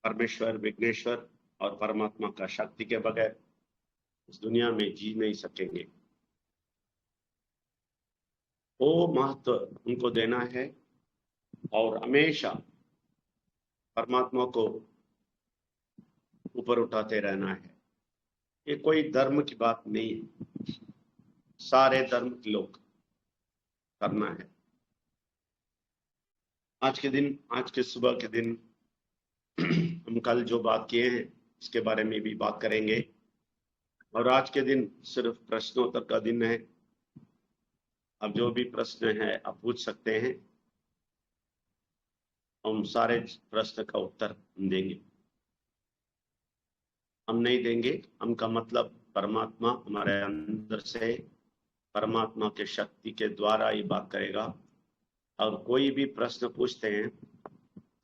परमेश्वर, विघ्नेश्वर और परमात्मा का शक्ति के बगैर इस दुनिया में जी नहीं सकेंगे। वो महत्व उनको देना है और हमेशा परमात्मा को ऊपर उठाते रहना है। ये कोई धर्म की बात नहीं है, सारे धर्म के लोग करना है। आज के सुबह के दिन हम कल जो बात किए हैं इसके बारे में भी बात करेंगे। और आज के दिन सिर्फ प्रश्नोत्तर का दिन है। अब जो भी प्रश्न है आप पूछ सकते हैं, हम सारे प्रश्न का उत्तर हम देंगे। हम नहीं देंगे, हम का मतलब परमात्मा हमारे अंदर से परमात्मा के शक्ति के द्वारा ही बात करेगा। और कोई भी प्रश्न पूछते हैं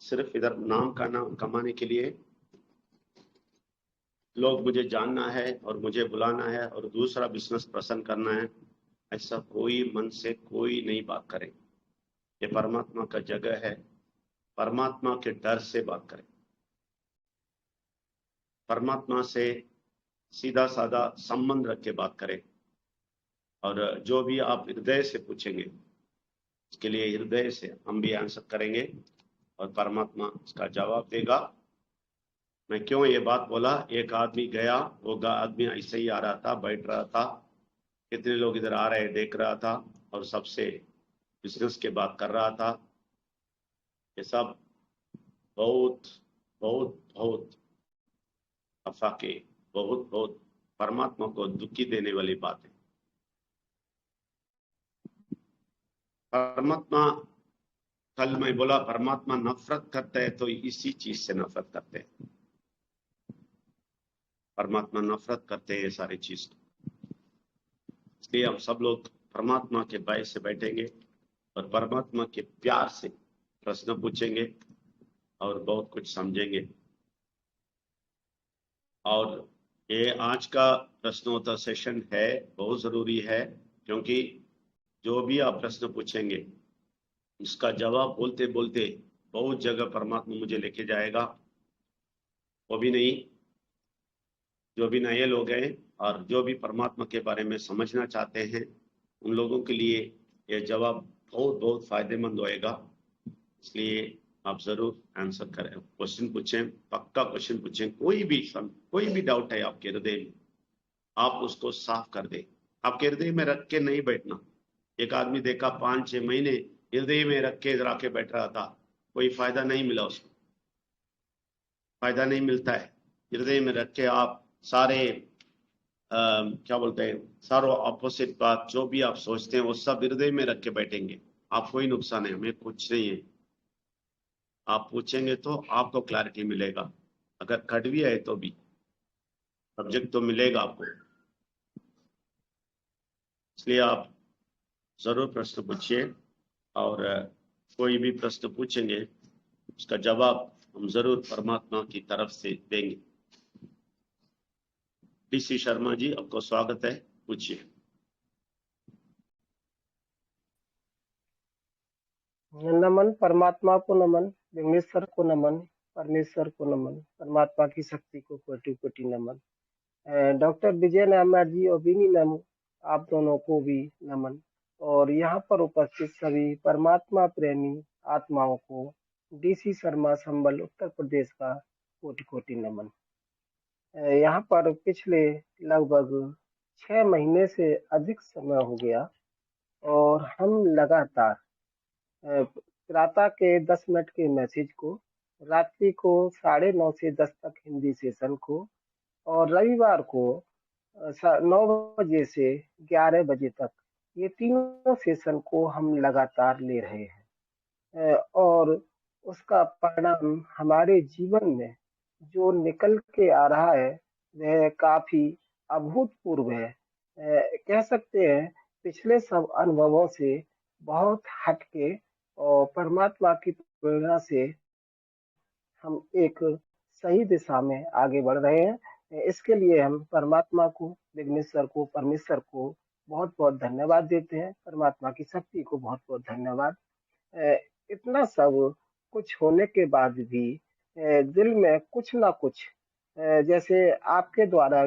सिर्फ इधर नाम कमाने के लिए, लोग मुझे जानना है और मुझे बुलाना है और दूसरा बिजनेस प्रसन्न करना है, ऐसा कोई मन से कोई नहीं बात करे। ये परमात्मा का जगह है, परमात्मा के डर से बात करें, परमात्मा से सीधा साधा संबंध रख के बात करें। और जो भी आप हृदय से पूछेंगे इसके लिए हृदय से हम भी आंसर करेंगे और परमात्मा इसका जवाब देगा। मैं क्यों ये बात बोला, एक आदमी गया, वो आदमी ऐसे ही आ रहा था, बैठ रहा था, कितने लोग इधर आ रहे देख रहा था और सबसे बिजनेस के बात कर रहा था। ये सब बहुत बहुत बहुत अफाके, बहुत बहुत परमात्मा को दुखी देने वाली बात है। परमात्मा, कल मैं बोला परमात्मा नफरत करता है तो इसी चीज से नफरत करते हैं। परमात्मा नफरत करते हैं ये सारी चीज। इसलिए हम सब लोग परमात्मा के भय से बैठेंगे और परमात्मा के प्यार से प्रश्न पूछेंगे और बहुत कुछ समझेंगे। और ये आज का प्रश्नोत्तर सेशन है, बहुत जरूरी है, क्योंकि जो भी आप प्रश्न पूछेंगे इसका जवाब बोलते बोलते बहुत जगह परमात्मा मुझे लेके जाएगा। वो भी नहीं, जो भी नए लोग हैं और जो भी परमात्मा के बारे में समझना चाहते हैं उन लोगों के लिए यह जवाब बहुत बहुत फायदेमंद होएगा। इसलिए आप जरूर आंसर करें, क्वेश्चन पूछें, पक्का क्वेश्चन पूछें। कोई भी डाउट है आपके हृदय में, आप उसको साफ कर दें। आपके हृदय में रख के नहीं बैठना। एक आदमी देखा 5-6 महीने हृदय में रख के आके बैठ रहा था, कोई फायदा नहीं मिला उसको, फायदा नहीं मिलता है। हृदय में रख के आप सारे क्या बोलते हैं, सारो ऑपोजिट बात जो भी आप सोचते हैं वो सब हृदय में रख के बैठेंगे, आप कोई नुकसान है, हमें कुछ नहीं है। आप पूछेंगे तो आपको क्लैरिटी मिलेगा, अगर कड़वी है तो भी सब्जेक्ट तो मिलेगा आपको। इसलिए आप जरूर प्रश्न पूछिए और कोई भी प्रश्न पूछेंगे उसका जवाब हम जरूर परमात्मा की तरफ से देंगे। डीसी शर्मा जी, आपको स्वागत है, पूछिए। नमन, परमात्मा को नमन, विघ्नेश्वर को नमन, परमेश्वर को नमन, परमात्मा की शक्ति को कोटि कोटि नमन। डॉक्टर विजय नामर जी और बीनी मैम, आप दोनों को भी नमन। और यहाँ पर उपस्थित सभी परमात्मा प्रेमी आत्माओं को डीसी शर्मा संबल उत्तर प्रदेश का कोटि कोटि नमन। यहाँ पर पिछले लगभग 6 महीने से अधिक समय हो गया और हम लगातार प्रातः के 10 मिनट के मैसेज को, रात्रि को 9:30 से 10 तक हिंदी सेशन को, और रविवार को 9 बजे से 11 बजे तक, ये तीनों सेशन को हम लगातार ले रहे हैं। और उसका परिणाम हमारे जीवन में जो निकल के आ रहा है वह काफी अभूतपूर्व है। कह सकते हैं पिछले सब अनुभवों से बहुत हटके और परमात्मा की प्रेरणा से हम एक सही दिशा में आगे बढ़ रहे हैं। इसके लिए हम परमात्मा को, विघ्नेश्वर को, परमेश्वर को बहुत बहुत धन्यवाद देते हैं। परमात्मा की शक्ति को बहुत बहुत धन्यवाद। इतना सब कुछ होने के बाद भी दिल में कुछ ना कुछ जैसे आपके द्वारा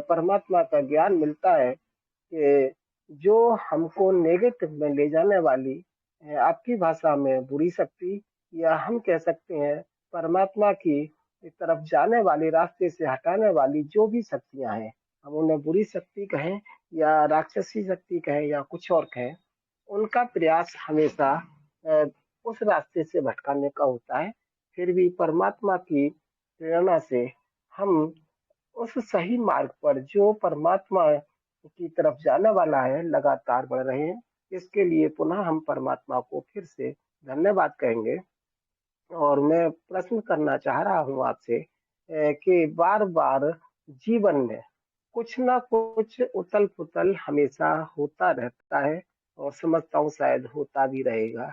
परमात्मा का ज्ञान मिलता है कि जो हमको नेगेटिव में ले जाने वाली आपकी भाषा में बुरी शक्ति, या हम कह सकते हैं परमात्मा की तरफ जाने वाली, रास्ते से हटाने वाली जो भी शक्तियां हैं, हम उन्हें बुरी शक्ति कहें या राक्षसी शक्ति कहें या कुछ और कहें, उनका प्रयास हमेशा अ, उस रास्ते से भटकाने का होता है। फिर भी परमात्मा की प्रेरणा से हम उस सही मार्ग पर जो परमात्मा की तरफ जाने वाला है लगातार बढ़ रहे हैं। इसके लिए पुनः हम परमात्मा को फिर से धन्यवाद कहेंगे। और मैं प्रश्न करना चाह रहा हूँ आपसे कि बार बार जीवन में कुछ ना कुछ उथल पुथल हमेशा होता रहता है, और समझता हूँ शायद होता भी रहेगा।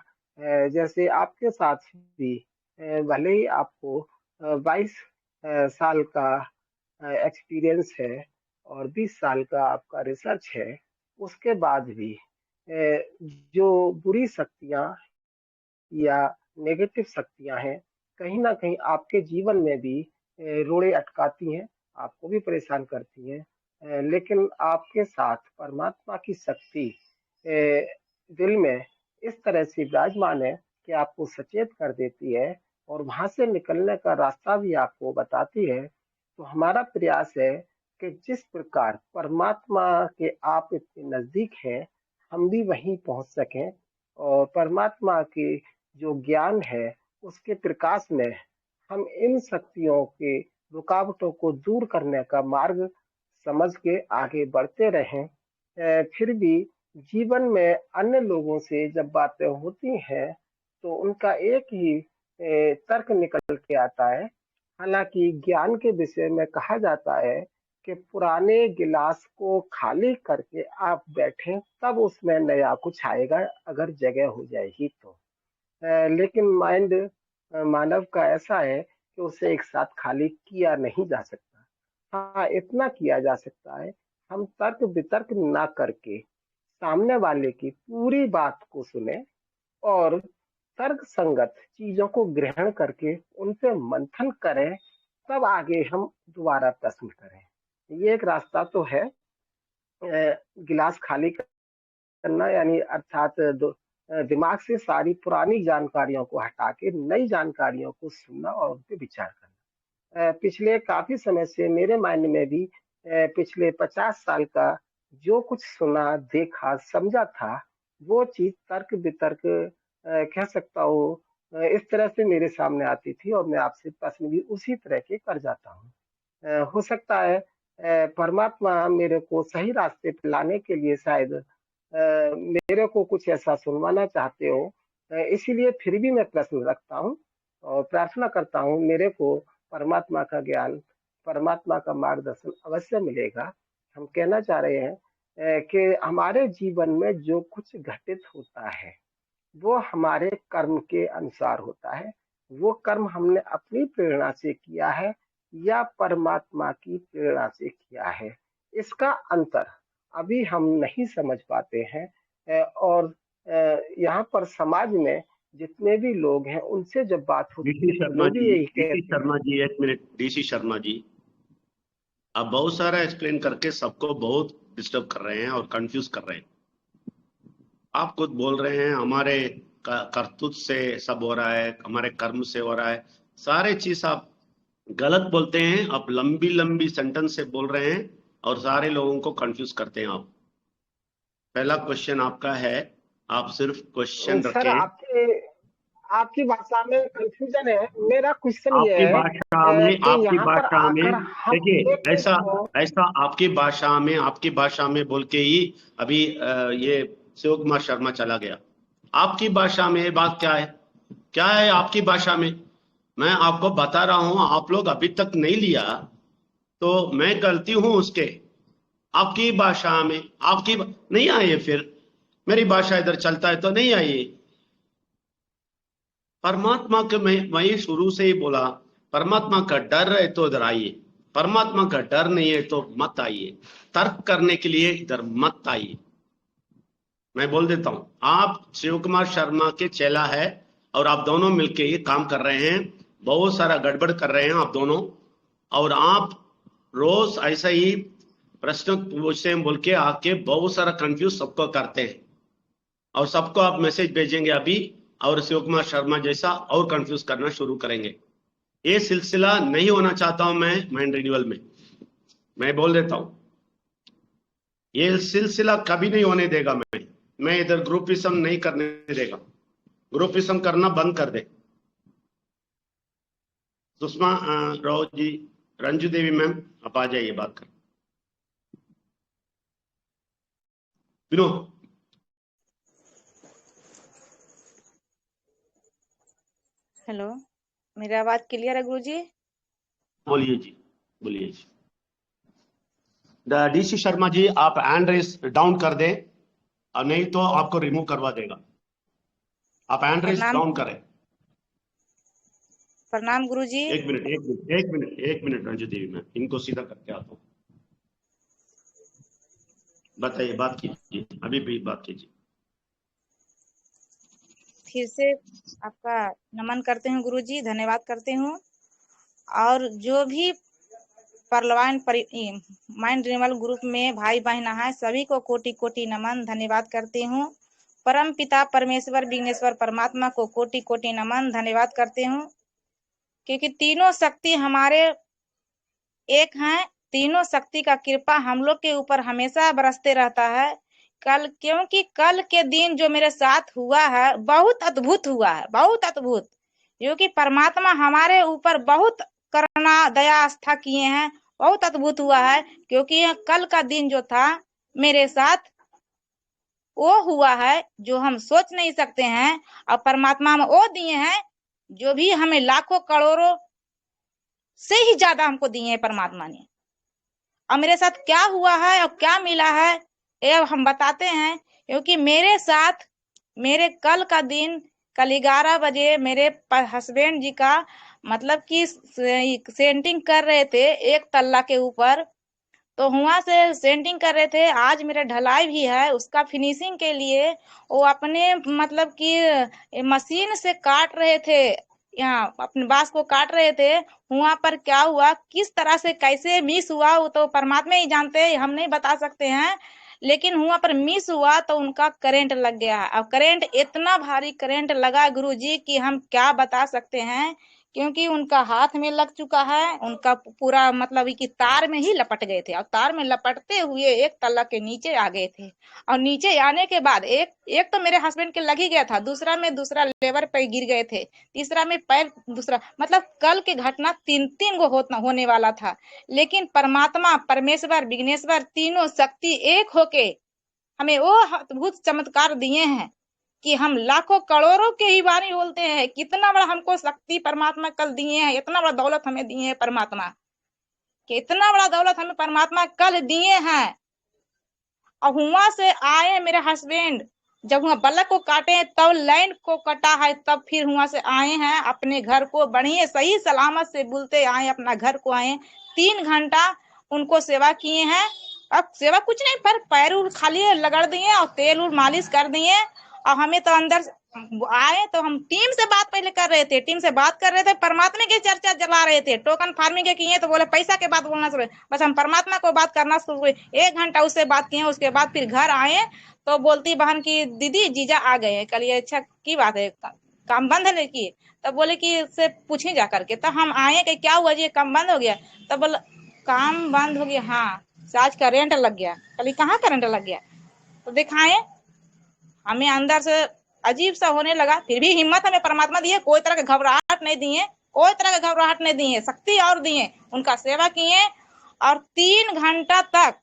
जैसे आपके साथ भी भले ही आपको 22 साल का एक्सपीरियंस है और 20 साल का आपका रिसर्च है, उसके बाद भी जो बुरी शक्तियां या नेगेटिव शक्तियां हैं, कहीं ना कहीं आपके जीवन में भी रोड़े अटकाती हैं, आपको भी परेशान करती हैं। लेकिन आपके साथ परमात्मा की शक्ति दिल में इस तरह से विराजमान है कि आपको सचेत कर देती है और वहां से निकलने का रास्ता भी आपको बताती है। तो हमारा प्रयास है कि जिस प्रकार परमात्मा के आप इतने नजदीक हैं, हम भी वहीं पहुंच सकें और परमात्मा के जो ज्ञान है उसके प्रकाश में हम इन शक्तियों के रुकावटों को दूर करने का मार्ग समझ के आगे बढ़ते रहें। फिर भी जीवन में अन्य लोगों से जब बातें होती हैं तो उनका एक ही तर्क निकल के आता है। हालांकि ज्ञान के विषय में कहा जाता है कि पुराने गिलास को खाली करके आप बैठें तब उसमें नया कुछ आएगा, अगर जगह हो जाएगी तो। लेकिन माइंड मानव का ऐसा है कि उसे एक साथ खाली किया नहीं जा सकता। हाँ, इतना किया जा सकता है, हम तर्क वितर्क ना करके सामने वाले की पूरी बात को सुने और तर्क संगत चीजों को ग्रहण करके उन पे मंथन करें, तब आगे हम दोबारा प्रश्न करें। ये एक रास्ता तो है, गिलास खाली करना, यानी अर्थात दिमाग से सारी पुरानी जानकारियों को हटा के नई जानकारियों को सुनना और उन पे विचार करना। पिछले काफी समय से मेरे माइंड में भी पिछले 50 साल का जो कुछ सुना, देखा, समझा था, वो चीज तर्क वितर्क कह सकता हूँ इस तरह से मेरे सामने आती थी और मैं आपसे प्रश्न भी उसी तरह के कर जाता हूँ। हो सकता है परमात्मा मेरे को सही रास्ते पे लाने के लिए शायद मेरे को कुछ ऐसा सुनवाना चाहते हो। इसीलिए फिर भी मैं प्रश्न रखता हूँ और प्रार्थना करता हूँ मेरे को परमात्मा का ज्ञान, परमात्मा का मार्गदर्शन अवश्य मिलेगा। हम कहना चाह रहे हैं कि हमारे जीवन में जो कुछ घटित होता है वो हमारे कर्म के अनुसार होता है। वो कर्म हमने अपनी प्रेरणा से किया है या परमात्मा की प्रेरणा से किया है, इसका अंतर अभी हम नहीं समझ पाते हैं। और यहाँ पर समाज में जितने भी लोग हैं उनसे जब बात होती डीसी है तो शर्मा वो भी जी, यही डीसी कहते हैं। शर्मा जी, एक मिनट। डीसी शर्मा जी, आप बहुत सारा एक्सप्लेन करके सबको बहुत डिस्टर्ब कर रहे हैं और कंफ्यूज कर रहे हैं। आप खुद बोल रहे हैं हमारे करतूत से सब हो रहा है, हमारे कर्म से हो रहा है, सारे चीज आप गलत बोलते हैं। आप लंबी लंबी सेंटेंस से बोल रहे हैं और सारे लोगों को कंफ्यूज करते हैं आप। पहला क्वेश्चन आपका है, आप सिर्फ क्वेश्चन सर, रखें। आपकी भाषा में कंफ्यूजन है। मेरा क्वेश्चन ये आपकी है भाषा में, कि आपकी यहाँ पर भाषा में आकर हम देखिए, एक ऐसा को ऐसा आपकी भाषा में बोल के ही अभी ये शिव कुमार शर्मा चला गया। आपकी भाषा में ये बात क्या है? क्या है आपकी भाषा में? मैं आपको बता रहा हूं, आप लोग अभी तक नहीं लिया तो मैं गलती हूं उसके। आपकी भाषा में नहीं आइए, फिर मेरी भाषा इधर चलता है तो नहीं आइए। परमात्मा के मैं शुरू से ही बोला, परमात्मा का डर है तो इधर आइए, परमात्मा का डर नहीं है तो मत आइए, तर्क करने के लिए इधर मत आइए। मैं बोल देता हूं, आप शिव कुमार शर्मा के चेला है और आप दोनों मिलके ये काम कर रहे हैं। बहुत सारा गड़बड़ कर रहे हैं आप दोनों, और आप रोज ऐसा ही प्रश्न पूछते हैं बोल के आके बहुत सारा कंफ्यूज सबको करते हैं, और सबको आप मैसेज भेजेंगे अभी, और शिव कुमार शर्मा जैसा और कंफ्यूज करना शुरू करेंगे। ये सिलसिला नहीं होना चाहता हूं मैं माइंड रिन्यूअल में, मैं बोल देता हूं, ये सिलसिला कभी नहीं होने देगा। मैं इधर ग्रुपिज्म नहीं करने देगा, ग्रुपिज्म करना बंद कर दे। सुषमा राव जी, रंजू देवी मैम, आप आ जाइए बात कर। विनो, हेलो, मेरी आवाज क्लियर है गुरुजी? बोलिए जी, बोलिए जी। डीसी शर्मा जी, आप हैंड रेस डाउन कर दें, और नहीं तो आपको रिमूव करवा देगा। आप हैंड रेस प्रणाम। डाउन करें। प्रणाम गुरुजी। एक मिनट रंजू देवी मैम, इनको सीधा करके आता हूँ। बताइए, बात कीजिए, अभी भी बात कीजिए। फिर से आपका नमन करते हूँ गुरुजी, धन्यवाद करते हूँ। और जो भी परलवान माइंड रिन्यूअल ग्रुप में भाई बहन है, सभी को कोटि कोटि नमन, धन्यवाद करते हूँ। परम पिता परमेश्वर विघ्नेश्वर परमात्मा को कोटि कोटि नमन, धन्यवाद करते हूँ, क्योंकि तीनों शक्ति हमारे एक हैं। तीनों शक्ति का कृपा हम लोग के ऊपर हमेशा बरसते रहता है। क्योंकि कल के दिन जो मेरे साथ हुआ है बहुत अद्भुत हुआ है, बहुत अद्भुत, क्योंकि परमात्मा हमारे ऊपर बहुत करुणा दया आस्था किए हैं, बहुत अद्भुत हुआ है। क्योंकि कल का दिन जो था मेरे साथ वो हुआ है जो हम सोच नहीं सकते हैं, और परमात्मा में वो दिए हैं जो भी हमें लाखों करोड़ों से ही ज्यादा हमको दिए हैं परमात्मा ने। और मेरे साथ क्या हुआ है और क्या मिला है ये हम बताते हैं। क्योंकि मेरे साथ मेरे कल का दिन, कल 11 बजे मेरे हस्बैंड जी का मतलब कि सेंटिंग कर रहे थे एक तल्ला के ऊपर, तो वहां से सेंटिंग कर रहे थे। आज मेरा ढलाई भी है, उसका फिनिशिंग के लिए वो अपने मतलब कि मशीन से काट रहे थे, यहाँ अपने बांस को काट रहे थे। वहां पर क्या हुआ, किस तरह से कैसे मिस हुआ वो तो परमात्मा ही जानते हैं, हम नहीं बता सकते हैं। लेकिन वहां पर मिस हुआ तो उनका करंट लग गया। अब करंट इतना भारी करंट लगा गुरुजी कि हम क्या बता सकते हैं, क्योंकि उनका हाथ में लग चुका है, उनका पूरा मतलब कि तार में ही लपट गए थे, और तार में लपटते हुए एक तल्ला के नीचे आ गए थे। और नीचे आने के बाद एक तो मेरे हस्बैंड के लग ही गया था, दूसरा लेबर पे गिर गए थे, तीसरा में पैर, दूसरा मतलब कल की घटना तीन तीन गो होने वाला था। लेकिन परमात्मा परमेश्वर विघ्नेश्वर तीनों शक्ति एक होके हमें वो अद्भुत चमत्कार दिए हैं कि हम लाखों करोड़ों के ही बारे बोलते हैं। कितना बड़ा हमको शक्ति परमात्मा कल दिए हैं, इतना बड़ा दौलत हमें दिए हैं परमात्मा, कि इतना बड़ा दौलत हमें परमात्मा कल दिए हैं। और वहां से आए मेरे हस्बैंड, जब वहां बल्लक को काटे तब लाइन को कटा है, तब फिर वहां से आए हैं अपने घर को, बढ़िया सही सलामत से बुलते आए, अपना घर को आए। 3 घंटा उनको सेवा किए हैं। अब सेवा कुछ नहीं, पर पैर उर खाली लगड़ दिए और तेल उल मालिश कर दिए। और हमें तो अंदर आए तो हम टीम से बात पहले कर रहे थे, टीम से बात कर रहे थे, परमात्मा की चर्चा चला रहे थे। टोकन फार्मिंग के किए तो बोले पैसा के बात बोलना शुरू, बस हम परमात्मा को बात करना शुरू। 1 घंटा उससे बात किए, उसके बाद फिर घर आए तो बोलती बहन की दीदी जीजा आ गए हैं। कल ये अच्छा की बात है, काम बंद है की? तब बोले कि से पूछे जा करके, तब हम आए कि क्या हुआ जी, काम बंद हो गया? तब बोला काम बंद हो गया, हाँ आज करंट लग गया। कल कहाँ करंट लग गया? तो दिखाए, हमें अंदर से अजीब सा होने लगा। फिर भी हिम्मत हमें परमात्मा दिए, कोई तरह का घबराहट नहीं दिए, कोई तरह का घबराहट नहीं दिए, शक्ति और दिए, उनका सेवा किए। और 3 घंटा तक,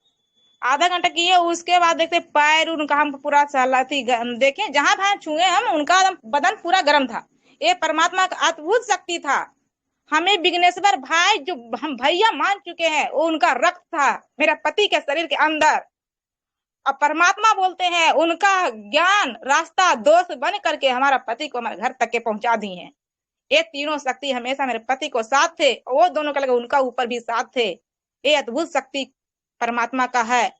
आधा घंटा किए, उसके बाद देखते पैर उनका हम पूरा थी, देखे जहां भाई छुए हम, उनका बदन पूरा गर्म था। ये परमात्मा का अद्भुत शक्ति था। हमें विघ्नेश्वर भाई जो हम भैया मान चुके हैं, वो उनका रक्त था मेरा पति के शरीर के अंदर। अब परमात्मा बोलते हैं उनका ज्ञान रास्ता दोस्त बन करके हमारा पति को हमारे घर तक के पहुंचा दी है। ये तीनों शक्ति हमेशा मेरे पति को साथ थे, वो दोनों का लगा उनका ऊपर भी साथ थे। ये अद्भुत शक्ति परमात्मा का है।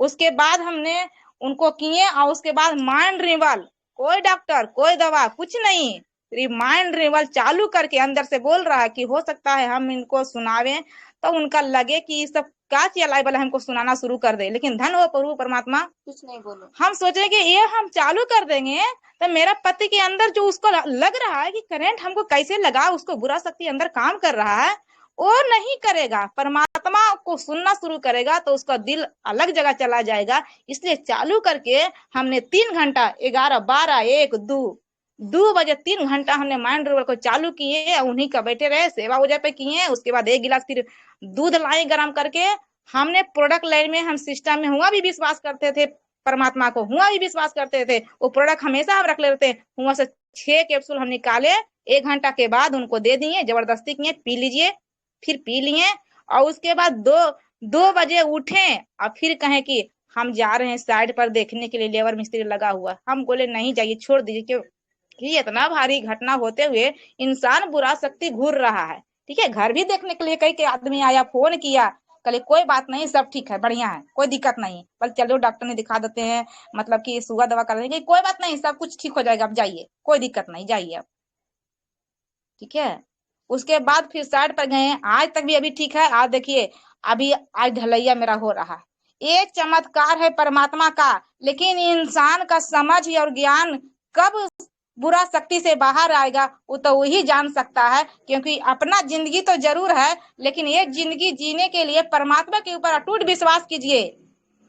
उसके बाद हमने उनको किए, और उसके बाद माइंड रिन्यूअल, कोई डॉक्टर कोई दवा कुछ नहीं, माइंड रिन्यूअल चालू करके अंदर से बोल रहा है कि हो सकता है हम इनको सुनावे तो उनका लगे कि सब क्या चलाई वाला हमको सुनाना शुरू कर दे, लेकिन धन हो प्रभु परमात्मा कुछ नहीं बोलो। हम सोचे कि ये हम चालू कर देंगे तो मेरा पति के अंदर जो उसको लग रहा है कि करंट हमको कैसे लगा, उसको बुरा शक्ति अंदर काम कर रहा है, वो नहीं करेगा, परमात्मा को सुनना शुरू करेगा तो उसका दिल अलग जगह चला जाएगा। इसलिए चालू करके हमने 3 घंटा 11, 12, 1, 2 बजे 3 घंटा हमने माइंड रिन्यूअल को चालू किए, उन्हीं का बैठे रहे, सेवा उजा पे किए। उसके बाद 1 गिलास फिर दूध लाए गरम करके। हमने प्रोडक्ट लाइन में हम सिस्टम में हुआ भी विश्वास करते थे, परमात्मा को हुआ भी विश्वास करते थे, वो प्रोडक्ट हमेशा हम रख लेते थे। हुआ से 6 कैप्सूल हम निकाले, 1 घंटा के बाद उनको दे दिए, जबरदस्ती किए पी लीजिए, फिर पी लिए। और उसके बाद 2 बजे उठे और फिर कहें कि हम जा रहे हैं साइड पर देखने के लिए, लेबर मिस्त्री लगा हुआ। हम बोले नहीं जाइए, छोड़ दीजिए, क्योंकि इतना भारी घटना होते हुए इंसान बुरा शक्ति घूर रहा है। ठीक है, घर भी देखने के लिए कई आदमी आया, फोन किया, कल कोई बात नहीं, सब ठीक है, बढ़िया है, कोई दिक्कत नहीं, बस चलो डॉक्टर ने दिखा देते हैं, मतलब कि सुगा दवा कर देंगे, कोई बात नहीं, सब कुछ ठीक हो जाएगा, अब जाइए, कोई दिक्कत नहीं, जाइए अब। ठीक है, उसके बाद फिर साइड पर गए, आज तक भी अभी ठीक है। आज देखिए, अभी आज ढलैया मेरा हो रहा है। ये चमत्कार है परमात्मा का, लेकिन इंसान का समझ और ज्ञान कब बुरा शक्ति से बाहर आएगा वो तो वही जान सकता है, क्योंकि अपना जिंदगी तो जरूर है, लेकिन ये जिंदगी जीने के लिए परमात्मा के ऊपर अटूट विश्वास कीजिए।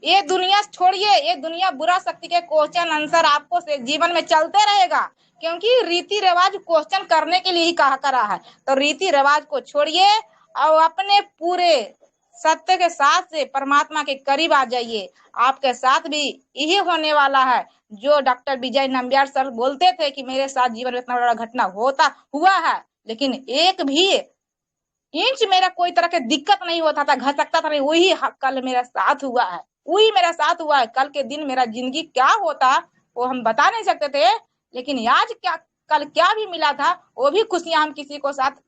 ये दुनिया छोड़िए, ये दुनिया बुरा शक्ति के क्वेश्चन आंसर आपको से जीवन में चलते रहेगा, क्योंकि रीति रिवाज क्वेश्चन करने के लिए ही कहा करा है। तो रीति रिवाज को छोड़िए और अपने पूरे सत्य के साथ से परमात्मा के करीब आ जाइए। आपके साथ भी यही होने वाला है जो डॉक्टर विजय नंबियार सर बोलते थे कि मेरे साथ जीवन में इतना बड़ा घटना हुआ है, लेकिन एक भी इंच मेरा कोई तरह के दिक्कत नहीं होता था, घसकता था नहीं, वही कल मेरा साथ हुआ है, वही मेरा साथ हुआ है। कल के दिन मेरा जिंदगी क्या होता वो हम बता नहीं सकते थे, लेकिन आज क्या कल क्या भी मिला था वो भी खुशियां हम किसी को साथ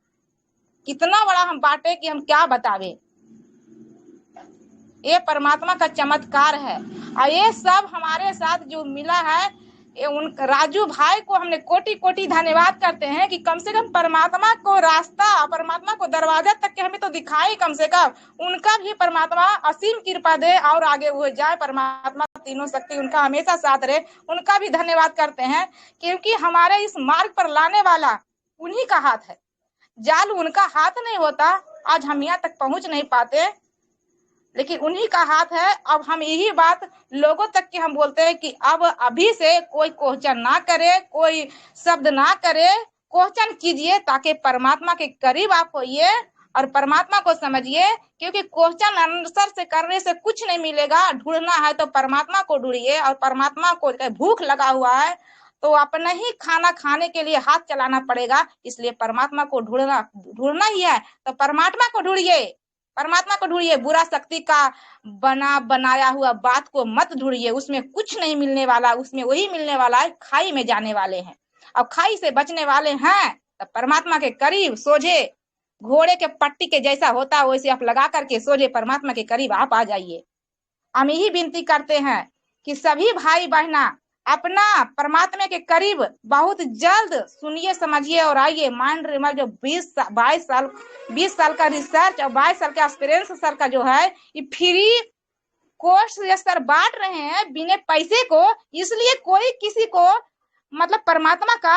कितना बड़ा हम बांटे कि हम क्या बतावे। ये परमात्मा का चमत्कार है और ये सब हमारे साथ जो मिला है, ये उन राजू भाई को हमने कोटि कोटि धन्यवाद करते हैं कि कम से कम परमात्मा को रास्ता, परमात्मा को दरवाजा तक के हमें तो दिखाई, कम से कम उनका भी परमात्मा असीम कृपा दे और आगे हो जाए। परमात्मा तीनों शक्ति उनका हमेशा साथ रहे, उनका भी धन्यवाद करते हैं, क्योंकि हमारे इस मार्ग पर लाने वाला उन्हीं का हाथ है। जाल उनका हाथ नहीं होता आज हम यहाँ तक पहुंच नहीं पाते, लेकिन उन्हीं का हाथ है। अब हम यही बात लोगों तक की हम बोलते हैं कि अब अभी से कोई क्वेश्चन ना करे, कोई शब्द ना करे, क्वेश्चन कीजिए ताकि परमात्मा के करीब आप होइए और परमात्मा को समझिए, क्योंकि क्वेश्चन आंसर से करने से कुछ नहीं मिलेगा। ढूंढना है तो परमात्मा को ढूंढिए, और परमात्मा को भूख लगा हुआ है तो अपना ही खाना खाने के लिए हाथ चलाना पड़ेगा, इसलिए परमात्मा को ढूंढना ही है तो परमात्मा को ढूंढिए, परमात्मा को ढूंढिए। बुरा शक्ति का बनाया हुआ बात को मत ढूंढिए, उसमें कुछ नहीं मिलने वाला, उसमें वही मिलने वाला है, खाई में जाने वाले हैं। अब खाई से बचने वाले हैं तो परमात्मा के करीब सोझे घोड़े के पट्टी के जैसा होता है वैसे आप लगा करके सोझे परमात्मा के करीब आप आ जाइए। हम यही विनती करते हैं कि सभी भाई बहना अपना परमात्मा के करीब बहुत जल्द सुनिए, समझिए और आइए। माइंड रिन्यूअल जो 20 साल का रिसर्च और 22 साल का एक्सपीरियंस सर का जो है, ये फ्री कोर्स ये सर बांट रहे हैं बिना पैसे को, इसलिए कोई किसी को मतलब परमात्मा का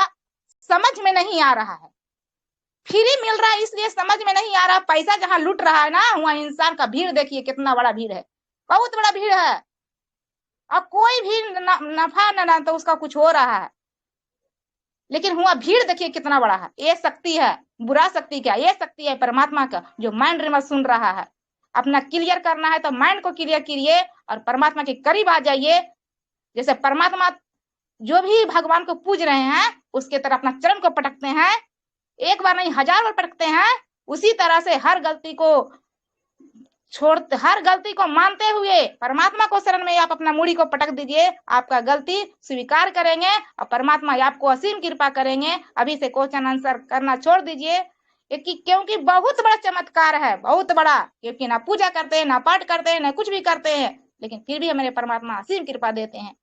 समझ में नहीं आ रहा है। फ्री मिल रहा है इसलिए समझ में नहीं आ रहा, पैसा जहाँ लूट रहा है ना वहाँ इंसान का भीड़ देखिए कितना बड़ा भीड़ है, बहुत बड़ा भीड़ है, और कोई भी नफा न तो उसका कुछ हो रहा है, लेकिन हुआ भीड़ देखिए कितना बड़ा है। ये शक्ति है, बुरा शक्ति क्या, ये शक्ति है परमात्मा का जो माइंड रिन्यूअल सुन रहा है। अपना क्लियर करना है तो माइंड को क्लियर कीजिए और परमात्मा के करीब आ जाइए। जैसे परमात्मा जो भी भगवान को पूज रहे हैं उसके तरफ अपना चरण को पटकते हैं, एक बार नहीं 1000 बार पटकते हैं, उसी तरह से हर गलती को मानते हुए परमात्मा को शरण में आप अपना मूड़ी को पटक दीजिए। आपका गलती स्वीकार करेंगे और परमात्मा आपको असीम कृपा करेंगे। अभी से क्वेश्चन आंसर करना छोड़ दीजिए, क्योंकि बहुत बड़ा चमत्कार है, बहुत बड़ा, क्योंकि ना पूजा करते हैं, ना पाठ करते हैं, ना कुछ भी करते हैं, लेकिन फिर भी हमारे परमात्मा असीम कृपा देते हैं।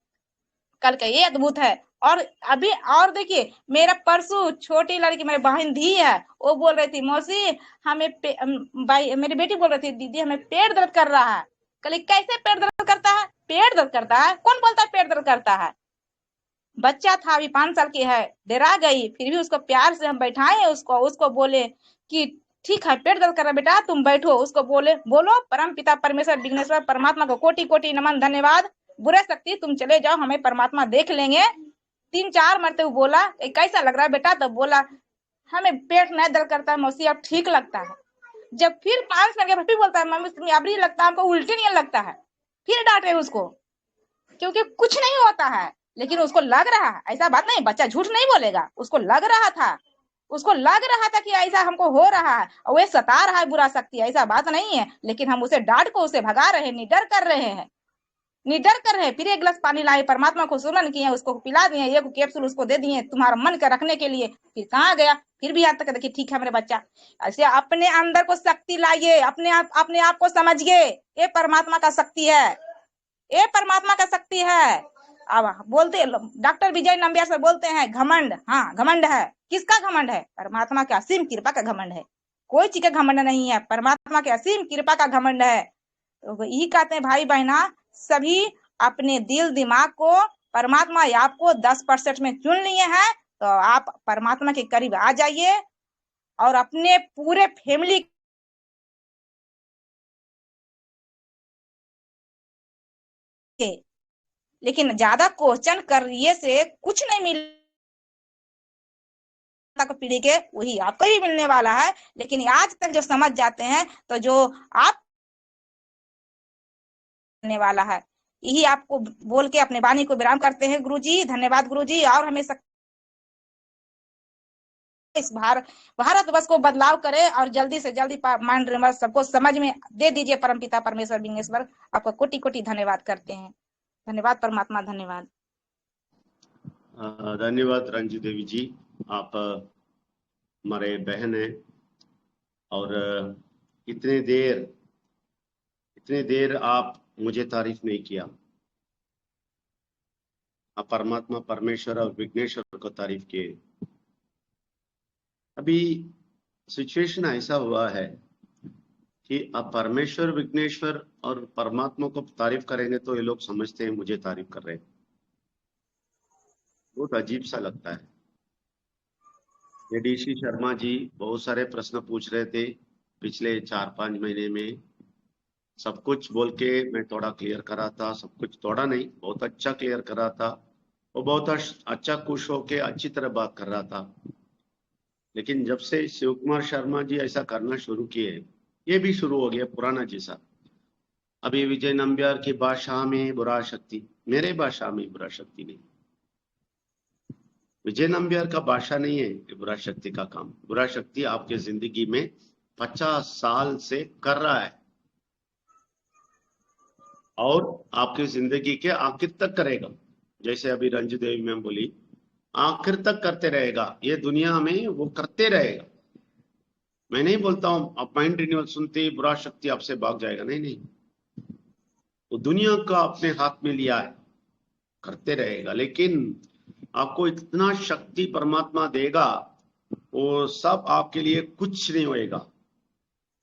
कल का ये अद्भुत है, और अभी और देखिए, मेरा परसों छोटी लड़की मेरी बहन धी है, वो बोल रही थी मौसी हमें भाई मेरी बेटी बोल रही थी दीदी हमें पेट दर्द कर रहा है। कल कैसे पेट दर्द करता है? पेट दर्द करता है? कौन बोलता है पेट दर्द करता है? बच्चा था, अभी 5 साल की है, डरा गई, फिर भी उसको प्यार से हम बैठाए, उसको बोले कि ठीक है पेट दर्द कर रहा है बेटा तुम बैठो, उसको बोले बोलो परम पिता परमेश्वर विघ्नेश्वर परमात्मा को कोटि कोटि नमन धन्यवाद, बुरे शक्ति तुम चले जाओ हमें परमात्मा देख लेंगे। 3-4 मरते हुए बोला कैसा लग रहा है बेटा? तब बोला हमें पेट नहीं दर्द करता है मौसी, अब ठीक लगता है। जब फिर 5 मिनट के फिर बोलता है मम्मी अब नहीं लगता, हमको उल्टी नहीं लगता है, फिर डांटे उसको, क्योंकि कुछ नहीं होता है, लेकिन उसको लग रहा है। ऐसा बात नहीं, बच्चा झूठ नहीं बोलेगा, उसको लग रहा था, उसको लग रहा था कि ऐसा हमको हो रहा है और वे सता रहा है बुरा शक्ति, ऐसा बात नहीं है। लेकिन हम उसे डांट को उसे भगा रहे हैं, निडर कर रहे हैं, निडर कर रहे हैं। फिर 1 गिलास पानी लाए, परमात्मा को सुमन किए, उसको पिला दिए, 1 कैप्सूल उसको दे दिए तुम्हारा मन का रखने के लिए। फिर कहाँ गया? फिर भी यहाँ तक देखिए ठीक है मेरे बच्चा। ऐसे अपने अंदर को शक्ति लाइए, अपने आप को समझिए, ये परमात्मा का शक्ति है, ये परमात्मा का शक्ति है। अब बोलते डॉक्टर विजय नंबियार सर बोलते हैं घमंड, हाँ घमंड है, किसका घमंड है? परमात्मा की असीम कृपा का घमंड है, कोई चीज का घमंड नहीं है, परमात्मा की असीम कृपा का घमंड है। तो यही कहते हैं भाई बहना, सभी अपने दिल दिमाग को परमात्मा आपको 10% में चुन लिए हैं, तो आप परमात्मा के करीब आ जाइए और अपने पूरे फैमिली के, लेकिन ज्यादा क्वेश्चन करिए से कुछ नहीं मिलता को पीढ़ी के, वही आपको ही मिलने वाला है। लेकिन आज तक जो समझ जाते हैं तो जो आप मिलने वाला है, यही आपको बोल के अपने वाणी को विराम करते हैं। गुरुजी धन्यवाद गुरुजी, और हमें इस भारतवर्ष को बदलाव करे और जल्दी से जल्दी माइंड रिमर्स सबको समझ में दे दीजिए। परमपिता परमेश्वर विघ्नेश्वर आपका कोटि कोटि धन्यवाद करते हैं। धन्यवाद परमात्मा, धन्यवाद। धन्यवाद रंजू देवी जी, आप हमारे बहन हैं और इतने देर आप मुझे तारीफ नहीं किया, आप परमात्मा परमेश्वर और विघ्नेश्वर को तारीफ किए। अभी सिचुएशन ऐसा हुआ है कि आप परमेश्वर विघ्नेश्वर और परमात्मा को तारीफ करेंगे तो ये लोग समझते हैं मुझे तारीफ कर रहे हैं। बहुत अजीब सा लगता है। ये डीसी शर्मा जी बहुत सारे प्रश्न पूछ रहे थे पिछले 4-5 महीने में, सब कुछ बोल के मैं थोड़ा क्लियर करा था, सब कुछ थोड़ा नहीं बहुत अच्छा क्लियर करा था, वो बहुत अच्छा खुश होके अच्छी तरह बात कर रहा था। लेकिन जब से शिव कुमार शर्मा जी ऐसा करना शुरू किए, ये भी शुरू हो गया पुराना जैसा। अभी विजय नंबियार की भाषा में बुरा शक्ति, मेरे भाषा में बुरा शक्ति नहीं, विजय नंबियार का भाषा नहीं है ये बुरा शक्ति का काम। बुरा शक्ति आपके जिंदगी में 50 साल से कर रहा है और आपकी जिंदगी के आखिर तक करेगा। जैसे अभी रंजू देवी मैम बोली, आखिर तक करते रहेगा, ये दुनिया में वो करते रहेगा। मैं नहीं बोलता हूं आप माइंड रिन्यूअल सुनते ही बुरा शक्ति आपसे भाग जाएगा, नहीं नहीं, वो दुनिया का अपने हाथ में लिया है, करते रहेगा। लेकिन आपको इतना शक्ति परमात्मा देगा, वो सब आपके लिए कुछ नहीं होएगा।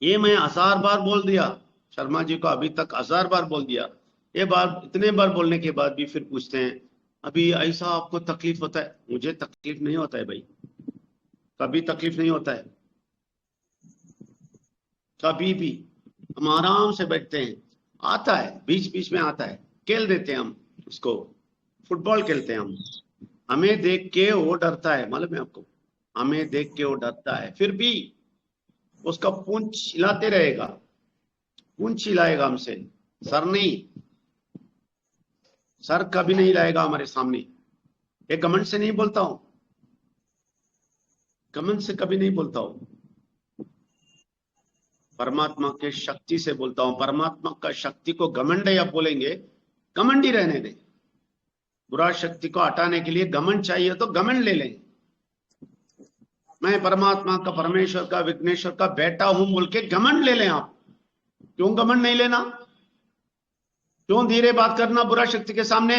ये मैं 1000 बार बोल दिया शर्मा जी को, अभी तक 1000 बार बोल दिया। ये बार इतने बार बोलने के बाद भी फिर पूछते हैं अभी ऐसा आपको तकलीफ होता है? मुझे तकलीफ नहीं होता है भाई, कभी तकलीफ नहीं होता है, कभी भी हम आराम से बैठते हैं। आता है बीच बीच में आता है, खेल देते हैं हम उसको, फुटबॉल खेलते हैं हम। हमें देख के वो डरता है, मालूम है आपको, हमें देख के वो डरता है, फिर भी उसका पूंछ हिलाते रहेगा, पूंछ हिलाएगा हमसे, सर नहीं, सर कभी नहीं लाएगा हमारे सामने। ये घमंड से नहीं बोलता हूं, घमंड से कभी नहीं बोलता हूं, परमात्मा के शक्ति से बोलता हूं। परमात्मा का शक्ति को घमंड है आप बोलेंगे, घमंड ही रहने दें। बुरा शक्ति को हटाने के लिए घमंड चाहिए तो घमंड ले लें। मैं परमात्मा का परमेश्वर का विघ्नेश्वर का बेटा हूं बोल के घमंड ले लें आप। क्यों घमंड नहीं लेना? क्यों धीरे बात करना बुरा शक्ति के सामने?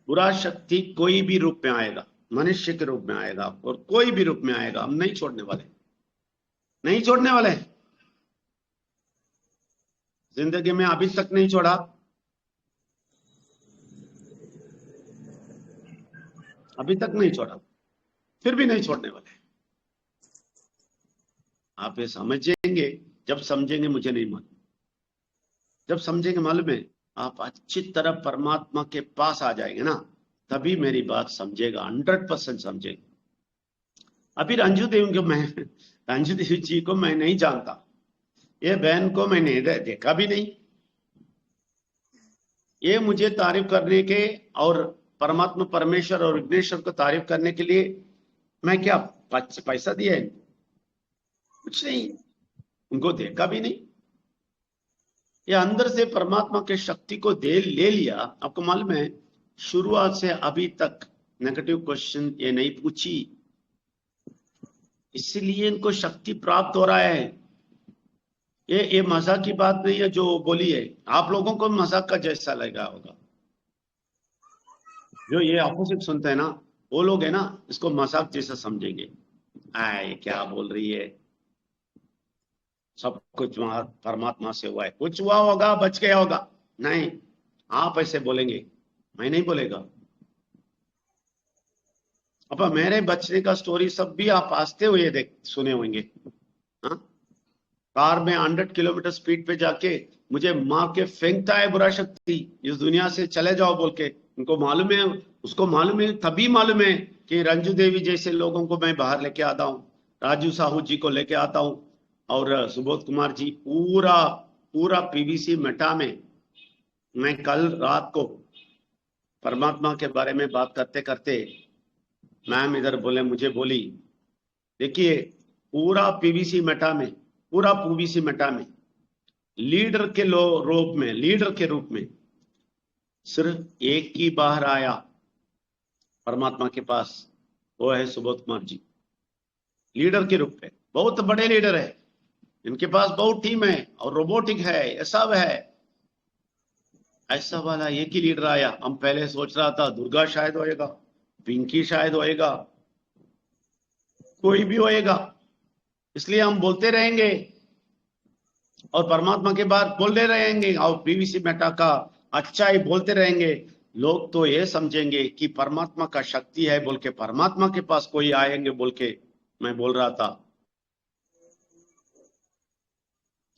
बुरा शक्ति कोई भी रूप में आएगा, मनुष्य के रूप में आएगा और कोई भी रूप में आएगा, हम नहीं छोड़ने वाले, नहीं छोड़ने वाले। जिंदगी में अभी तक नहीं छोड़ा, अभी तक नहीं छोड़ा, फिर भी नहीं छोड़ने वाले। आप ये समझेंगे, जब समझेंगे मुझे नहीं मालूम, जब समझेंगे मालूम है, आप अच्छी तरह परमात्मा के पास आ जाएंगे ना, तभी मेरी बात समझेगा, 100% समझेगा। अभी रंजू देवी जी को मैं नहीं जानता, ये बहन को मैंने देखा भी नहीं, ये मुझे तारीफ करने के और परमात्मा परमेश्वर और विघ्नेश्वर को तारीफ करने के लिए मैं क्या पैसा दिया है? कुछ नहीं, उनको देखा भी नहीं। ये अंदर से परमात्मा के शक्ति को ले लिया। आपको मालूम है, शुरुआत से अभी तक नेगेटिव क्वेश्चन ये नहीं पूछी, इसलिए इनको शक्ति प्राप्त हो रहा है। ये मजाक की बात नहीं है जो बोली है, आप लोगों को मजाक का जैसा लगा होगा। जो ये अपोजिट सुनते हैं ना, वो लोग है ना, इसको मजाक जैसा समझेंगे, आए क्या बोल रही है, सब कुछ वहां परमात्मा से हुआ है, कुछ हुआ होगा, बच गया होगा। नहीं, आप ऐसे बोलेंगे, मैं नहीं बोलेगा। अब मेरे बचने का स्टोरी सब भी आप हंसते हुए सुने होंगे। हाँ, कार में 100 किलोमीटर स्पीड पे जाके मुझे मार के फेंकता है बुरा शक्ति, इस दुनिया से चले जाओ बोल के। उनको मालूम है, उसको मालूम है, तभी मालूम है कि रंजू देवी जैसे लोगों को मैं बाहर लेके आता हूँ, राजू साहू जी को लेके आता हूँ, और सुबोध कुमार जी, पूरा पीवीसी मेटा में। मैं कल रात को परमात्मा के बारे में बात करते करते मैम इधर बोले, मुझे बोली, देखिए पूरा पीवीसी मेटा में लीडर के रूप में सिर्फ एक ही बाहर आया परमात्मा के पास, वो है सुबोध कुमार जी। लीडर के रूप में, बहुत बड़े लीडर है, इनके पास बहुत टीम है और रोबोटिक है, ये सब है। ऐसा वाला एक ही लीडर आया। हम पहले सोच रहा था दुर्गा शायद होएगा, पिंकी शायद होएगा, कोई भी होएगा, इसलिए हम बोलते रहेंगे और परमात्मा के बाद बोलते रहेंगे और पीवीसी मेटा का अच्छा ही बोलते रहेंगे। लोग तो ये समझेंगे कि परमात्मा का शक्ति है बोल के परमात्मा के पास कोई आएंगे बोल के मैं बोल रहा था,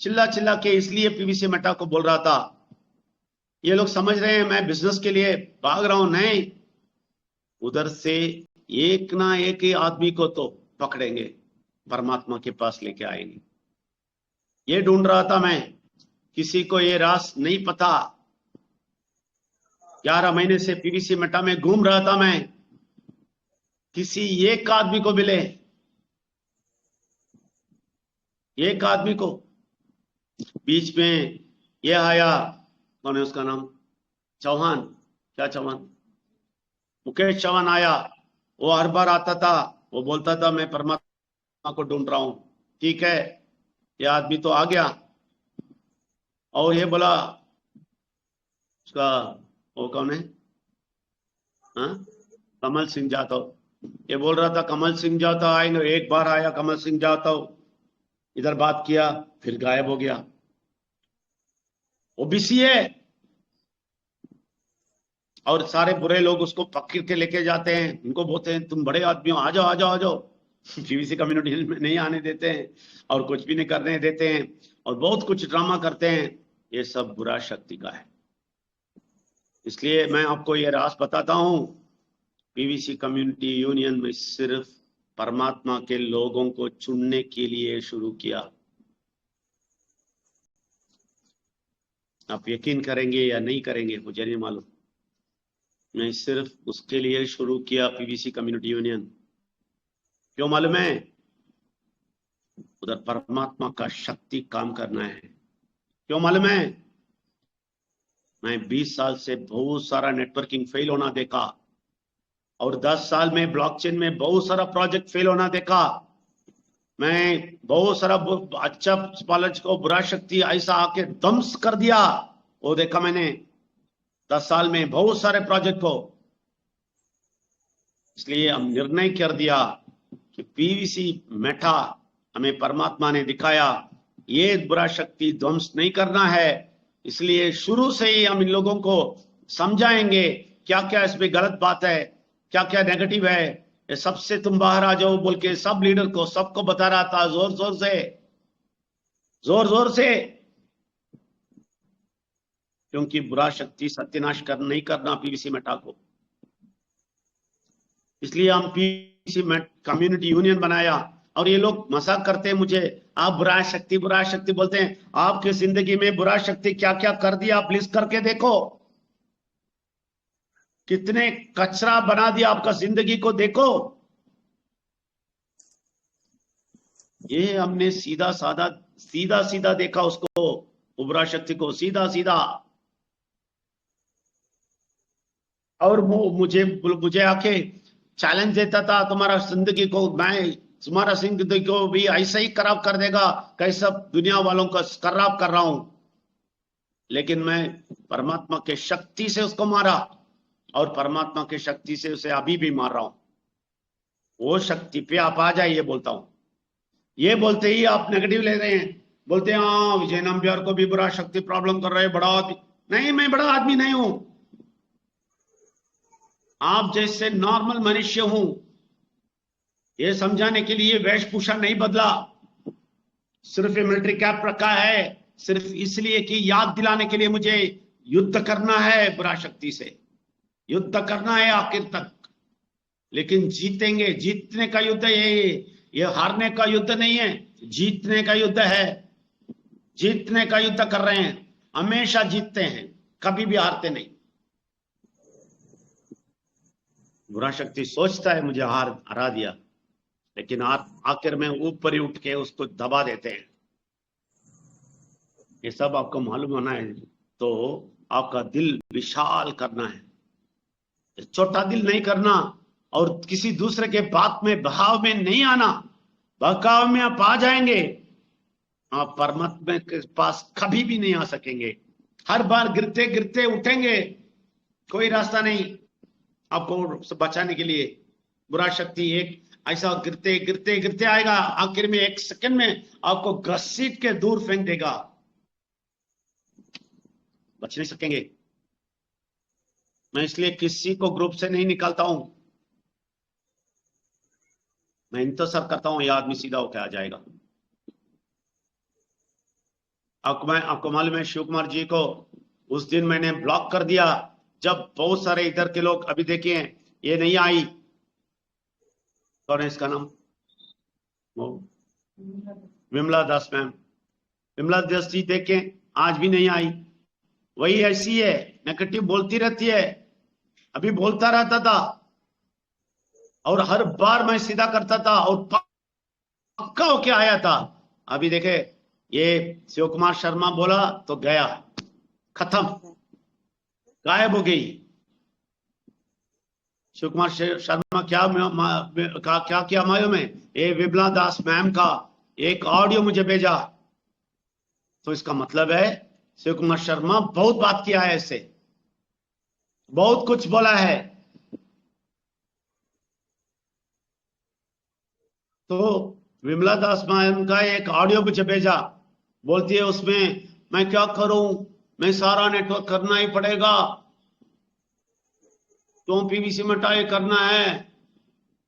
चिल्ला चिल्ला के, इसलिए पीवीसी मेटा को बोल रहा था। ये लोग समझ रहे हैं मैं बिजनेस के लिए भाग रहा हूं, नहीं, उधर से एक ना एक ही आदमी को तो पकड़ेंगे, परमात्मा के पास लेके आएंगे। ये ढूंढ रहा था मैं, किसी को ये रास नहीं पता। 11 महीने से पीवीसी मेटा में घूम रहा था मैं, किसी एक आदमी को मिले, एक आदमी को। बीच में ये आया, कौन है उसका नाम, चौहान, क्या चौहान, मुकेश चौहान आया। वो हर बार आता था, वो बोलता था मैं परमात्मा को ढूंढ रहा हूं। ठीक है, ये आदमी तो आ गया और ये बोला, उसका वो कौन है, हाँ, कमल सिंह जाधव। ये बोल रहा था कमल सिंह जाधव आएंगे, एक बार आया कमल सिंह जाधव, इधर बात किया, फिर गायब हो गया। ओबीसी है और सारे बुरे लोग उसको पकड़ के लेके जाते हैं, उनको बोलते हैं तुम बड़े आदमी हो, आ जाओ आ जाओ आ जाओ। पीवीसी कम्युनिटी में नहीं आने देते हैं और कुछ भी नहीं करने देते हैं और बहुत कुछ ड्रामा करते हैं। ये सब बुरा शक्ति का है। इसलिए मैं आपको ये राज बताता हूं, पीवीसी कम्युनिटी यूनियन में सिर्फ परमात्मा के लोगों को चुनने के लिए शुरू किया। आप यकीन करेंगे या नहीं करेंगे मुझे नहीं मालूम, मैं सिर्फ उसके लिए शुरू किया पीवीसी कम्युनिटी यूनियन। क्यों मालूम है? उधर परमात्मा का शक्ति काम करना है। क्यों मालूम है? मैं 20 साल से बहुत सारा नेटवर्किंग फेल होना देखा और 10 साल में ब्लॉकचेन में बहुत सारा प्रोजेक्ट फेल होना देखा। मैं बहुत सारा अच्छा कॉलेज को बुरा शक्ति ऐसा आके ध्वंस कर दिया, वो देखा मैंने 10 साल में बहुत सारे प्रोजेक्ट को। इसलिए हम निर्णय कर दिया कि पीवीसी मेटा हमें परमात्मा ने दिखाया, ये बुरा शक्ति ध्वंस नहीं करना है। इसलिए शुरू से ही हम इन लोगों को समझाएंगे क्या क्या इसमें गलत बात है, क्या क्या नेगेटिव है। ये सबसे तुम बाहर आ जाओ बोल के सब लीडर को सबको बता रहा था, जोर जोर से, क्योंकि बुरा शक्ति सत्यानाश नहीं करना पीवीसी मेटा को। इसलिए हम पीवीसी कम्युनिटी यूनियन बनाया। और ये लोग मजाक करते हैं मुझे, आप बुरा शक्ति बोलते हैं। आपकी जिंदगी में बुरा शक्ति क्या क्या कर दिया आप लिस्ट करके देखो, कितने कचरा बना दिया आपका जिंदगी को देखो। ये हमने सीधा सीधा देखा उसको, बुरा शक्ति को सीधा। और वो मुझे आके चैलेंज देता था, तुम्हारा जिंदगी को मैं तुम्हारा जिंदगी को भी ऐसा ही खराब कर देगा कैसा दुनिया वालों का खराब कर रहा हूं। लेकिन मैं परमात्मा के शक्ति से उसको मारा, और परमात्मा के शक्ति से उसे अभी भी मार रहा हूं। वो शक्ति पे आप आ जाइए बोलता हूं। ये बोलते ही आप नेगेटिव ले रहे हैं, बोलते हैं हाँ विजय नंबियार को भी बुरा शक्ति प्रॉब्लम कर रहे हैं, बड़ा आदमी। नहीं, मैं बड़ा आदमी नहीं हूं, आप जैसे नॉर्मल मनुष्य हूं। ये समझाने के लिए वेशभूषा नहीं बदला, सिर्फ मिलिट्री कैप रखा है, सिर्फ इसलिए कि याद दिलाने के लिए मुझे युद्ध करना है, बुरा शक्ति से युद्ध करना है आखिर तक। लेकिन जीतेंगे, जीतने का युद्ध ये हारने का युद्ध नहीं है, जीतने का युद्ध है। जीतने का युद्ध कर रहे हैं, हमेशा जीतते हैं, कभी भी हारते नहीं। बुरा शक्ति सोचता है मुझे हरा दिया, लेकिन आखिर में ऊपर ही उठ के उसको दबा देते हैं। ये सब आपको मालूम होना है, तो आपका दिल विशाल करना है, छोटा दिल नहीं करना, और किसी दूसरे के बात में बहाव में नहीं आना। बहकाव में आप आ जाएंगे, आप परमात्मा के पास कभी भी नहीं आ सकेंगे। हर बार गिरते गिरते उठेंगे, कोई रास्ता नहीं आपको बचाने के लिए। बुरा शक्ति एक ऐसा गिरते गिरते गिरते आएगा, आखिर में एक सेकंड में आपको घसीट के दूर फेंक देगा, बच नहीं सकेंगे। मैं इसलिए किसी को ग्रुप से नहीं निकालता हूं, मैं इंतजार करता हूं ये आदमी सीधा होकर आ जाएगा। आपको मालूम है शिव कुमार जी को उस दिन मैंने ब्लॉक कर दिया, जब बहुत सारे इधर के लोग, अभी देखिए ये नहीं आई, कौन है इसका नाम, वो विमला दास मैम, विमला दास जी देखें आज भी नहीं आई। वही ऐसी है, नेगेटिव बोलती रहती है, अभी बोलता रहता था, और हर बार मैं सीधा करता था और पक्का होके आया था। अभी देखे ये शिव कुमार शर्मा बोला तो गया, खत्म, गायब हो गई। शिव कुमार शर्मा क्या किया मालूम है, ये विमला दास मैम का एक ऑडियो मुझे भेजा, तो इसका मतलब है शिव कुमार शर्मा बहुत बात किया है, इससे बहुत कुछ बोला है। तो विमला दास मैम का एक ऑडियो मुझे भेजा, बोलती है उसमें मैं क्या करूं, मैं सारा नेटवर्क करना ही पड़ेगा, तो पीवीसी मेटा ये करना है।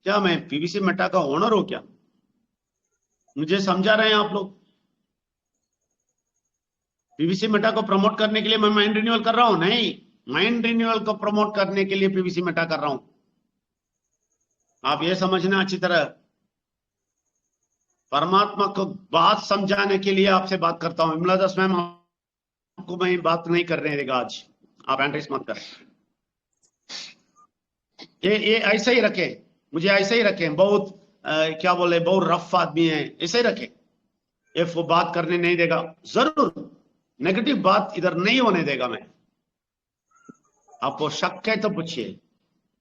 क्या मैं पीवीसी मेटा का ओनर हूं क्या? मुझे समझा रहे हैं आप लोग? पीवीसी मेटा को प्रमोट करने के लिए मैं माइंड रिन्यूअल कर रहा हूं? नहीं, माइंड रिन्यूअल को प्रमोट करने के लिए पीवीसी मेटा कर रहा हूं। आप ये समझना अच्छी तरह, परमात्मा को बात समझाने के लिए आपसे बात करता हूं। विमला दास मैम आपको मैं बात नहीं करने देगा आज, आप एंट्रीज मत करें। ये ऐसे ही रखे, मुझे ऐसे ही रखें, बहुत क्या बोले, बहुत रफ आदमी है, ऐसे ही रखे। ये वो बात करने नहीं देगा, जरूर नेगेटिव बात इधर नहीं होने देगा। मैं आपको शक है तो पूछिए,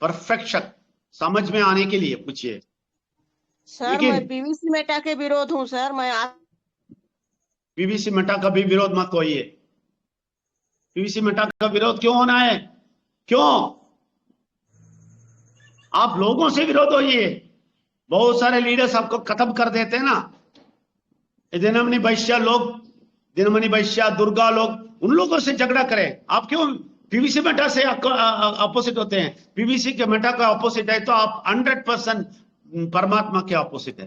परफेक्ट शक समझ में आने के लिए पूछिए। सर मैं पीवीसी मेटा के विरोध हूं सर। मैं पीवीसी मेटा का भी विरोध मत होइए। पीवीसी मेटा का विरोध क्यों होना है? क्यों? आप लोगों से विरोध होइए। बहुत सारे लीडर्स आपको खत्म कर देते हैं ना, दिनमणि वैश्य लोग, दिनमणि वैश्य, दुर्गा लोग, उन लोगों से झगड़ा करें। आप क्यों पीवीसी मेटा से अपोजिट होते हैं? पीवीसी के मेटा का अपोजिट है तो आप 100% परमात्मा के अपोजिट है,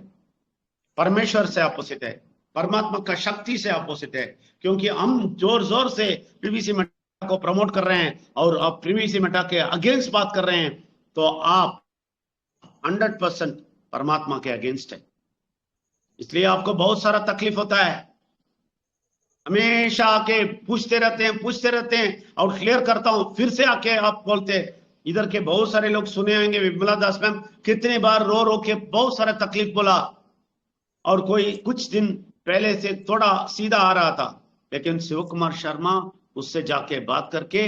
परमेश्वर से अपोजिट है, परमात्मा का शक्ति से अपोजिट है। क्योंकि हम जोर जोर से पीवीसी मेटा को प्रमोट कर रहे हैं और आप पीवीसी मेटा के अगेंस्ट बात कर रहे हैं, तो आप 100% परमात्मा के अगेंस्ट है। इसलिए आपको बहुत सारा तकलीफ होता है। हमेशा आके पूछते रहते हैं और क्लियर करता हूं, फिर से आके आप बोलते हैं। इधर के बहुत सारे लोग सुने होंगे, विमला दास मैम कितने बार रो रो के बहुत सारा तकलीफ बोला, और कोई कुछ दिन पहले से थोड़ा सीधा आ रहा था, लेकिन शिव कुमार शर्मा उससे जाके बात करके,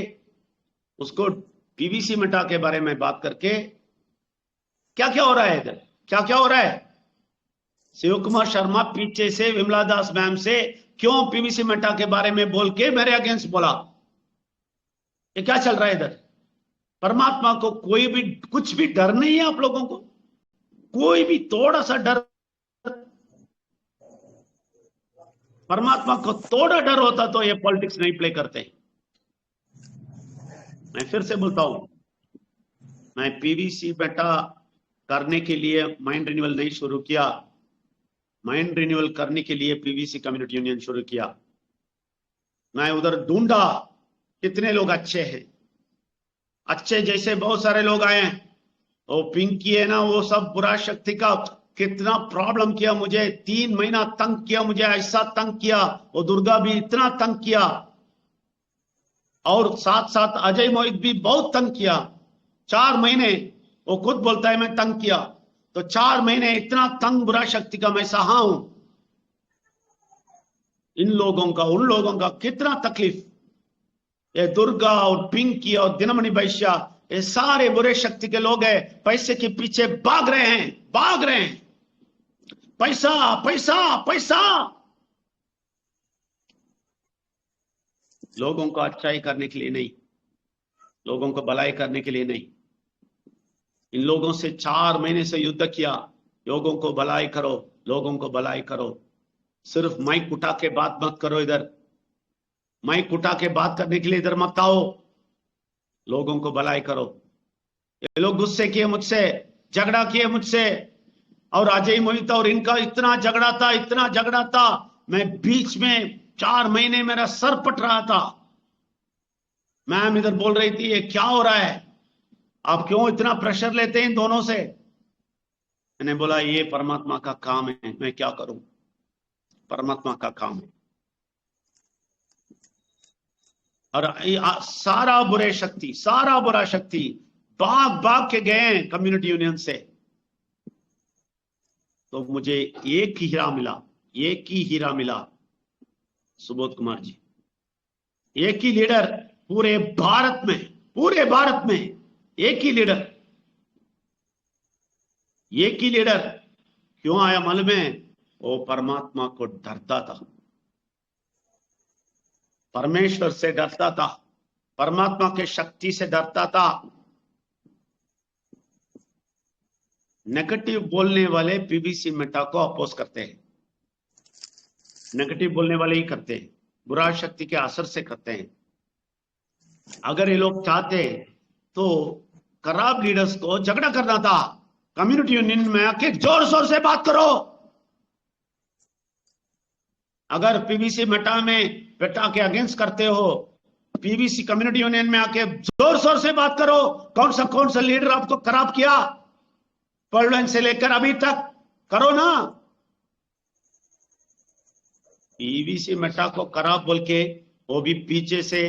उसको पीवीसी मेटा के बारे में बात करके, क्या क्या हो रहा है इधर, क्या क्या हो रहा है? शिव कुमार शर्मा पीछे से विमला दास मैम से क्यों पीवीसी मेटा के बारे में बोल के मेरे अगेंस्ट बोला? ये क्या चल रहा है इधर? परमात्मा को कोई भी कुछ भी डर नहीं है आप लोगों को? कोई भी थोड़ा सा डर? परमात्मा को थोड़ा डर होता तो ये पॉलिटिक्स नहीं प्ले करते। मैं फिर से बोलता हूं, मैं पीवीसी मेटा करने के लिए माइंड रिन्यूअल नहीं शुरू किया। माइंड रिन्यूअल करने के लिए पीवीसी कम्युनिटी यूनियन शुरू किया। मैं उधर ढूंढा कितने लोग अच्छे हैं, अच्छे जैसे बहुत सारे लोग आए हैं। वो पिंकी है ना, वो सब बुरा शक्ति का कितना प्रॉब्लम किया मुझे, 3 महीना तंग किया मुझे, ऐसा तंग किया। वो दुर्गा भी इतना तंग किया, और साथ साथ अजय मोहित भी बहुत तंग किया। 4 महीने वो खुद बोलता है मैं तंग किया, तो 4 महीने इतना तंग बुरा शक्ति का मैं सहा हूं। इन लोगों का, उन लोगों का कितना तकलीफ। ये दुर्गा और पिंकी और दिनमणि वैश्य, ये सारे बुरे शक्ति के लोग हैं, पैसे के पीछे भाग रहे हैं। पैसा पैसा पैसा। लोगों को अच्छाई करने के लिए नहीं, लोगों को भलाई करने के लिए नहीं। इन लोगों से 4 महीने से युद्ध किया। लोगों को भलाई करो, लोगों को भलाई करो। सिर्फ माइक उठा के बात मत करो इधर, माइक उठा के बात करने के लिए इधर मत आओ। लोगों को भलाई करो। ये लोग गुस्से किए मुझसे, झगड़ा किए मुझसे, और अजय मोहित और इनका इतना झगड़ा था। मैं बीच में 4 महीने मेरा सर पट रहा था। मैम इधर बोल रही थी ये क्या हो रहा है, आप क्यों इतना प्रेशर लेते हैं इन दोनों से? मैंने बोला ये परमात्मा का काम है, मैं क्या करूं, परमात्मा का काम है। और सारा बुरा शक्ति भाग के गए हैं कम्युनिटी यूनियन से। तो मुझे एक ही हीरा मिला, सुबोध कुमार जी। एक ही लीडर पूरे भारत में, एक ही लीडर क्यों आया मालूम है? वो परमात्मा को डरता था, परमेश्वर से डरता था, परमात्मा के शक्ति से डरता था। नेगेटिव बोलने वाले पीवीसी मेटा को अपोज करते हैं, नेगेटिव बोलने वाले ही करते हैं, बुरा शक्ति के असर से करते हैं। अगर ये लोग चाहते तो खराब लीडर्स को झगड़ा करना था, कम्युनिटी यूनियन में आके जोर शोर से बात करो। अगर पीवीसी मेटा के अगेंस्ट करते हो, पीवीसी कम्युनिटी यूनियन में आके जोर शोर से बात करो। कौन सा लीडर आपको खराब किया पर्वलन से लेकर अभी तक, करो ना। पीवीसी मेटा को खराब बोल के वो भी पीछे से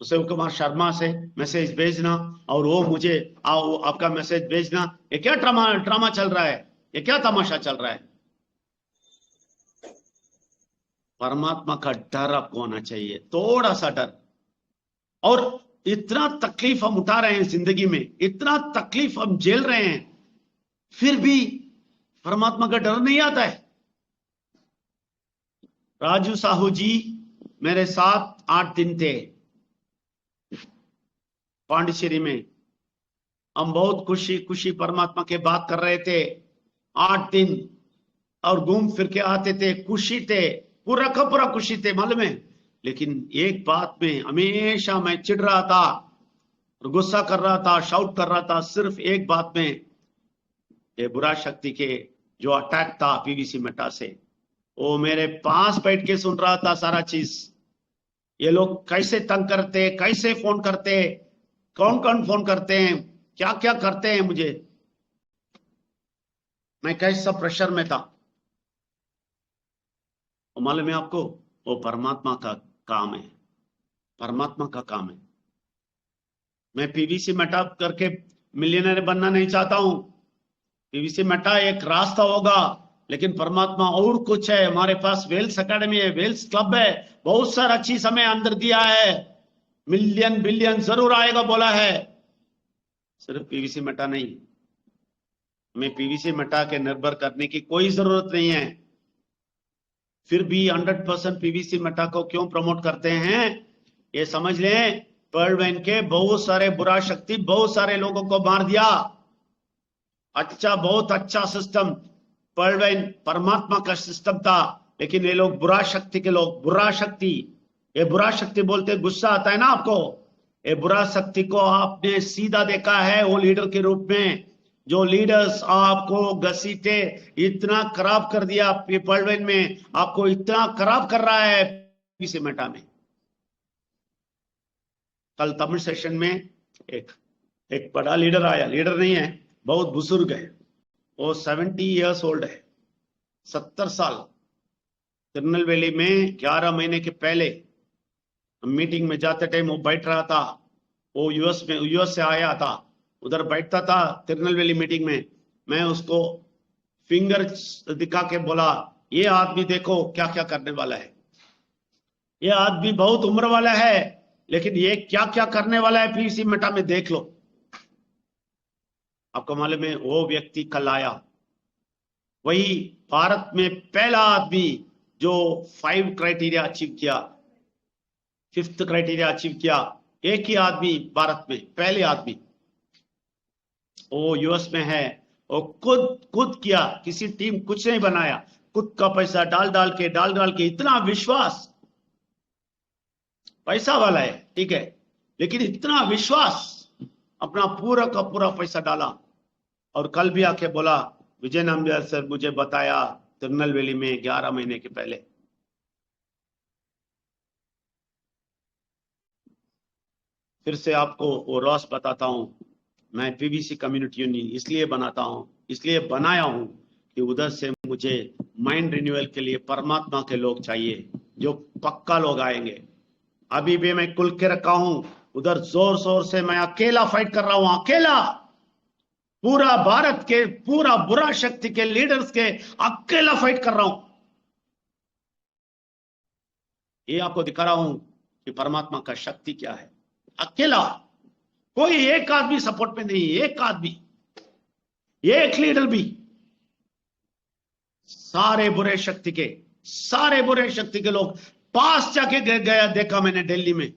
शिव कुमार शर्मा से मैसेज भेजना, और वो मुझे आपका मैसेज भेजना। ये क्या ड्रामा चल रहा है, ये क्या तमाशा चल रहा है? परमात्मा का डर आपको होना चाहिए, थोड़ा सा डर। और इतना तकलीफ हम उठा रहे हैं जिंदगी में, इतना तकलीफ हम झेल रहे हैं, फिर भी परमात्मा का डर नहीं आता है। राजू साहू जी मेरे साथ 8 दिन थे, पांडिचेरी में। हम बहुत खुशी खुशी परमात्मा के बात कर रहे थे 8 दिन, और घूम फिर के आते थे, खुशी थे, पूरा का पूरा खुशी थे मालूम है। लेकिन एक बात में हमेशा मैं चिढ़ रहा था और गुस्सा कर रहा था, शाउट कर रहा था, सिर्फ एक बात में, ये बुरा शक्ति के जो अटैक था पीवीसी मेटा से, वो मेरे पास बैठ के सुन रहा था सारा चीज। ये लोग कैसे तंग करते, कैसे फोन करते, कौन कौन फोन करते हैं, क्या क्या करते हैं मुझे, मैं कैसा प्रेशर में था। वो मालूम है आपको, वो परमात्मा का काम है, परमात्मा का काम है। मैं पीवीसी मेटा करके मिलियनर बनना नहीं चाहता हूं। पीवीसी मेटा एक रास्ता होगा, लेकिन परमात्मा और कुछ है। हमारे पास वेल्स एकेडमी है, वेल्स क्लब है, बहुत सारा चीज हमें अंदर दिया है। मिलियन बिलियन जरूर आएगा बोला है, सिर्फ पीवीसी मेटा नहीं। हमें पीवीसी मेटा के निर्भर करने की कोई जरूरत नहीं है। फिर भी 100% पीवीसी मेटा को क्यों प्रमोट करते हैं, ये समझ लें। पर्ल वाइन के बहुत सारे बुरा शक्ति बहुत सारे लोगों को मार दिया। अच्छा, बहुत अच्छा सिस्टम पर्ल वाइन परमात्मा का सिस्टम था, लेकिन ये लोग बुरा शक्ति के लोग, बुरा शक्ति, ये बुरा शक्ति बोलते गुस्सा आता है ना आपको। ये बुरा शक्ति को आपने सीधा देखा है वो लीडर के रूप में, जो लीडर्स आपको घसीटे इतना खराब कर दिया पर्ल वाइन में, आपको इतना खराब कर रहा है पीवीसी मेटा में। कल तमिल सेशन में एक बड़ा लीडर आया, लीडर नहीं है, बहुत बुजुर्ग है, वो 70 इयर्स ओल्ड है, 70 साल। तिरुनेलवेली में 11 महीने के पहले मीटिंग में जाते टाइम वो बैठ रहा था। वो यूएस से आया था, उधर बैठता था तिरुनेलवेली मीटिंग में। मैं उसको फिंगर दिखा के बोला, ये आदमी देखो क्या क्या करने वाला है, ये आदमी बहुत उम्र वाला है, लेकिन ये क्या क्या करने वाला है पीवीसी मेटा में देख लो। आपको मालूम है, वो व्यक्ति कल आया, वही भारत में पहला आदमी जो 5 क्राइटेरिया अचीव किया, 5th क्राइटेरिया अचीव किया। एक ही आदमी भारत में, पहले आदमी। वो यूएस में है, वो खुद किया, किसी टीम कुछ नहीं बनाया, खुद का पैसा डाल डाल के इतना विश्वास, पैसा वाला है ठीक है, लेकिन इतना विश्वास, अपना पूरा का पूरा पैसा डाला। और कल भी आके बोला, विजय नामदेव सर मुझे बताया तिरुनेलवेली में 11 महीने के पहले। फिर से आपको वो रॉस बताता हूं, मैं पीवीसी कम्युनिटी यूनियन इसलिए बनाता हूं, इसलिए बनाया हूं कि उधर से मुझे माइंड रिन्यूअल के लिए परमात्मा के लोग चाहिए, जो पक्का लोग आएंगे। अभी भी मैं खुल के रखा हूं, उधर जोर शोर से मैं अकेला फाइट कर रहा हूं, अकेला, पूरा भारत के पूरा बुरा शक्ति के लीडर्स के अकेला फाइट कर रहा हूं। ये आपको दिखा रहा हूं कि परमात्मा का शक्ति क्या है। अकेला, कोई एक आदमी सपोर्ट में नहीं, एक आदमी, एक लीडर भी, सारे बुरे शक्ति के लोग पास जाके गया, देखा मैंने दिल्ली में,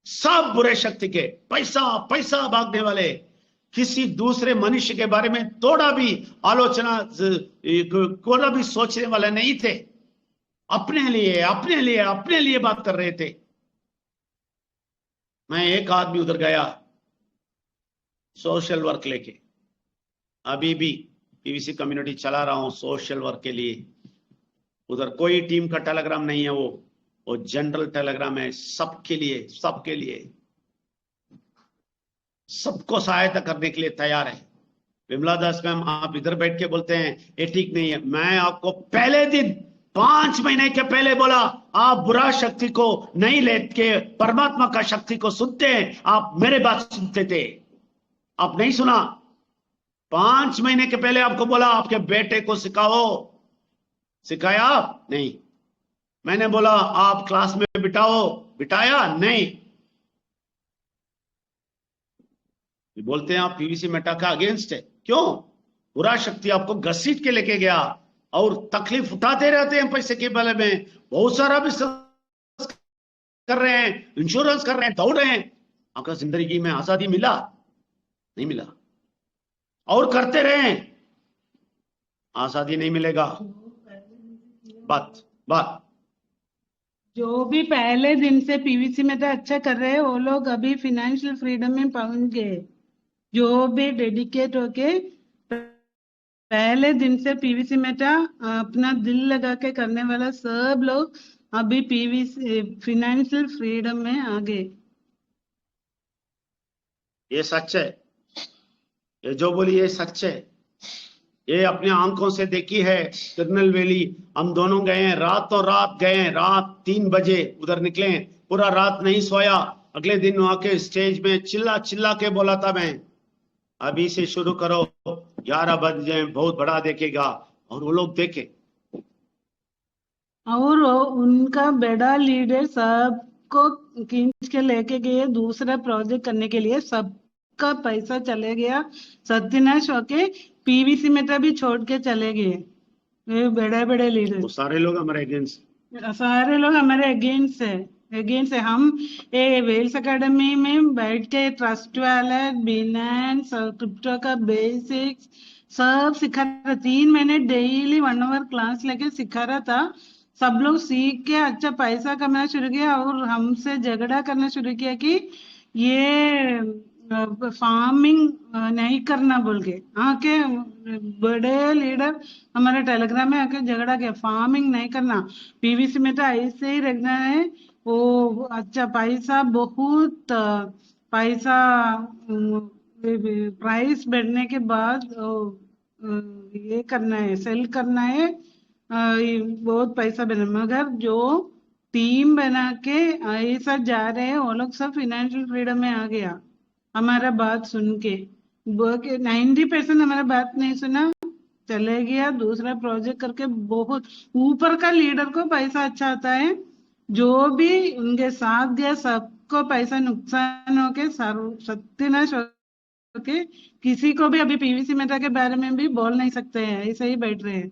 सब बुरे शक्ति के, पैसा भागने वाले, किसी दूसरे मनुष्य के बारे में थोड़ा भी आलोचना, थोड़ा भी सोचने वाले नहीं थे। अपने लिए बात कर रहे थे। मैं एक आदमी उधर गया सोशल वर्क लेके, अभी भी पीवीसी कम्युनिटी चला रहा हूं सोशल वर्क के लिए। उधर कोई टीम का टेलीग्राम नहीं है, वो जनरल टेलीग्राम है, सबके लिए सबको सहायता करने के लिए तैयार है। विमला दास मैम, आप इधर बैठ के बोलते हैं ये ठीक नहीं है। मैं आपको पहले दिन 5 महीने के पहले बोला, आप बुरा शक्ति को नहीं लेके परमात्मा का शक्ति को सुनते हैं। आप मेरे बात सुनते थे, आप नहीं सुना। 5 महीने के पहले आपको बोला आपके बेटे को सिखाओ, सिखाया आप नहीं। मैंने बोला आप क्लास में बिठाओ, बिठाया नहीं। बोलते हैं आप पीवीसी मेटा का अगेंस्ट है, क्यों? बुरा शक्ति आपको घसीट के लेके गया और तकलीफ उठाते रहते हैं पैसे के बारे में। बहुत सारा बिजनेस कर रहे हैं, इंश्योरेंस कर रहे हैं, दौड़ रहे हैं, आपका जिंदगी में आजादी मिला? नहीं मिला। और करते रहे, आजादी नहीं मिलेगा। बात जो भी पहले दिन से पीवीसी मेटा अच्छा कर रहे हैं वो लोग अभी फिनेंशियल फ्रीडम में पहुंच गए। जो भी डेडिकेट होके पहले दिन से पीवीसी मेटा अपना दिल लगा के करने वाला सब लोग अभी पीवीसी फिनेंशियल फ्रीडम में आ गए। ये सच है, ये जो बोली ये सच है। ये अपने आंखों से देखी है। तिरुनेलवेली हम दोनों गए हैं, रातों रात गए हैं, रात 3 बजे उधर निकले, पूरा रात नहीं सोया। अगले दिन वहां के स्टेज में चिल्ला चिल्ला के बोला था मैं, अभी से शुरू करो, 11 बजे बहुत बड़ा देखेगा। और वो लोग देखे। और उनका बड़ा लीडर सबको खींच के लेके गए दूसरा प्रोजेक्ट करने के लिए। सबका पैसा चले गया, सत्यानाश होके पीवीसी मेटा भी छोड़ के चले गए। ये बड़े बड़े लीडर वो सारे लोग हमारे अगेंस्ट है। हम ये वेल्स एकेडमी में बैठ के ट्रस्ट वॉलेट, बिनेंस और क्रिप्टो का बेसिक्स सब सिखा रहा। 3 महीने डेली 1 आवर क्लास लेके सिखा रहा था। सब लोग सीख के अच्छा पैसा कमाना शुरू किया और हमसे झगड़ा करना शुरू किया कि ये फार्मिंग नहीं करना बोल के। आके बड़े लीडर हमारे टेलीग्राम में आके झगड़ा किया, फार्मिंग नहीं करना, पीवीसी में तो ऐसे ही रखना है। वो अच्छा पैसा बहुत पैसा प्राइस बढ़ने के बाद ये करना है, सेल करना है, बहुत पैसा बना। मगर जो टीम बना के ऐसा जा रहे हैं वो लोग सब फिनेंशियल फ्रीडम में आ गया हमारा बात सुन के। 90% हमारा बात नहीं सुना, चले गया दूसरा प्रोजेक्ट करके। बहुत ऊपर का लीडर को पैसा अच्छा आता है, जो भी उनके साथ गया सबको पैसा नुकसान होके सत्यानाश होके किसी को भी अभी पीवीसी मेटा के बारे में भी बोल नहीं सकते हैं, ऐसे ही बैठ रहे हैं।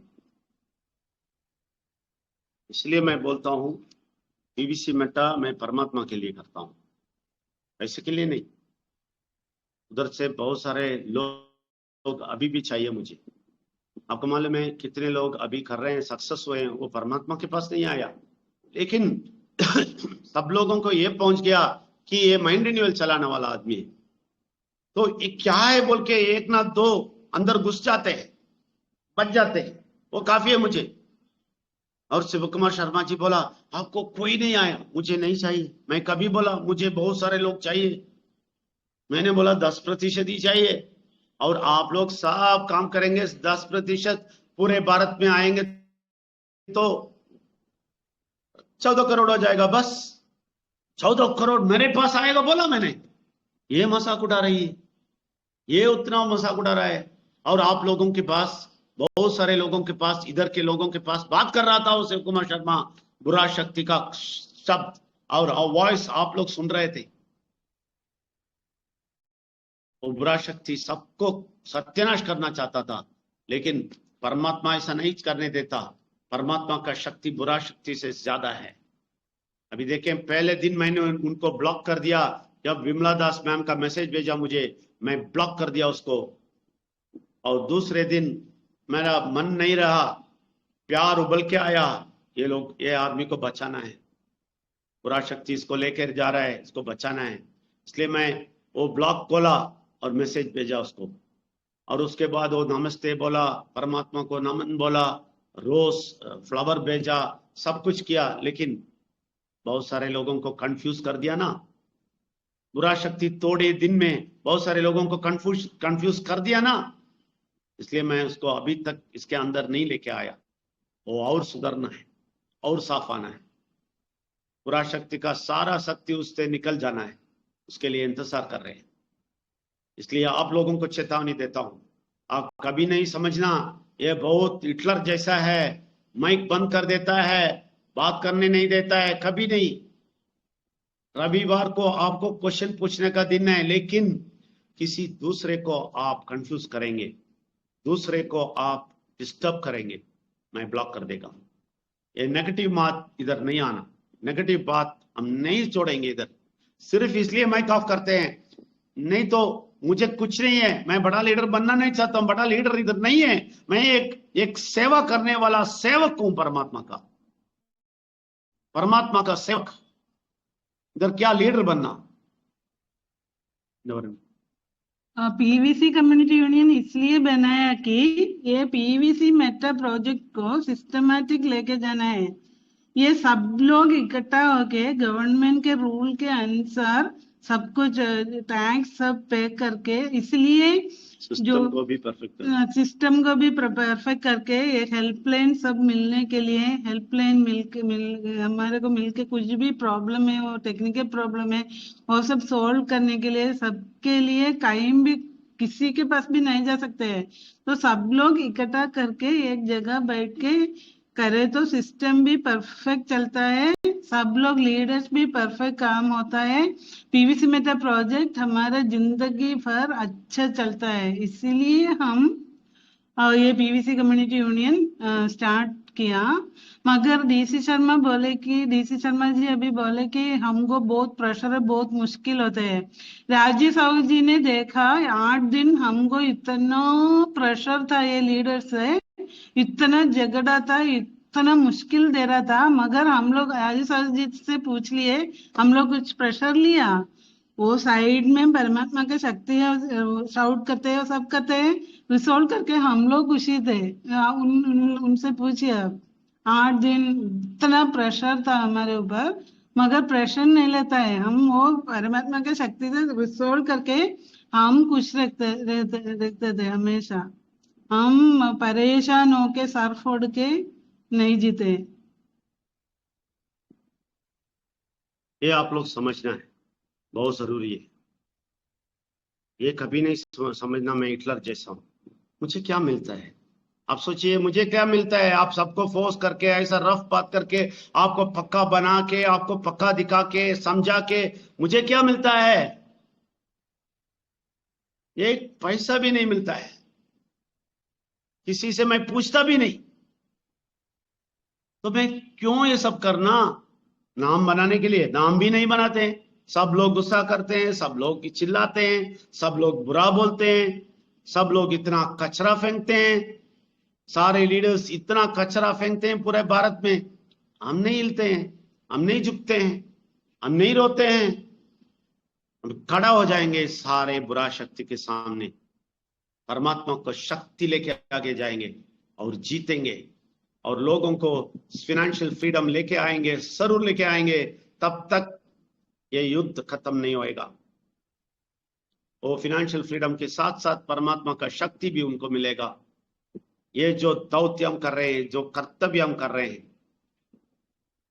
इसलिए मैं बोलता हूं पीवीसी मेटा मैं परमात्मा के लिए करता हूं, पैसे के लिए नहीं। उधर से बहुत सारे लोग अभी भी चाहिए मुझे। आपको मालूम है कितने लोग अभी कर रहे हैं, सक्सेस हुए हैं, वो परमात्मा के पास नहीं आया। लेकिन सब लोगों को ये पहुंच गया कि ये माइंड रिन्यूअल चलाने वाला आदमी है, तो ये क्या है बोल के 1 ना 2 अंदर घुस जाते हैं, बच जाते हैं, वो काफी है मुझे। और शिव कुमार शर्मा जी बोला आपको कोई नहीं आया, मुझे नहीं चाहिए। मैं कभी बोला मुझे बहुत सारे लोग चाहिए, मैंने बोला 10% ही चाहिए। और आप लोग सब काम करेंगे, 10% पूरे भारत में आएंगे तो 14 करोड़ हो जाएगा। बस 14 करोड़ मेरे पास आएगा बोला मैंने। ये मजाक उड़ा रही है, ये उतना मजाक उड़ा रहा है। और आप लोगों के पास, बहुत सारे लोगों के पास, इधर के लोगों के पास बात कर रहा था वो शिव कुमार शर्मा, बुरा शक्ति का शब्द और वॉइस आप लोग सुन रहे थे। वो बुरा शक्ति सबको सत्यानाश करना चाहता था, लेकिन परमात्मा ऐसा नहीं करने देता। परमात्मा का शक्ति बुरा शक्ति से ज्यादा है। अभी देखें, पहले दिन मैंने उनको ब्लॉक कर दिया। जब विमला दास मैम का मैसेज भेजा मुझे, मैं ब्लॉक कर दिया उसको। और दूसरे दिन मेरा मन नहीं रहा, प्यार उबल के आया, ये लोग, ये आदमी को बचाना है, बुरा शक्ति इसको लेकर जा रहा है, इसको बचाना है। इसलिए मैं वो ब्लॉक खोला और मैसेज भेजा उसको। और उसके बाद वो नमस्ते बोला, परमात्मा को नमन बोला, रोज फ्लावर भेजा, सब कुछ किया। लेकिन बहुत सारे लोगों को कंफ्यूज कर दिया ना, बुरा शक्ति थोड़े दिन में बहुत सारे लोगों को कंफ्यूज कर दिया ना। इसलिए मैं उसको अभी तक इसके अंदर नहीं लेके आया। वो और सुधरना है और साफ आना है। बुरा शक्ति का सारा शक्ति उससे निकल जाना है, उसके लिए इंतजार कर रहे हैं। इसलिए आप लोगों को चेतावनी देता हूं, आप कभी नहीं समझना ये बहुत हिटलर जैसा है, माइक बंद कर देता है, बात करने नहीं देता है, कभी नहीं। रविवार को आपको क्वेश्चन पूछने का दिन है, लेकिन किसी दूसरे को आप कंफ्यूज करेंगे, दूसरे को आप डिस्टर्ब करेंगे, मैं ब्लॉक कर देगा। ये नेगेटिव बात इधर नहीं आना, नेगेटिव बात हम नहीं छोड़ेंगे इधर, सिर्फ इसलिए माइक ऑफ करते हैं। नहीं तो मुझे कुछ नहीं है, मैं बड़ा लीडर बनना नहीं चाहता हूं, बड़ा लीडर इधर नहीं है, मैं एक सेवा करने वाला सेवक हूं, परमात्मा का सेवक। इधर क्या लीडर बनना। पीवीसी कम्युनिटी यूनियन इसलिए बनाया कि ये पीवीसी मेटा प्रोजेक्ट को सिस्टमैटिक लेके जाना है। ये सब लोग इकट्ठा होके गवर्नमेंट के रूल के अनुसार सब कुछ टैक्स सब पे करके, इसलिए सिस्टम को भी परफेक्ट करके एक हेल्पलाइन सब मिलने के लिए, हेल्पलाइन हमारे को मिलके कुछ भी प्रॉब्लम है, वो टेक्निकल प्रॉब्लम है, वो सब सॉल्व करने के लिए, सबके लिए टाइम भी किसी के पास भी नहीं जा सकते हैं, तो सब लोग इकट्ठा करके एक जगह बैठ के करे तो सिस्टम भी परफेक्ट चलता है, सब लोग लीडर्स भी परफेक्ट काम होता है, पीवीसी मेटा प्रोजेक्ट हमारा जिंदगी भर अच्छा चलता है। इसीलिए हम ये पीवीसी कम्युनिटी यूनियन स्टार्ट किया। मगर डीसी शर्मा जी अभी बोले कि हमको बहुत प्रेशर है, बहुत मुश्किल होता है। राजीव साहू जी ने देखा 8 दिन हमको इतना प्रेशर था, ये लीडर से इतना झगड़ा था, इतना मुश्किल दे रहा था, मगर हम लोग राजीव साहू जी से पूछ लिए, हम लोग कुछ प्रेशर लिया, वो साइड में परमात्मा की शक्ति है, शाउट करते हैं, सब करते हैं, रिसोल्व करके हम लोग खुशी थे। उनसे पूछिए, 8 दिन इतना प्रेशर था हमारे ऊपर, मगर प्रेशर नहीं लेता है, हम वो परमात्मा की शक्ति से रिसोल्व करके हम खुश रहते थे हमेशा। हम परेशान होके सर फोड़ के नहीं जीते। ये आप लोग समझना है, बहुत जरूरी है। ये कभी नहीं समझना मैं हिटलर जैसा हूं, मुझे क्या मिलता है। आप सोचिए मुझे क्या मिलता है, आप सबको फोर्स करके, ऐसा रफ बात करके, आपको पक्का बना के, आपको पक्का दिखा के, समझा के, मुझे क्या मिलता है। एक पैसा भी नहीं मिलता है, किसी से मैं पूछता भी नहीं, तो मैं क्यों ये सब करना। नाम बनाने के लिए नाम भी नहीं बनाते हैं, सब लोग गुस्सा करते हैं, सब लोग चिल्लाते हैं, सब लोग बुरा बोलते हैं, सब लोग इतना कचरा फेंकते हैं, सारे लीडर्स इतना कचरा फेंकते हैं पूरे भारत में। हम नहीं हिलते हैं, हम नहीं झुकते हैं, हम नहीं रोते हैं, हम खड़ा हो जाएंगे सारे बुरा शक्ति के सामने, परमात्मा को शक्ति लेके आगे जाएंगे और जीतेंगे, और लोगों को फाइनेंशियल फ्रीडम लेके आएंगे, जरूर लेके आएंगे। तब तक ये युद्ध खत्म नहीं होएगा। वो फाइनेंशियल फ्रीडम के साथ साथ परमात्मा का शक्ति भी उनको मिलेगा। ये जो दौत्य हम कर रहे हैं, जो कर्तव्य हम कर रहे हैं,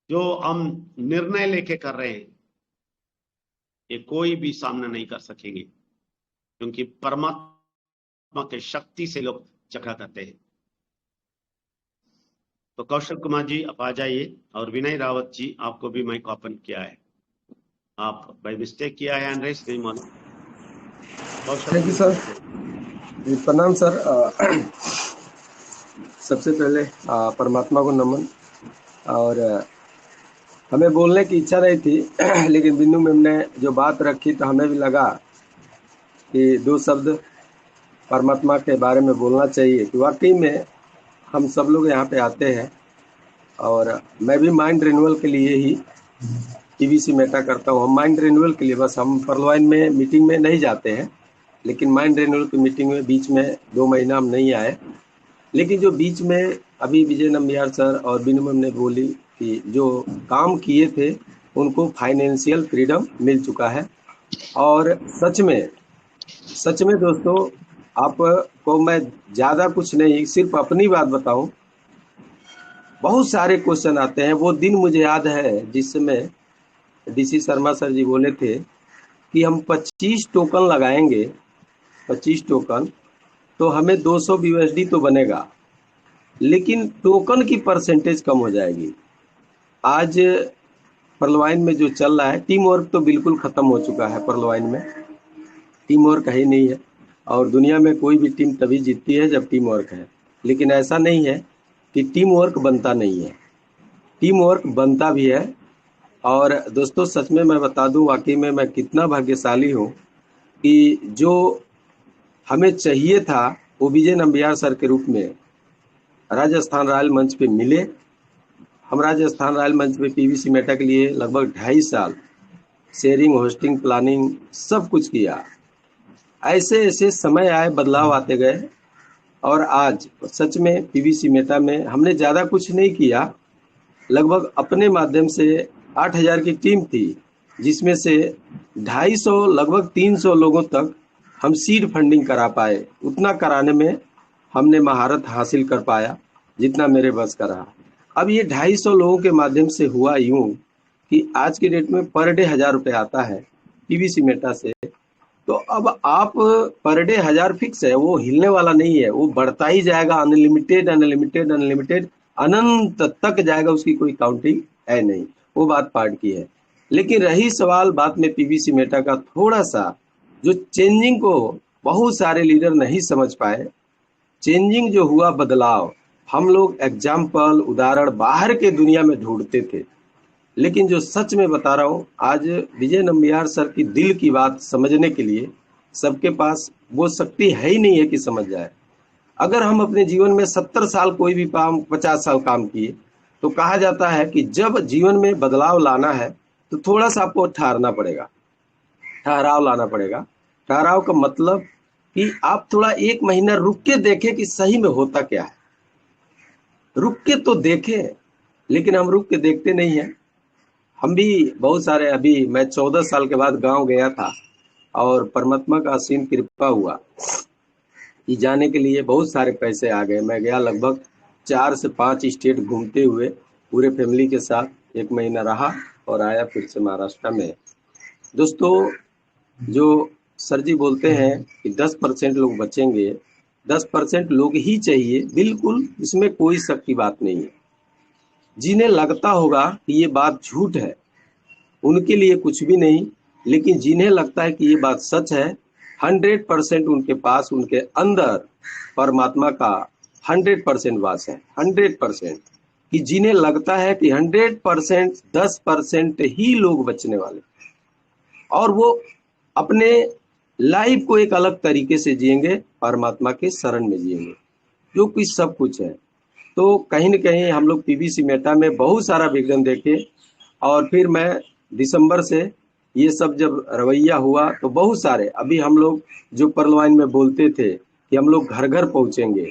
जो हम निर्णय लेके कर रहे हैं, ये कोई भी सामना नहीं कर सकेंगे, क्योंकि परमात्मा के शक्ति से लोग झगड़ा करते हैं। तो कौशल कुमार जी आप आ जाइए, और विनय रावत जी आपको भी माइक ओपन किया है, आप बाय मिस्टेक किया है, अनरेस नहीं मालूम। थैंक यू सर, प्रणाम सर। सबसे पहले परमात्मा को नमन। और हमें बोलने की इच्छा नहीं थी लेकिन बिंदु मैम ने जो बात रखी तो हमें भी लगा कि 2 शब्द परमात्मा के बारे में बोलना चाहिए, कि वाकई में हम सब लोग यहाँ पे आते हैं, और मैं भी माइंड रिन्यूअल के लिए ही पीवीसी मेटा करता हूँ। हम माइंड रिन्यूअल के लिए, बस हम फर्लवाइन में मीटिंग में नहीं जाते हैं, लेकिन माइंड रिन्यूअल की मीटिंग में बीच में 2 महीना हम नहीं आए। लेकिन जो बीच में अभी विजय नंबियार सर और बिनू मैम ने बोली कि जो काम किए थे उनको फाइनेंशियल फ्रीडम मिल चुका है। और सच में दोस्तों, आपको मैं ज़्यादा कुछ नहीं, सिर्फ अपनी बात बताऊं, बहुत सारे क्वेश्चन आते हैं। वो दिन मुझे याद है जिस समय डीसी शर्मा सर जी बोले थे कि हम 25 टोकन लगाएंगे, 25 टोकन, तो हमें 200 यूएसडी तो बनेगा, लेकिन टोकन की परसेंटेज कम हो जाएगी। आज परलवाइन में जो चल रहा है, टीम वर्क तो बिल्कुल ख़त्म हो चुका है। परलवाइन में टीम वर्क ही नहीं है, और दुनिया में कोई भी टीम तभी जीतती है जब टीम वर्क है। लेकिन ऐसा नहीं है कि टीम वर्क बनता नहीं है, टीम वर्क बनता भी है, और दोस्तों सच में मैं बता दूं, वाकई में मैं कितना भाग्यशाली हूं कि जो हमें चाहिए था वो विजय नंबियार सर के रूप में राजस्थान रॉयल मंच पे मिले। हम राजस्थान रॉयल मंच पे पीवीसी मेटा के लिए लगभग 2.5 साल शेयरिंग, होस्टिंग, प्लानिंग सब कुछ किया। ऐसे ऐसे समय आए, बदलाव आते गए और आज सच में पीवीसी मेटा में हमने ज़्यादा कुछ नहीं किया। लगभग अपने माध्यम से 8,000 की टीम थी, जिसमें से 250 लगभग 300 लोगों तक हम सीड फंडिंग करा पाए। उतना कराने में हमने महारत हासिल कर पाया जितना मेरे बस का रहा। अब ये 250 लोगों के माध्यम से हुआ यूं कि आज की डेट में पर डे 1,000 रुपये आता है पीवीसी मेटा से। तो अब आप पर डे 1,000 फिक्स है, वो हिलने वाला नहीं है, वो बढ़ता ही जाएगा। अनलिमिटेड अनलिमिटेड अनलिमिटेड अनंत तक जाएगा, उसकी कोई काउंटिंग है नहीं। वो बात पार्ट की है। लेकिन रही सवाल बात में पीवीसी मेटा का, थोड़ा सा जो चेंजिंग को बहुत सारे लीडर नहीं समझ पाए, चेंजिंग जो हुआ, बदलाव, हम लोग एग्जाम्पल, उदाहरण बाहर के दुनिया में ढूंढते थे। लेकिन जो सच में बता रहा हूँ, आज विजय नंबियार सर की दिल की बात समझने के लिए सबके पास वो शक्ति है ही नहीं है कि समझ जाए। अगर हम अपने जीवन में 70 साल कोई भी काम, 50 साल काम किए, तो कहा जाता है कि जब जीवन में बदलाव लाना है तो थोड़ा सा आपको ठहरना पड़ेगा, ठहराव लाना पड़ेगा। ठहराव का मतलब कि आप थोड़ा 1 महीना रुक के देखें कि सही में होता क्या है। रुक के तो देखें, लेकिन हम रुक के देखते नहीं हैं। हम भी बहुत सारे, अभी मैं 14 साल के बाद गांव गया था और परमात्मा का असीम कृपा हुआ कि जाने के लिए बहुत सारे पैसे आ गए। मैं गया, लगभग 4 से 5 स्टेट घूमते हुए पूरे फैमिली के साथ 1 महीना रहा और आया फिर से महाराष्ट्र में। दोस्तों, जो सर जी बोलते हैं कि 10% लोग बचेंगे, 10% लोग ही चाहिए, बिल्कुल इसमें कोई शक की बात नहीं है। जिन्हें लगता होगा कि ये बात झूठ है, उनके लिए कुछ भी नहीं, लेकिन जिन्हें लगता है कि ये बात सच है, 100% उनके पास, उनके अंदर परमात्मा का 100% वास है। 100% कि जिन्हें लगता है कि 100% 10% ही लोग बचने वाले, और वो अपने लाइफ को एक अलग तरीके से जिएंगे, परमात्मा के शरण में जिएंगे, जो कि सब कुछ है। तो कहीं न कहीं हम लोग पीवीसी मेटा में बहुत सारा विघ्न देखे, और फिर मैं दिसंबर से ये सब जब रवैया हुआ तो बहुत सारे, अभी हम लोग जो पर्लवाइन में बोलते थे कि हम लोग घर घर पहुंचेंगे,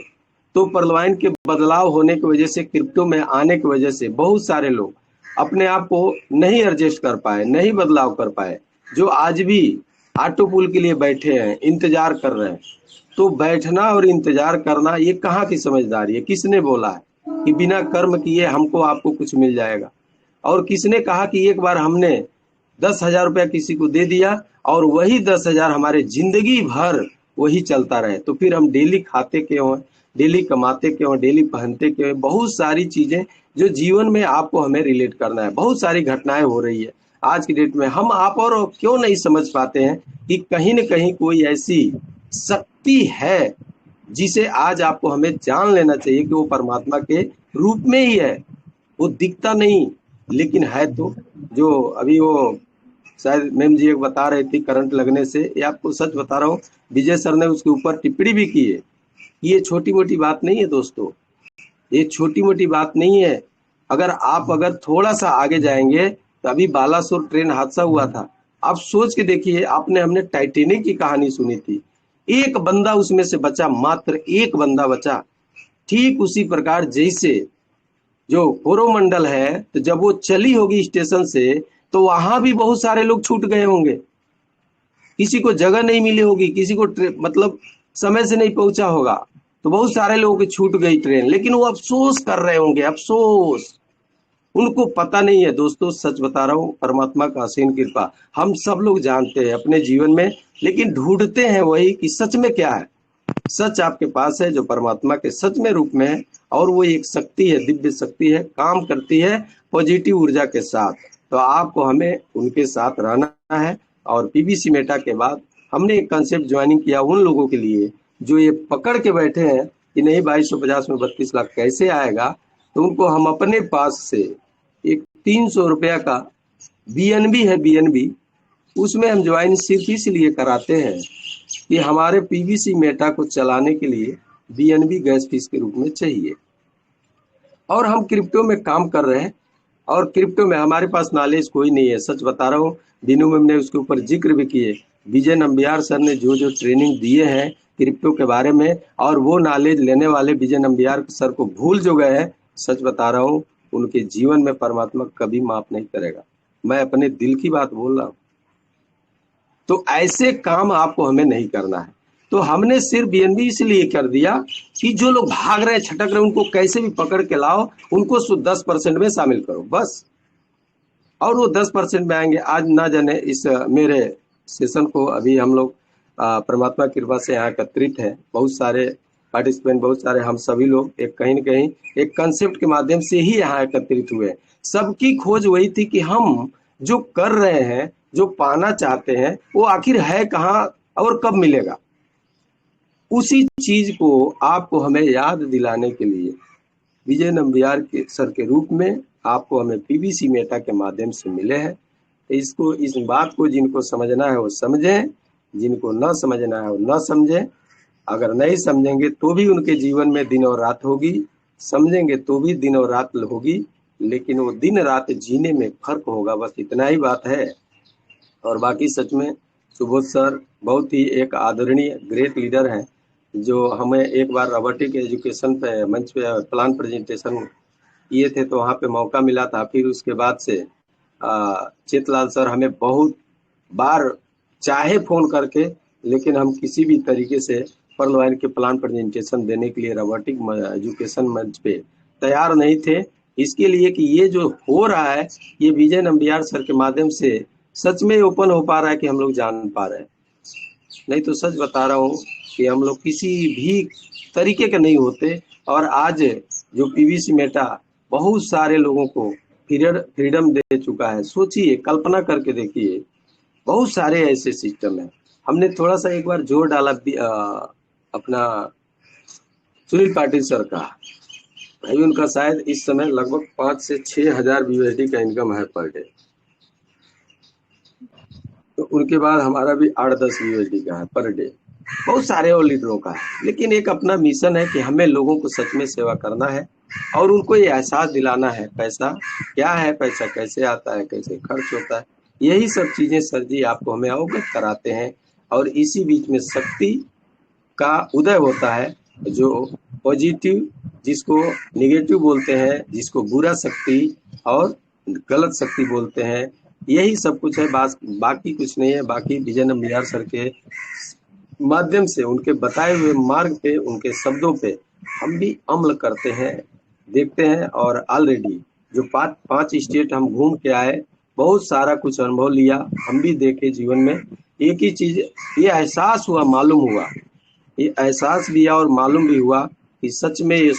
तो पर्लवाइन के बदलाव होने की वजह से, क्रिप्टो में आने की वजह से बहुत सारे लोग अपने आप को नहीं एडजस्ट कर पाए, नहीं बदलाव कर पाए, जो आज भी ऑटो पुल के लिए बैठे हैं, इंतजार कर रहे हैं। तो बैठना और इंतजार करना ये कहाँ की समझदारी है? किसने बोला है कि बिना कर्म किए हमको आपको कुछ मिल जाएगा? और किसने कहा कि एक बार हमने 10,000 रुपया किसी को दे दिया और वही 10,000 हमारे जिंदगी भर वही चलता रहे? तो फिर हम डेली खाते क्यों हैं, डेली कमाते क्यों, डेली पहनते क्यों हैं? बहुत सारी चीजें जो जीवन में आपको हमें रिलेट करना है। बहुत सारी घटनाएं हो रही है आज की डेट में। हम आप और क्यों नहीं समझ पाते हैं कि कहीं न कहीं कोई ऐसी शक्ति है जिसे आज आपको हमें जान लेना चाहिए कि वो परमात्मा के रूप में ही है। वो दिखता नहीं लेकिन है। तो जो अभी वो शायद मैम जी एक बता रही थी करंट लगने से, ये आपको सच बता रहा हूँ, विजय सर ने उसके ऊपर टिप्पणी भी की है। ये छोटी मोटी बात नहीं है दोस्तों, ये छोटी मोटी बात नहीं है। अगर थोड़ा सा आगे जाएंगे तो अभी बालासोर ट्रेन हादसा हुआ था, आप सोच के देखिए। हमने टाइटेनिक की कहानी सुनी थी, एक बंदा उसमें से बचा, मात्र एक बंदा बचा। ठीक उसी प्रकार जैसे जो कोरोमंडल है, तो जब वो चली होगी स्टेशन से तो वहां भी बहुत सारे लोग छूट गए होंगे, किसी को जगह नहीं मिली होगी, किसी को मतलब समय से नहीं पहुंचा होगा, तो बहुत सारे लोगों की छूट गई ट्रेन, लेकिन वो अफसोस कर रहे होंगे, अफसोस। उनको पता नहीं है दोस्तों, सच बता रहा हूँ, परमात्मा का असीम कृपा हम सब लोग जानते हैं अपने जीवन में, लेकिन ढूंढते हैं वही कि सच में क्या है। सच आपके पास है जो परमात्मा के सच में रूप में है, और वो एक शक्ति है, दिव्य शक्ति है, काम करती है पॉजिटिव ऊर्जा के साथ। तो आपको हमें उनके साथ रहना है। और पीवीसी मेटा के बाद हमने एक कंसेप्ट ज्वाइनिंग किया उन लोगों के लिए जो ये पकड़ के बैठे हैं कि नहीं 2250 में 32 लाख कैसे आएगा। तो उनको हम अपने पास से एक 300 रुपया का बीएनबी है, बीएनबी, उसमें हम ज्वाइन सिर्फ इसलिए कराते हैं कि हमारे पीवीसी मेटा को चलाने के लिए बीएनबी गैस फीस के रूप में चाहिए। और हम क्रिप्टो में काम कर रहे हैं, और क्रिप्टो में हमारे पास नॉलेज कोई नहीं है, सच बता रहा हूँ। दिनों में हमने उसके ऊपर जिक्र भी किए। विजय नंबियार सर ने जो जो ट्रेनिंग दिए हैं क्रिप्टो के बारे में, और वो नॉलेज लेने वाले विजय नंबियार सर को भूल जो गए हैं, सच बता रहा हूँ, उनके जीवन में परमात्मा कभी माफ नहीं करेगा। मैं अपने दिल की बात बोल रहा हूँ। तो ऐसे काम आपको हमें नहीं करना है। तो हमने सिर्फ बीएनबी इसलिए कर दिया कि जो लोग भाग रहे हैं, छटक रहे हैं, उनको कैसे भी पकड़ के लाओ, उनको 10% में शामिल करो बस। और वो 10% में आएंगे। आज ना जाने इस मेरे सेशन को अभी हम लोग परमात्मा की कृपा से यहाँ एकत्रित है, बहुत सारे पार्टिसिपेंट, बहुत सारे हम सभी लोग एक कहीं न कहीं एक कंसेप्ट के माध्यम से ही यहाँ एकत्रित हुए। सबकी खोज वही थी कि हम जो कर रहे हैं, जो पाना चाहते हैं, वो आखिर है कहाँ और कब मिलेगा। उसी चीज को आपको हमें याद दिलाने के लिए विजय नंबियार के सर के रूप में आपको हमें पीवीसी मेटा के माध्यम से मिले हैं। इसको, इस बात को जिनको समझना है वो समझें, जिनको न समझना है वो न समझें। अगर नहीं समझेंगे तो भी उनके जीवन में दिन और रात होगी, समझेंगे तो भी दिन और रात होगी, लेकिन वो दिन रात जीने में फर्क होगा, बस इतना ही बात है। और बाकी सच में सुबोध सर बहुत ही एक आदरणीय ग्रेट लीडर हैं, जो हमें एक बार रोबोटिक एजुकेशन पे मंच पे प्लान प्रेजेंटेशन किए थे, तो वहाँ पे मौका मिला था। फिर उसके बाद से चेतलाल सर हमें बहुत बार चाहे फोन करके, लेकिन हम किसी भी तरीके से पर्ल वाइन के प्लान प्रेजेंटेशन देने के लिए रोबोटिक एजुकेशन मंच पे तैयार नहीं थे। इसके लिए कि ये जो हो रहा है, ये विजय नंबियार सर के माध्यम से सच में ओपन हो पा रहा है कि हम लोग जान पा रहे हैं। नहीं तो सच बता रहा हूँ कि हम लोग किसी भी तरीके के नहीं होते। और आज जो पीवीसी मेटा बहुत सारे लोगों को फ्रीडम दे चुका है, सोचिए, कल्पना करके देखिए, बहुत सारे ऐसे सिस्टम है। हमने थोड़ा सा एक बार जोर डाला अपना सुनील पाटिल सर का, अभी उनका शायद इस समय लगभग 5 से 6 हजार यूएसडी का इनकम है पर डे। तो उनके बाद हमारा भी 8-10 यूएसडी का है पर डे। बहुत सारे और लीडरों का है, लेकिन एक अपना मिशन है कि हमें लोगों को सच में सेवा करना है और उनको ये एहसास दिलाना है पैसा क्या है, पैसा कैसे आता है, कैसे खर्च होता है। यही सब चीजें सर जी आपको हमें अवगत कराते हैं। और इसी बीच में शक्ति का उदय होता है, जो पॉजिटिव, जिसको निगेटिव बोलते हैं, जिसको बुरा शक्ति और गलत शक्ति बोलते हैं, यही सब कुछ है। बाकी कुछ नहीं है। बाकी विजय नंबियार सर के माध्यम से, उनके बताए हुए मार्ग पे, उनके शब्दों पे हम भी अमल करते हैं, देखते हैं। और ऑलरेडी जो 5 स्टेट हम घूम के आए, बहुत सारा कुछ अनुभव लिया, हम भी देखे जीवन में। एक ही चीज ये एहसास हुआ, मालूम हुआ, ये एहसास लिया और मालूम भी हुआ कि सच में ये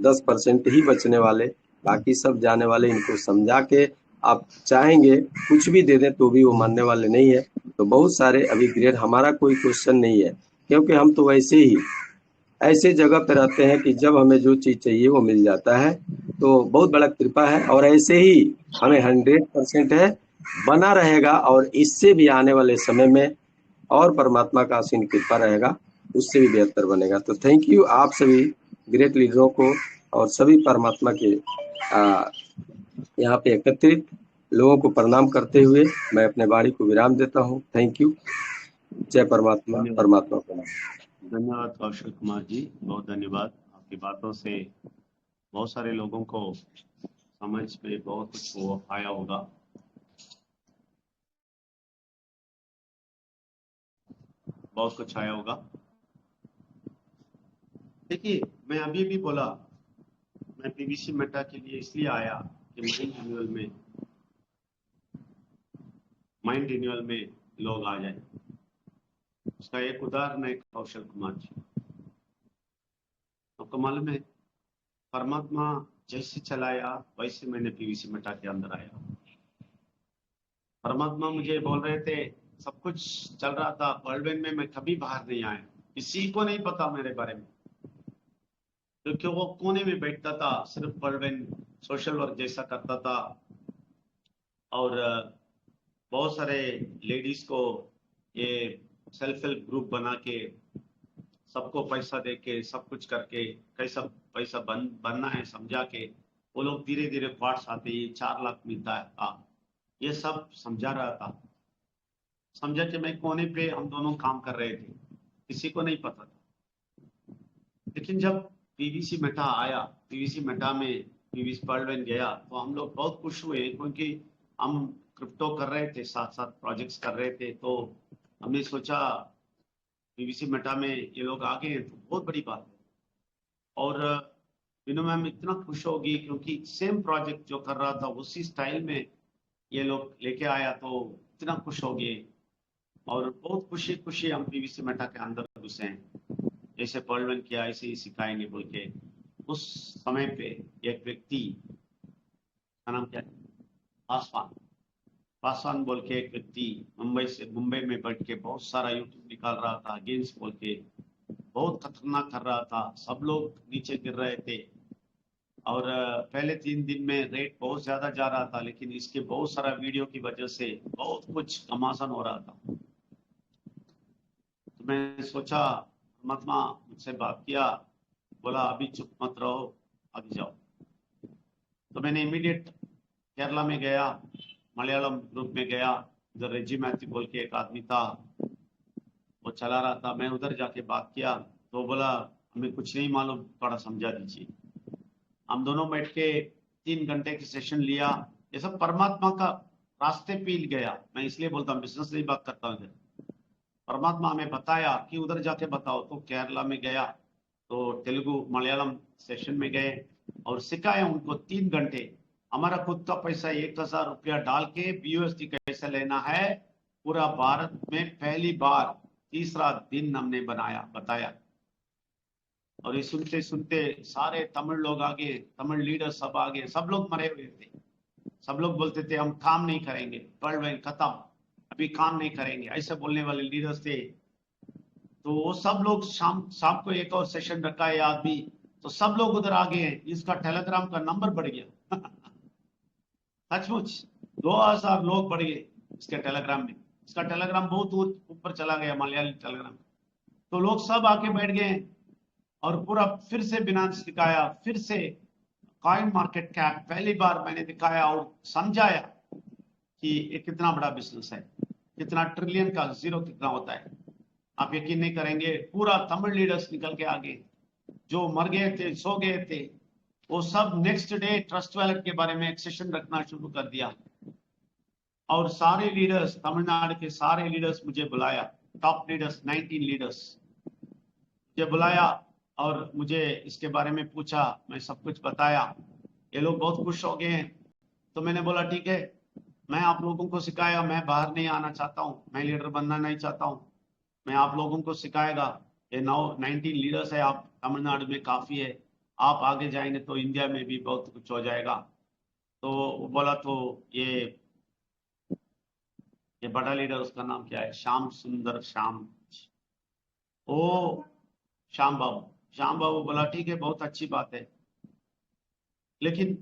10% ही बचने वाले, बाकी सब जाने वाले। इनको समझा के आप चाहेंगे कुछ भी दे दें तो भी वो मानने वाले नहीं है। तो बहुत सारे अभी ग्रेड, हमारा कोई क्वेश्चन नहीं है, क्योंकि हम तो वैसे ही ऐसे जगह पे रहते हैं कि जब हमें जो चीज चाहिए वो मिल जाता है। तो बहुत बड़ा कृपा है, और ऐसे ही हमें 100% है, बना रहेगा। और इससे भी आने वाले समय में और परमात्मा का असीम कृपा रहेगा, उससे भी बेहतर बनेगा। तो थैंक यू आप सभी ग्रेट लीडरों को और सभी परमात्मा के यहाँ पे एकत्रित लोगों को प्रणाम करते हुए मैं अपने वाणी को विराम देता हूँ। Thank you. जय परमात्मा, परमात्मा प्रणाम। धन्यवाद कौशल कुमार जी, बहुत धन्यवाद। आपकी बातों से बहुत सारे लोगों को समझ में बहुत कुछ आया होगा। बहुत कुछ आया होगा। देखिए, मैं अभी भी बोला, मैं पीवीसी मेटा के लिए इसलिए आया कि माइंड रिन्यूअल में लोग आ जाए। उसका एक उदाहरण है कौशल कुमार जी। आपको मालूम है, परमात्मा जैसे चलाया वैसे मैंने पीवीसी मेटा के अंदर आया। परमात्मा मुझे बोल रहे थे, सब कुछ चल रहा था वर्ल्ड में, मैं कभी बाहर नहीं आया, किसी को नहीं पता मेरे बारे में, क्योंकि वो कोने में बैठता था, सिर्फ वर्ल्ड सोशल वर्क जैसा करता था। और बहुत सारे लेडीज को ये सेल्फ हेल्प ग्रुप बना के सबको पैसा दे के सब कुछ करके कैसा पैसा बनना है समझा के वो लोग धीरे धीरे पार्ट्स आते ही 4 लाख मिलता है। ये सब समझा रहा था। समझा कि मैं कोने पे हम दोनों काम कर रहे थे, किसी को नहीं पता था। लेकिन जब पीवीसी मेटा आया, पीवीसी मेटा में पीवीसी पर्लवेन गया तो हम लोग बहुत खुश हुए, क्योंकि हम क्रिप्टो कर रहे थे, साथ साथ प्रोजेक्ट्स कर रहे थे। तो हमने सोचा पीवीसी मेटा में ये लोग आ गए तो बहुत बड़ी बात है। और विनू मैम इतना खुश होगी क्योंकि सेम प्रोजेक्ट जो कर रहा था उसी स्टाइल में ये लोग लेके आया, तो इतना खुश हो गए। और बहुत खुशी खुशी हम पीवीसी मेटा के अंदर घुसे हैं, जैसे पर्लवेन किया ऐसे ही सिखाएंगे बोल के। उस समय पे एक व्यक्ति का नाम क्या है, पासवान बोल के एक व्यक्ति मुंबई में बैठ के बहुत सारा यूट्यूब निकाल रहा था, गेम्स बोल के बहुत खतरनाक कर रहा था। सब लोग नीचे गिर रहे थे। और पहले 3 दिन में रेट बहुत ज्यादा जा रहा था, लेकिन इसके बहुत सारा वीडियो की वजह से बहुत कुछ घमासान हो रहा था। तो मैं सोचा, परमात्मा मुझसे बात किया, बोला अभी चुप मत रहो, आगे जाओ। तो मैंने इमीडिएट केरला में गया, मलयालम ग्रुप में गया। उधर रेजी मैथ्यू बोल के एक आदमी था, वो चला रहा था। मैं उधर जाके बात किया तो बोला हमें कुछ नहीं मालूम, थोड़ा समझा दीजिए। हम दोनों बैठ के 3 घंटे की सेशन लिया। ये सब परमात्मा का रास्ते पे गया। मैं इसलिए बोलता हूँ, बिजनेस नहीं बात करता हूँ। परमात्मा हमें बताया कि उधर जाके बताओ। तो केरला में गया, तो तेलुगु मलयालम सेशन में गए और सिखाया उनको 3 घंटे। हमारा खुद का पैसा 1000 रुपया डाल के BUSD कैसे लेना है, पूरा भारत में पहली बार तीसरा दिन हमने बताया। और ये सुनते सुनते सारे तमिल लोग आगे, तमिल लीडर सब आगे, सब लोग मरे हुए थे। सब लोग बोलते थे हम काम नहीं करेंगे, पर्लवेन खत्म, अभी काम नहीं करेंगे, ऐसे बोलने वाले लीडर्स थे। तो वो सब लोग शाम को एक और सेशन रखा है आदमी, तो सब लोग उधर आ गए। इसका टेलीग्राम का नंबर बढ़ गया सचमुच 2000 लोग बढ़ गए इसके टेलीग्राम में। इसका टेलीग्राम बहुत दूर ऊपर चला गया, मलयाली टेलीग्राम। तो लोग सब आके बैठ गए और पूरा फिर से बिनांस दिखाया, फिर से कॉइन मार्केट कैप पहली बार मैंने दिखाया और समझाया कि ये कितना बड़ा बिजनेस है, कितना ट्रिलियन का जीरो कितना होता है। आप यकीन नहीं करेंगे, पूरा तमिल लीडर्स निकल के आगे, जो मर गए थे, सो गए थे, वो सब नेक्स्ट डे ट्रस्ट वैलेट के बारे में एक सेशन रखना शुरू कर दिया। और सारे लीडर्स, तमिलनाडु के सारे लीडर्स मुझे बुलाया, टॉप लीडर्स 19 लीडर्स मुझे बुलाया और मुझे इसके बारे में पूछा। मैं सब कुछ बताया। ये लोग बहुत खुश हो गए हैं। तो मैंने बोला ठीक है, मैं आप लोगों को सिखाया, मैं बाहर नहीं आना चाहता हूँ, मैं लीडर बनना नहीं चाहता हूँ, मैं आप लोगों को सिखाएगा। ये 19 लीडर्स है, आप तमिलनाडु में काफी है, आप आगे जाएंगे तो इंडिया में भी बहुत कुछ हो जाएगा। तो वो बोला तो ये बड़ा लीडर, उसका नाम क्या है, श्याम बाबू बोला ठीक है, बहुत अच्छी बात है, लेकिन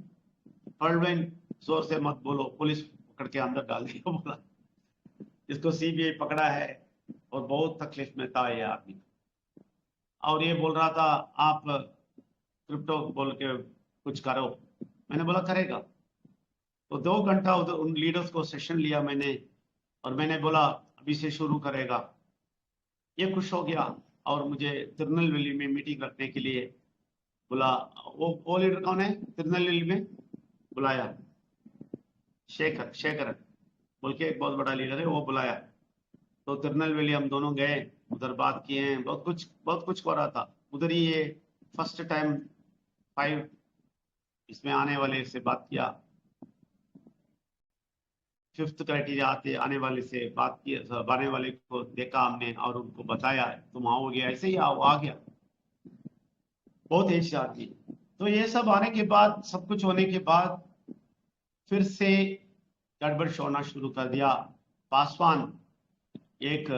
पर्लवेन जोर से मत बोलो, पुलिस पकड़ के अंदर डाल दिया। बोला इसको CBI पकड़ा है और बहुत तकलीफ में था ये आदमी। और ये बोल रहा था आप क्रिप्टो बोल के कुछ करो। मैंने बोला करेगा। तो 2 घंटा उधर उन लीडर्स को सेशन लिया मैंने, और मैंने बोला अभी से शुरू करेगा। ये खुश हो गया और मुझे तिरुनेलवेली में मीटिंग रखने के लिए बुला। वो लीडर कौन है तिरुनेलवेली में बुलाया, शेखर बोल के एक बहुत बड़ा लीडर है, वो बुलाया। तो तिरुनेलवेली हम दोनों गए, उधर बात किए हैं, बहुत कुछ हो रहा था उधर ही। ये फर्स्ट टाइम 5 इसमें आने वाले से बात किया, 5th क्राइटेरिया आने वाले से बात किया, आने वाले को देखा हमने और उनको बताया तुम आओगे, ऐसे ही आओ, आ गया, बहुत ही आदमी। तो ये सब आने के बाद, सब कुछ होने के बाद फिर से गड़बड़ होना शुरू कर दिया। पासवान एक,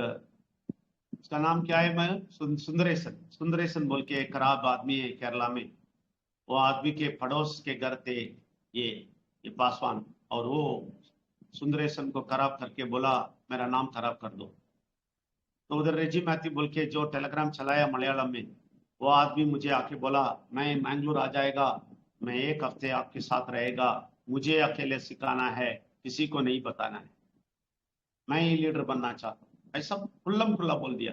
उसका नाम क्या है, मैं सुंदरेशन बोल के एक खराब आदमी है केरला में। वो आदमी के पड़ोस के घर थे ये पासवान, और वो सुंदरेशन को खराब करके बोला मेरा नाम खराब कर दो। तो उधर रेजी मैथी बोल के जो टेलीग्राम चलाया मलयालम में, वो आदमी मुझे आके बोला मैं मैंगलोर आ जाएगा, मैं 1 हफ्ते आपके साथ रहेगा, मुझे अकेले सिखाना है, किसी को नहीं बताना है, मैं ही लीडर बनना चाहता हूँ, ऐसा खुल्लम खुल्ला बोल दिया।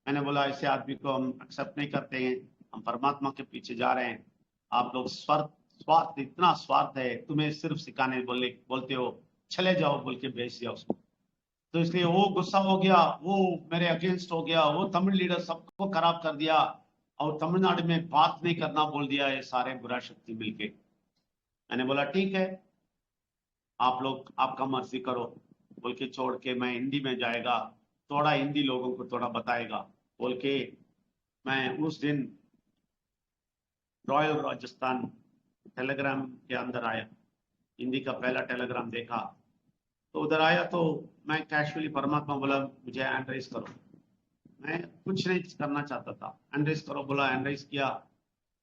मैंने बोला ऐसे आदमी को हम एक्सेप्ट नहीं करते हैं, हम परमात्मा के पीछे जा रहे हैं, आप लोग स्वार्थ इतना स्वार्थ है, तुम्हें सिर्फ सिखाने बोलते हो, चले जाओ बोल के भेज दिया उसको। तो इसलिए वो गुस्सा हो गया, वो मेरे अगेंस्ट हो गया, वो तमिल लीडर सबको खराब कर दिया और तमिलनाडु में बात नहीं करना बोल दिया, ये सारे बुरा शक्ति मिलके। मैंने बोला ठीक है, आप लोग आपका मर्जी करो बोल के छोड़ के मैं हिंदी में जाएगा, थोड़ा हिंदी लोगों को थोड़ा बताएगा बोल के मैं उस दिन रॉयल राजस्थान टेलीग्राम के अंदर आया, हिंदी का पहला टेलीग्राम देखा। तो उधर आया तो मैं कैजुअली परमात्मा बोला मुझे हैंड रेस करो, मैं कुछ नहीं करना चाहता था, हैंड रेस करो बोला, हैंड रेस किया।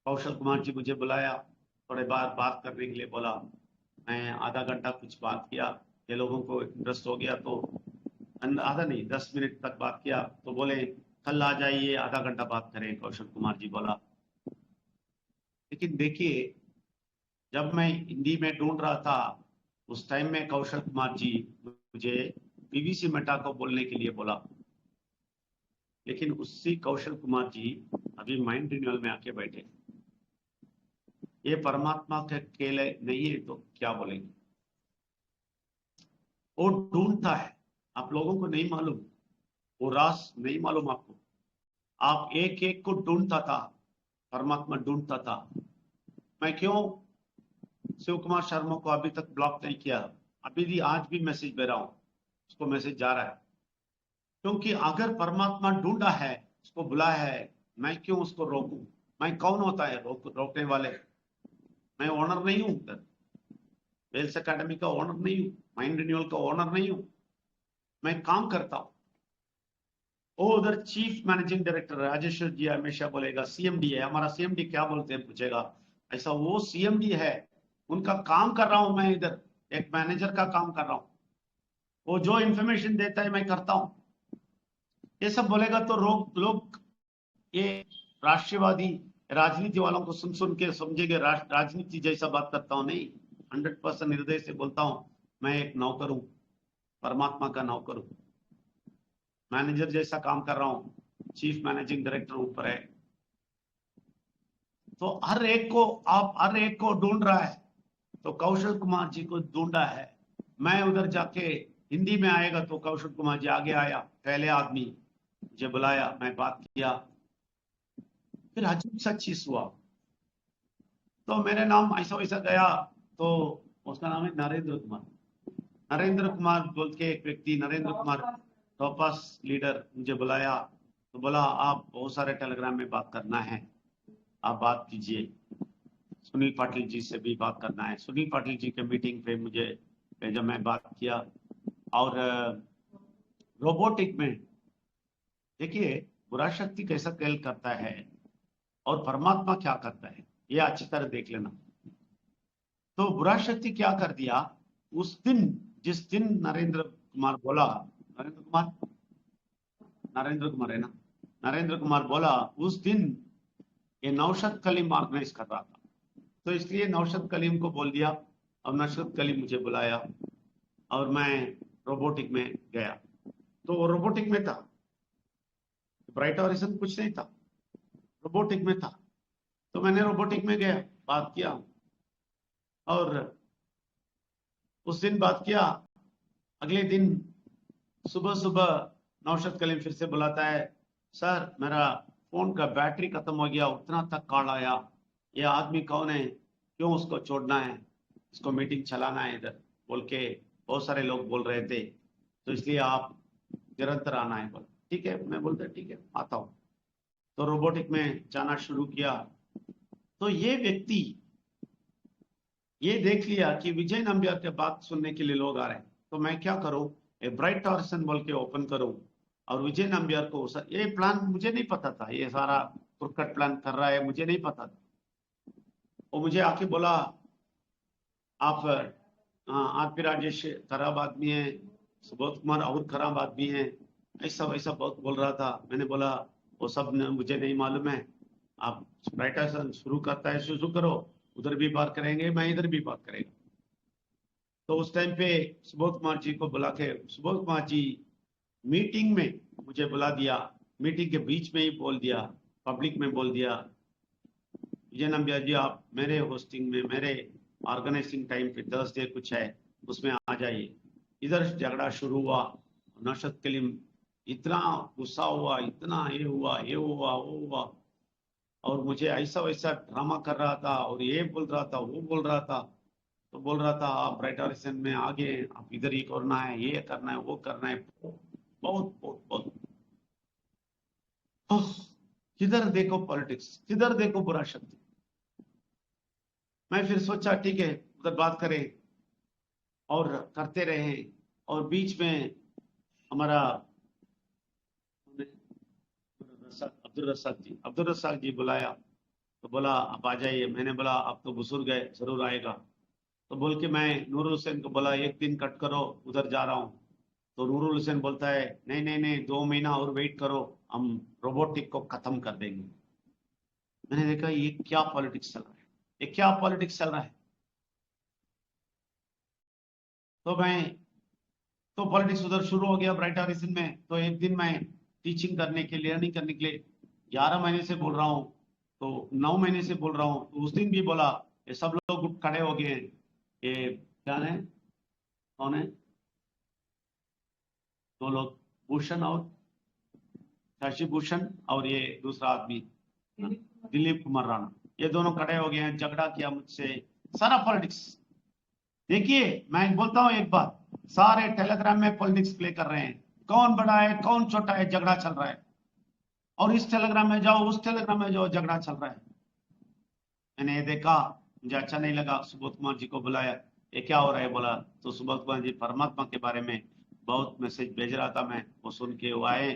कौशल कुमार जी मुझे बुलाया, थोड़े बात करने के लिए बोला, मैं आधा घंटा कुछ बात किया, ये लोगों को इंटरेस्ट हो गया तो आधा नहीं 10 मिनट तक बात किया। तो बोले कल आ जाइए आधा घंटा बात करें, कौशल कुमार जी बोला। लेकिन देखिए जब मैं हिंदी में ढूंढ रहा था उस टाइम में कौशल कुमार जी मुझे पीवीसी मेटा को बोलने के लिए बोला, लेकिन उसी कौशल कुमार जी अभी माइंड रिन्यूअल में आके बैठे। ये परमात्मा के अकेले नहीं है तो क्या बोलेंगे, वो ढूंढता है, आप लोगों को नहीं मालूम, वो रास नहीं मालूम आपको, आप एक एक को ढूंढता था, परमात्मा ढूंढता था। मैं क्यों शिव कुमार शर्मा को अभी तक ब्लॉक नहीं किया, अभी भी आज भी मैसेज दे रहा हूं, उसको मैसेज जा रहा है, क्योंकि अगर परमात्मा ढूंढा है, उसको बुलाया है, मैं क्यों उसको रोकूं? मैं कौन होता है रोकने वाले? मैं ओनर नहीं हूं, उधर वेल्स एकेडमी का ओनर नहीं हूं, माइंड रिन्यूअल का ओनर नहीं हूं, मैं काम करता हूं। वो उधर चीफ मैनेजिंग डायरेक्टर राजेश्वर जी हमेशा बोलेगा सीएमडी है, हमारा सीएमडी क्या बोलते हैं पूछेगा, ऐसा वो सीएमडी है, उनका काम कर रहा हूं मैं, इधर एक मैनेजर का काम कर रहा हूं, वो जो इंफॉर्मेशन देता है मैं करता हूं। ये सब बोलेगा तो लोग ये राष्ट्रवादी राजनीति वालों को सुन सुन के समझेंगे राजनीति जैसा बात करता हूं, नहीं, 100% हृदय से बोलता हूं, मैं एक नौकर हूं, परमात्मा का नौकर हूं, मैनेजर जैसा काम कर रहा हूं, चीफ मैनेजिंग डायरेक्टर ऊपर है। तो हर एक को ढूंढ रहा है, तो कौशल कुमार जी को ढूंढा है। मैं उधर जाके हिंदी में आएगा तो कौशल कुमार जी आगे आया, पहले आदमी मुझे बुलाया, मैं बात किया, फिर अजीब सा चीज हुआ, तो मेरे नाम ऐसा वैसा गया, तो उसका नाम है नरेंद्र कुमार। नरेंद्र कुमार बोल के एक व्यक्ति, नरेंद्र कुमार टॉपस लीडर, मुझे बुलाया, तो बोला आप बहुत सारे टेलीग्राम में बात करना है, आप बात कीजिए, सुनील पाटिल जी से भी बात करना है। सुनील पाटिल जी के मीटिंग पे मुझे जब मैं बात किया, और रोबोटिक में देखिए बुरा शक्ति कैसा खेल करता है और परमात्मा क्या करता है, ये अच्छी तरह देख लेना। तो बुरा शक्ति क्या कर दिया उस दिन, जिस दिन नरेंद्र कुमार बोला, नरेंद्र कुमार है ना, नरेंद्र कुमार बोला, उस दिन ये नौशद कलीम ऑर्गेनाइज कर रहा था, तो इसलिए नौशद कलीम को बोल दिया, और नौशद कलीम मुझे बुलाया और मैं रोबोटिक में गया। तो वो रोबोटिक में था, ब्राइट हॉरिजन कुछ नहीं था, रोबोटिक में था। तो मैंने रोबोटिक में गया, बात किया, और उस दिन बात किया। अगले दिन सुबह सुबह नौशद कलीम फिर से बुलाता है, सर मेरा फोन का बैटरी खत्म हो गया, उतना तक कॉल आया, ये आदमी कौन है, क्यों उसको छोड़ना है, इसको मीटिंग चलाना है इधर बोल के बहुत सारे लोग बोल रहे थे, तो इसलिए आप निरंतर आना है। बोल ठीक है, मैं बोलता ठीक है आता हूँ। तो रोबोटिक में जाना शुरू किया। तो ये व्यक्ति ये देख लिया कि विजय नंबियार के बात सुनने के लिए लोग आ रहे हैं, तो मैं क्या करूं, ब्राइट हॉरिजन बोल के ओपन करूं और विजय नंबियार को, ये प्लान मुझे नहीं पता था, ये सारा कुरकट प्लान कर रहा है, मुझे नहीं पता था। वो मुझे आके बोला आप हाँ आप भी राजेश खराब आदमी है, सुबोध कुमार और खराब आदमी है, ऐसा वैसा बहुत बोल रहा था। मैंने बोला वो सब मुझे नहीं मालूम है, आप राइटर शुरू करता है शुरू करो, उधर भी बात करेंगे, मैं इधर भी बात करेंगे। तो उस टाइम पे सुबोध कुमार जी को बुला के, सुबोध कुमार जी मीटिंग में मुझे बुला दिया, मीटिंग के बीच में ही बोल दिया, पब्लिक में बोल दिया, विजय नंबिया जी आप मेरे होस्टिंग में, मेरे ऑर्गेनाइजिंग टाइम पे थर्सडे कुछ है उसमें आ जाइए। इधर झगड़ा शुरू हुआ, नौशद कलीम इतना गुस्सा हुआ, इतना ये हुआ, ये हुआ, वो हुआ, और मुझे ऐसा वैसा ड्रामा कर रहा था, और ये बोल रहा था, वो बोल रहा था। तो बोल रहा था आप राइटर में आगे, आप इधर ही करना है, ये करना है, वो करना है, बहुत बहुत बहुत। किधर देखो पॉलिटिक्स, किधर देखो बुरा शक्ति। मैं फिर सोचा ठीक है उधर बात करें, और करते रहे। और बीच में हमारा अब्दुल रसाक जी बुलाया, तो बोला आप आ जाइए। मैंने बोला आप तो बुजुर्ग है, जरूर आएगा। तो बोल के मैं नूरुल हुसैन को बोला एक दिन कट करो, उधर जा रहा हूँ। तो नूरुल हुसैन बोलता है नहीं नहीं नहीं, 2 महीना और वेट करो, हम रोबोटिक को खत्म कर देंगे। मैंने देखा ये क्या पॉलिटिक्स चल रहा है, ये क्या पॉलिटिक्स चल रहा है। तो पॉलिटिक्स उधर शुरू हो गया ब्राइट रीजन में। तो एक दिन मैं टीचिंग करने के लिए, लर्निंग करने के लिए 11 महीने से बोल रहा हूँ, तो 9 महीने से बोल रहा हूँ। तो उस दिन भी बोला, ये सब लोग खड़े हो गए, ये क्या है, कौन है, 2 लोग, भूषण और शशि भूषण, और ये दूसरा आदमी दिलीप कुमार राणा, ये दोनों खड़े हो गए हैं, झगड़ा किया मुझसे, सारा पॉलिटिक्स। देखिए मैं बोलता हूँ एक बात, सारे टेलीग्राम में पॉलिटिक्स प्ले कर रहे हैं, कौन बड़ा है कौन छोटा है, झगड़ा चल रहा है। और इस टेलीग्राम में जाओ, उस टेलीग्राम में जाओ, झगड़ा चल रहा है। मैंने ये देखा, मुझे अच्छा नहीं लगा, सुबोध कुमार जी को बुलाया, ये क्या हो रहा है बोला। तो सुबोध कुमार जी परमात्मा के बारे में बहुत मैसेज भेज रहा था, मैं वो सुन के वो आए,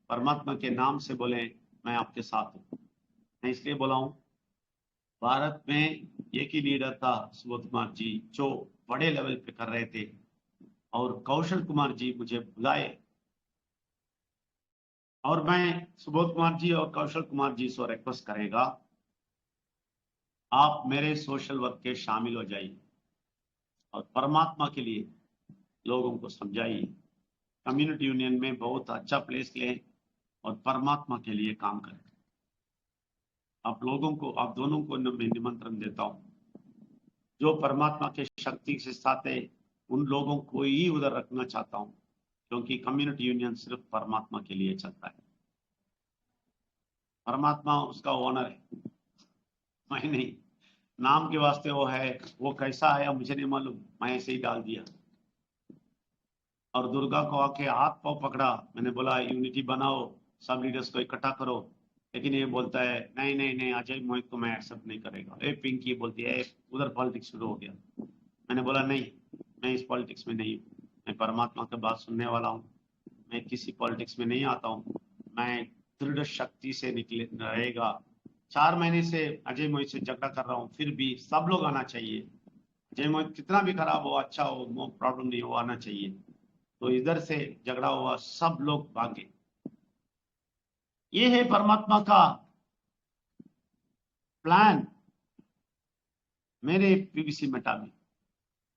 परमात्मा के नाम से बोले मैं आपके साथ हूँ। मैं इसलिए बोला हूँ, भारत में एक ही लीडर था सुबोध कुमार जी, जो बड़े लेवल पे कर रहे थे, और कौशल कुमार जी मुझे बुलाए, और मैं सुबोध कुमार जी और कौशल कुमार जी से रिक्वेस्ट करेगा, आप मेरे सोशल वर्क के शामिल हो जाइए और परमात्मा के लिए लोगों को समझाइए। कम्युनिटी यूनियन में बहुत अच्छा प्लेस लें और परमात्मा के लिए काम करें। आप लोगों को, आप दोनों को मैं निमंत्रण देता हूं, जो परमात्मा के शक्ति से साथ है उन लोगों को ही उधर रखना चाहता हूं, क्योंकि कम्युनिटी यूनियन सिर्फ परमात्मा के लिए चलता है। परमात्मा उसका ओनर है, मैं नहीं। नाम के वास्ते वो है, वो कैसा आया मुझे नहीं मालूम, मैं ऐसे ही डाल दिया। और दुर्गा को आके हाथ पांव पकड़ा, मैंने बोला यूनिटी बनाओ, सब लीडर्स को इकट्ठा करो, लेकिन ये बोलता है नहीं नहीं नहीं, अजय मोहित को मैं एक्सेप्ट नहीं करेगा। ए पिंकी बोलती है, उधर पॉलिटिक्स शुरू हो गया। मैंने बोला नहीं, मैं इस पॉलिटिक्स में नहीं हूँ, मैं परमात्मा की बात सुनने वाला हूँ, मैं किसी पॉलिटिक्स में नहीं आता हूँ। मैं दृढ़ शक्ति से निकले रहेगा। 4 महीने से अजय मोहित से झगड़ा कर रहा हूँ, फिर भी सब लोग आना चाहिए। अजय मोहित कितना भी खराब हो, अच्छा हो, नो प्रॉब्लम नहीं, हो आना चाहिए। तो इधर से झगड़ा हुआ, सब लोग भागे। ये है परमात्मा का प्लान। मेरे पीवीसी मेटा में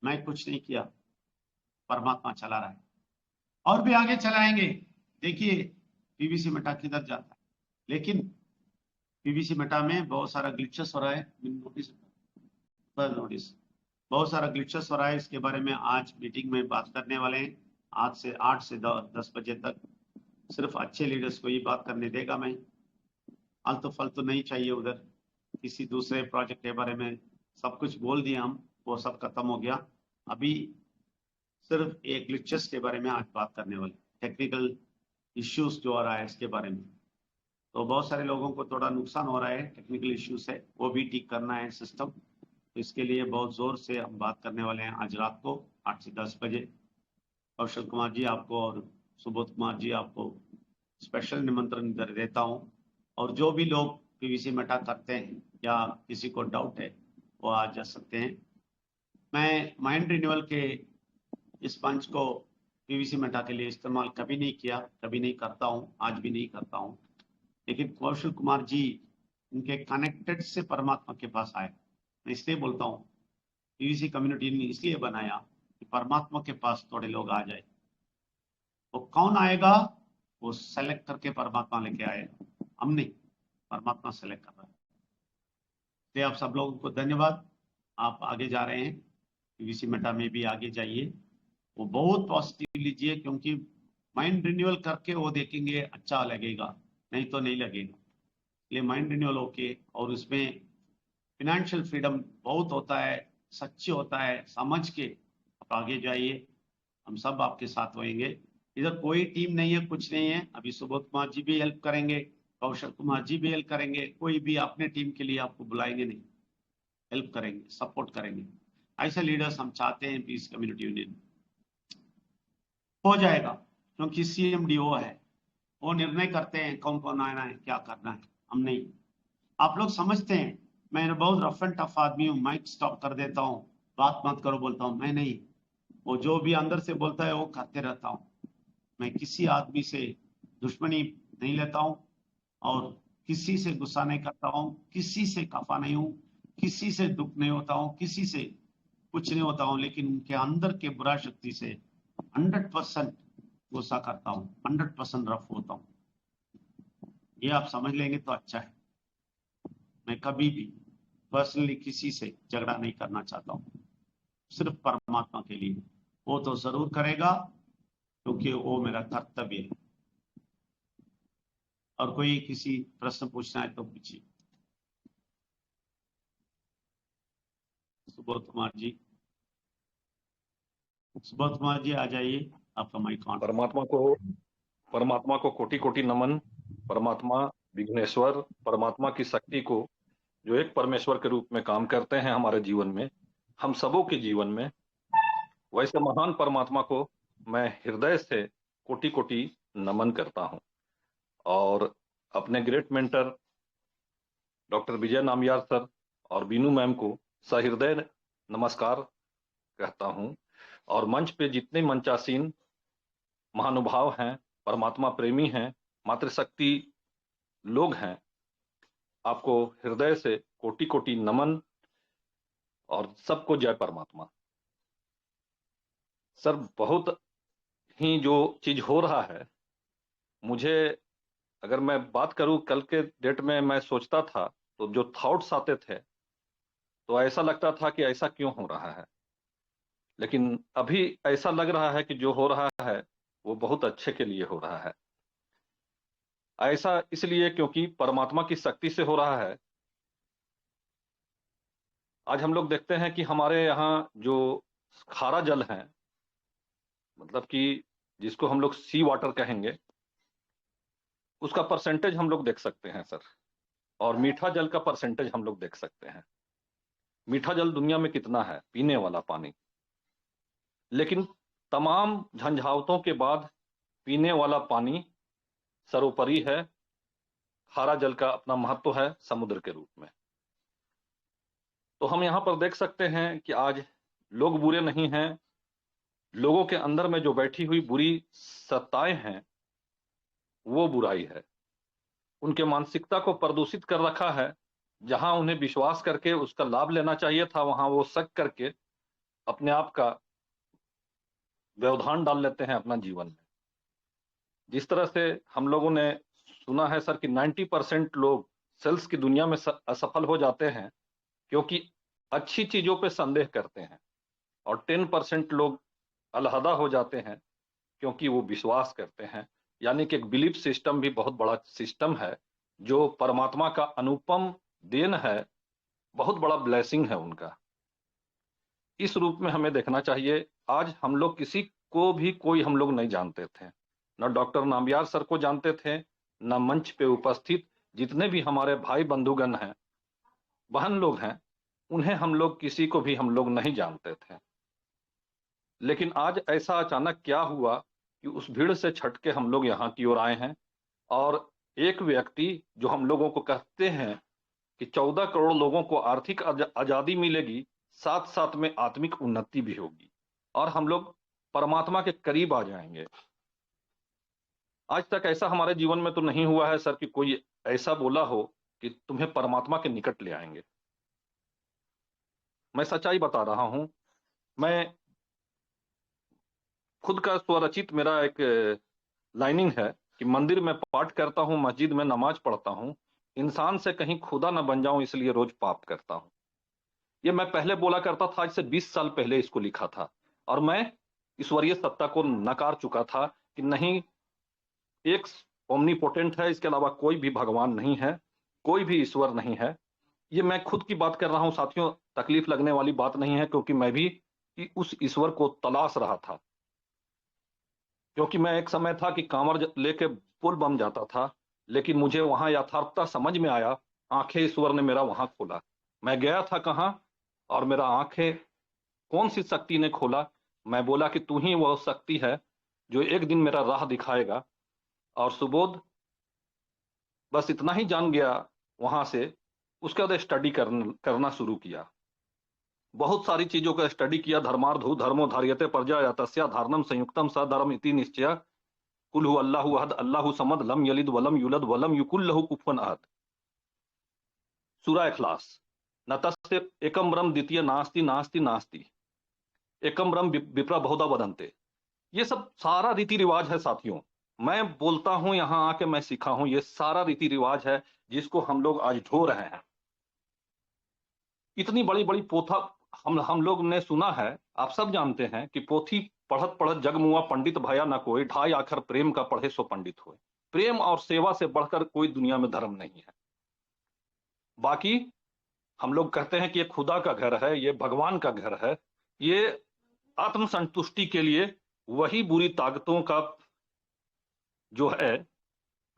मैं कुछ नहीं किया, परमात्मा चला रहा है, और भी आगे चलाएंगे। देखिए पीवीसी मेटा किधर जाता है, लेकिन पीवीसी मेटा में बहुत सारा ग्लिचेस हो रहा है, नोटिस बहुत सारा ग्लिचेस हो रहा है। इसके बारे में आज मीटिंग में बात करने वाले हैं। आज से 8 से 10 बजे तक सिर्फ अच्छे लीडर्स को ही बात करने देगा। मैं आलतू फालतू नहीं चाहिए उधर। किसी दूसरे प्रोजेक्ट के बारे में सब कुछ बोल दिया हम, वो सब खत्म हो गया। अभी सिर्फ एक ग्लिचेस के बारे में आज बात करने वाले, टेक्निकल इश्यूज जो आ रहा है इसके बारे में। तो बहुत सारे लोगों को थोड़ा नुकसान हो रहा है, टेक्निकल इश्यूज है, वो भी ठीक करना है सिस्टम। तो इसके लिए बहुत जोर से हम बात करने वाले हैं आज रात को 8 से 10 बजे। कौशल कुमार जी आपको और सुबोध कुमार जी आपको स्पेशल निमंत्रण देता हूं। और जो भी लोग पीवीसी मेटा करते हैं या किसी को डाउट है, वो आ जा सकते हैं। मैं माइंड रिन्यूअल के इस मंच को पीवीसी मेटा के लिए इस्तेमाल कभी नहीं किया, कभी नहीं करता हूं, आज भी नहीं करता हूं। लेकिन कौशल कुमार जी इनके कनेक्टेड से परमात्मा के पास आए। मैं इसलिए बोलता हूं पीवीसी कम्युनिटी ने इसलिए बनाया कि परमात्मा के पास थोड़े लोग आ जाए। वो कौन आएगा? वो सेलेक्ट करके परमात्मा लेके आएगा, हम नहीं, परमात्मा सेलेक्ट कर रहा है। तो आप सब लोगों को धन्यवाद। आप आगे जा रहे हैं, पीवीसी मेटा में भी आगे जाइए, वो बहुत पॉजिटिव लीजिए, क्योंकि माइंड रिन्यूअल करके वो देखेंगे अच्छा लगेगा, नहीं तो नहीं लगेगा। इसलिए माइंड रिन्यूअल होके, और उसमें फिनेंशियल फ्रीडम बहुत होता है, सच्चे होता है, समझ के आप आगे जाइए, हम सब आपके साथ होंगे। इधर कोई टीम नहीं है, कुछ नहीं है। अभी सुबोध कुमार जी भी हेल्प करेंगे, कौशल कुमार जी भी हेल्प करेंगे, कोई भी अपने टीम के लिए आपको बुलाएंगे नहीं, हेल्प करेंगे, सपोर्ट करेंगे। ऐसे लीडर्स हम चाहते हैं पीस कम्युनिटी यूनियन हो जाएगा, क्योंकि CMDO है, वो निर्णय करते हैं कौन कौन आना है, क्या करना है, हम नहीं। आप लोग समझते हैं मैं बहुत रफ एंड टफ आदमी हूँ, माइक स्टॉप कर देता हूँ, बात मत करो बोलता हूँ, मैं नहीं। वो जो भी अंदर से बोलता है वो करते रहता हूँ। मैं किसी आदमी से दुश्मनी नहीं लेता हूँ और किसी से गुस्सा नहीं करता हूँ, किसी से खफा नहीं हूँ, किसी से दुख नहीं होता हूँ, किसी से कुछ नहीं होता हूँ, लेकिन उनके अंदर के बुरा शक्ति से 100% गुस्सा करता हूँ, 100% रफ होता हूँ। ये आप समझ लेंगे तो अच्छा है। मैं कभी भी पर्सनली किसी से झगड़ा नहीं करना चाहता हूँ, सिर्फ परमात्मा के लिए। वो तो जरूर करेगा, क्योंकि वो मेरा कर्तव्य है। और कोई किसी प्रश्न पूछना है तो पूछिए। सुबोध कुमार जी, सुबोध कुमार जी आ जाइए, आपका माइक ऑन। परमात्मा को कोटि कोटि नमन। परमात्मा विघ्नेश्वर, परमात्मा की शक्ति को, जो एक परमेश्वर के रूप में काम करते हैं हमारे जीवन में, हम सबों के जीवन में, वैसे महान परमात्मा को मैं हृदय से कोटि कोटि नमन करता हूं। और अपने ग्रेट मेंटर डॉक्टर विजय नामयार सर और बीनू मैम को सहृदय नमस्कार कहता हूं। और मंच पे जितने मंचासीन महानुभाव हैं, परमात्मा प्रेमी हैं, मातृशक्ति लोग हैं, आपको हृदय से कोटि कोटि नमन और सबको जय परमात्मा। सर, बहुत ही जो चीज हो रहा है, मुझे अगर मैं बात करूं, कल के डेट में मैं सोचता था तो जो थॉट्स आते थे तो ऐसा लगता था कि ऐसा क्यों हो रहा है, लेकिन अभी ऐसा लग रहा है कि जो हो रहा है वो बहुत अच्छे के लिए हो रहा है। ऐसा इसलिए क्योंकि परमात्मा की शक्ति से हो रहा है। आज हम लोग देखते हैं कि हमारे यहाँ जो खारा जल है, मतलब कि जिसको हम लोग सी वाटर कहेंगे, उसका परसेंटेज हम लोग देख सकते हैं सर। और मीठा जल का परसेंटेज हम लोग देख सकते हैं। मीठा जल दुनिया में कितना है, पीने वाला पानी, लेकिन तमाम झंझावतों के बाद पीने वाला पानी सर्वोपरि है। खारा जल का अपना महत्व है समुद्र के रूप में। तो हम यहाँ पर देख सकते हैं कि आज लोग बुरे नहीं हैं, लोगों के अंदर में जो बैठी हुई बुरी सत्ताएं हैं वो बुराई है। उनके मानसिकता को प्रदूषित कर रखा है। जहां उन्हें विश्वास करके उसका लाभ लेना चाहिए था, वहां वो शक करके अपने आप का व्यवधान डाल लेते हैं अपना जीवन में। जिस तरह से हम लोगों ने सुना है सर कि 90% लोग सेल्स की दुनिया में असफल हो जाते हैं क्योंकि अच्छी चीजों पे संदेह करते हैं, और 10% लोग अलहदा हो जाते हैं क्योंकि वो विश्वास करते हैं। यानी कि एक बिलीफ सिस्टम भी बहुत बड़ा सिस्टम है, जो परमात्मा का अनुपम देन है, बहुत बड़ा ब्लेसिंग है उनका। इस रूप में हमें देखना चाहिए। आज हम लोग किसी को भी कोई हम लोग नहीं जानते थे, न डॉक्टर नामयार सर को जानते थे, न मंच पे उपस्थित जितने भी हमारे भाई बंधुगण हैं, बहन लोग हैं, उन्हें हम लोग किसी को भी हम लोग नहीं जानते थे। लेकिन आज ऐसा अचानक क्या हुआ कि उस भीड़ से छट के हम लोग यहाँ की ओर आए हैं। और एक व्यक्ति जो हम लोगों को कहते हैं कि 14 करोड़ लोगों को आर्थिक आजादी मिलेगी, साथ साथ में आत्मिक उन्नति भी होगी और हम लोग परमात्मा के करीब आ जाएंगे। आज तक ऐसा हमारे जीवन में तो नहीं हुआ है सर कि कोई ऐसा बोला हो कि तुम्हें परमात्मा के निकट ले आएंगे। मैं सच्चाई बता रहा हूं। मैं खुद का स्वरचित मेरा एक लाइनिंग है कि मंदिर में पाठ करता हूं, मस्जिद में नमाज पढ़ता हूं, इंसान से कहीं खुदा न बन जाऊं इसलिए रोज पाप करता हूं। ये मैं पहले बोला करता था, आज से 20 साल पहले इसको लिखा था और मैं ईश्वरीय सत्ता को नकार चुका था कि नहीं, एक ओमनीपोटेंट है, इसके अलावा कोई भी भगवान नहीं है, कोई भी ईश्वर नहीं है। ये मैं खुद की बात कर रहा हूं साथियों, तकलीफ लगने वाली बात नहीं है, क्योंकि मैं भी उस ईश्वर को तलाश रहा था। क्योंकि मैं एक समय था कि कांवर लेके पुल बम जाता था, लेकिन मुझे वहां यथार्थता समझ में आया, आंखें ईश्वर ने मेरा वहां खोला। मैं गया था कहां और मेरा आंखें कौन सी शक्ति ने खोला? मैं बोला कि तू ही वह शक्ति है जो एक दिन मेरा राह दिखाएगा। और सुबोध बस इतना ही जान गया वहां से। उसके बाद स्टडी करना शुरू किया, बहुत सारी चीजों का स्टडी किया। धर्मार्धो धर्मो धार्यते प्रजा यतस्या धारणम संयुक्तम स धर्म इति निश्चय कुल हु अल्लाहु अहद अल्लाहु समद लम यलिद वलम युलद वलम युकुल लहु कुफुवन अहद। सूरह इखलास। न तस्य एकम ब्रह्म द्वितीय नास्ति नास्ति नास्ति एकम ब्रह्म विप्रा बहुधा वदन्ते। ये सब सारा रीति रिवाज है साथियों। मैं बोलता हूं, यहां आके मैं सीखा हूं, ये सारा रीति रिवाज है जिसको हम लोग आज ढो रहे हैं। इतनी बड़ी बड़ी पोथा हम लोग ने सुना है, आप सब जानते हैं कि पोथी पढ़त पढ़त जगमुआ पंडित भया न कोई, ढाई आखर प्रेम का पढ़े सो पंडित हुए। प्रेम और सेवा से बढ़कर कोई दुनिया में धर्म नहीं है। बाकी हम लोग कहते हैं कि ये खुदा का घर है, ये भगवान का घर है, ये आत्म संतुष्टि के लिए वही बुरी ताकतों का जो है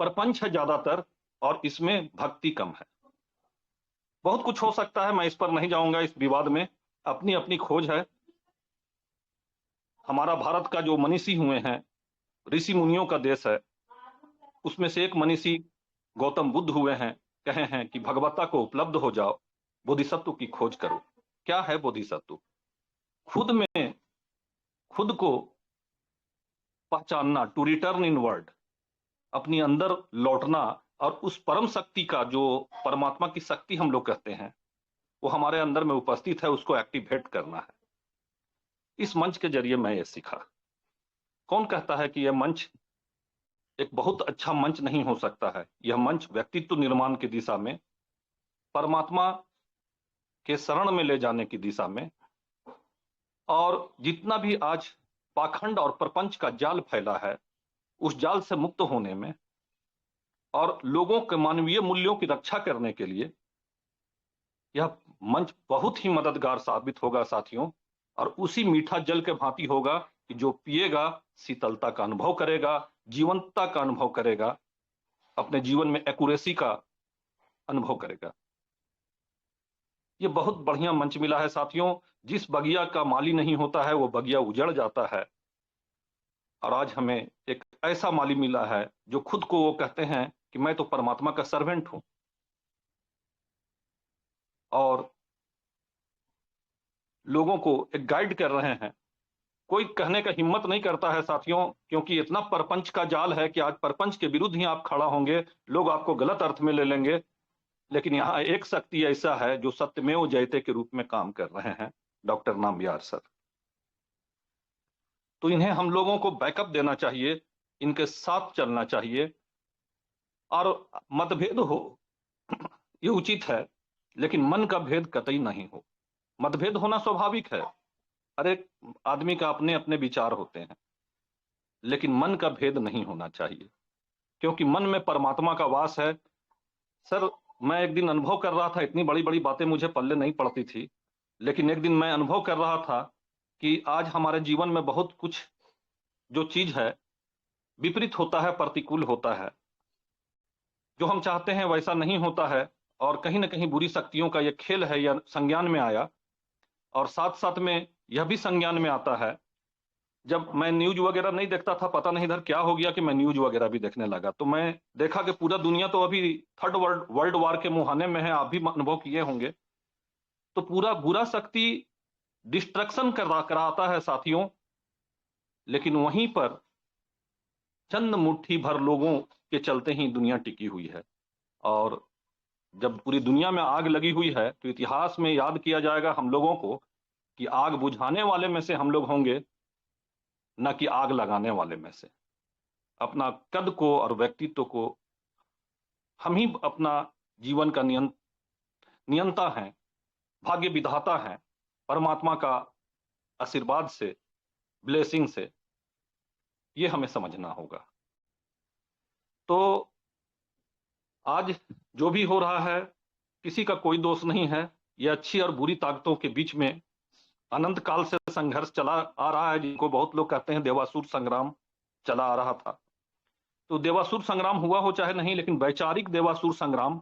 प्रपंच है ज्यादातर, और इसमें भक्ति कम है। बहुत कुछ हो सकता है, मैं इस पर नहीं जाऊंगा, इस विवाद में अपनी अपनी खोज है। हमारा भारत का जो मनीषी हुए हैं, ऋषि मुनियों का देश है, उसमें से एक मनीषी गौतम बुद्ध हुए हैं, कहे हैं कि भगवत्ता को उपलब्ध हो जाओ, बोधिसत्व की खोज करो। क्या है बोधिसत्व? खुद में खुद को पहचानना, टू रिटर्न इनवर्ड, अपनी अंदर लौटना, और उस परम शक्ति का जो परमात्मा की शक्ति हम लोग कहते हैं वो हमारे अंदर में उपस्थित है, उसको एक्टिवेट करना है। इस मंच के जरिए मैं ये सीखा। कौन कहता है कि यह मंच एक बहुत अच्छा मंच नहीं हो सकता है? यह मंच व्यक्तित्व निर्माण की दिशा में, परमात्मा के शरण में ले जाने की दिशा में, और जितना भी आज पाखंड और प्रपंच का जाल फैला है उस जाल से मुक्त होने में और लोगों के मानवीय मूल्यों की रक्षा करने के लिए यह मंच बहुत ही मददगार साबित होगा साथियों। और उसी मीठा जल के भांति होगा कि जो पिएगा शीतलता का अनुभव करेगा, जीवंतता का अनुभव करेगा, अपने जीवन में एक्यूरेसी का अनुभव करेगा। ये बहुत बढ़िया मंच मिला है साथियों। जिस बगिया का माली नहीं होता है वो बगिया उजड़ जाता है, और आज हमें एक ऐसा माली मिला है जो खुद को वो कहते हैं कि मैं तो परमात्मा का सर्वेंट हूं, और लोगों को एक गाइड कर रहे हैं। कोई कहने का हिम्मत नहीं करता है साथियों, क्योंकि इतना परपंच का जाल है कि आज परपंच के विरुद्ध ही आप खड़ा होंगे, लोग आपको गलत अर्थ में ले लेंगे। लेकिन यहाँ एक शक्ति ऐसा है जो सत्यमेव जयते के रूप में काम कर रहे हैं, डॉक्टर नामबियार सर। तो इन्हें हम लोगों को बैकअप देना चाहिए, इनके साथ चलना चाहिए। और मतभेद हो ये उचित है, लेकिन मन का भेद कतई नहीं हो। मतभेद होना स्वाभाविक है, हर एक आदमी का अपने अपने विचार होते हैं, लेकिन मन का भेद नहीं होना चाहिए, क्योंकि मन में परमात्मा का वास है। सर मैं एक दिन अनुभव कर रहा था, इतनी बड़ी बड़ी बातें मुझे पल्ले नहीं पड़ती थी, लेकिन एक दिन मैं अनुभव कर रहा था कि आज हमारे जीवन में बहुत कुछ जो चीज है विपरीत होता है, प्रतिकूल होता है, जो हम चाहते हैं वैसा नहीं होता है, और कहीं ना कहीं बुरी शक्तियों का यह खेल है, यह संज्ञान में आया। और साथ साथ में यह भी संज्ञान में आता है, जब मैं न्यूज वगैरह नहीं देखता था, पता नहीं इधर क्या हो गया कि मैं न्यूज वगैरह भी देखने लगा, तो मैं देखा कि पूरा दुनिया तो अभी थर्ड वर्ल्ड वार के मुहाने में है। आप भी अनुभव किए होंगे तो पूरा बुरा शक्ति डिस्ट्रक्शन कराता है साथियों, लेकिन वहीं पर चंद मुट्ठी भर लोगों के चलते ही दुनिया टिकी हुई है। और जब पूरी दुनिया में आग लगी हुई है तो इतिहास में याद किया जाएगा हम लोगों को कि आग बुझाने वाले में से हम लोग होंगे, न कि आग लगाने वाले में से। अपना कद को और व्यक्तित्व को हम ही अपना जीवन का नियंता हैं, भाग्य विधाता हैं, परमात्मा का आशीर्वाद से, ब्लेसिंग से, ये हमें समझना होगा। तो आज जो भी हो रहा है किसी का कोई दोष नहीं है, ये अच्छी और बुरी ताकतों के बीच में अनंत काल से संघर्ष चला आ रहा है, जिनको बहुत लोग कहते हैं देवासुर संग्राम चला आ रहा था। तो देवासुर संग्राम हुआ हो चाहे नहीं, लेकिन वैचारिक देवासुर संग्राम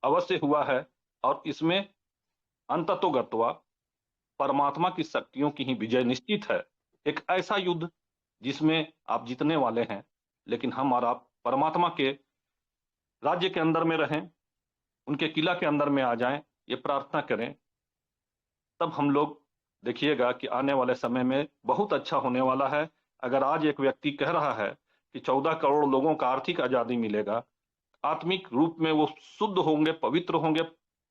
अवश्य हुआ है, और इसमें अंततोगत्वा परमात्मा की शक्तियों की ही विजय निश्चित है। एक ऐसा युद्ध जिसमें आप जीतने वाले हैं, लेकिन हम और आप परमात्मा के राज्य के अंदर में रहें, उनके किला के अंदर में आ जाएं, ये प्रार्थना करें। तब हम लोग देखिएगा कि आने वाले समय में बहुत अच्छा होने वाला है। अगर आज एक व्यक्ति कह रहा है कि 14 करोड़ लोगों का आर्थिक आजादी मिलेगा, आत्मिक रूप में वो शुद्ध होंगे, पवित्र होंगे,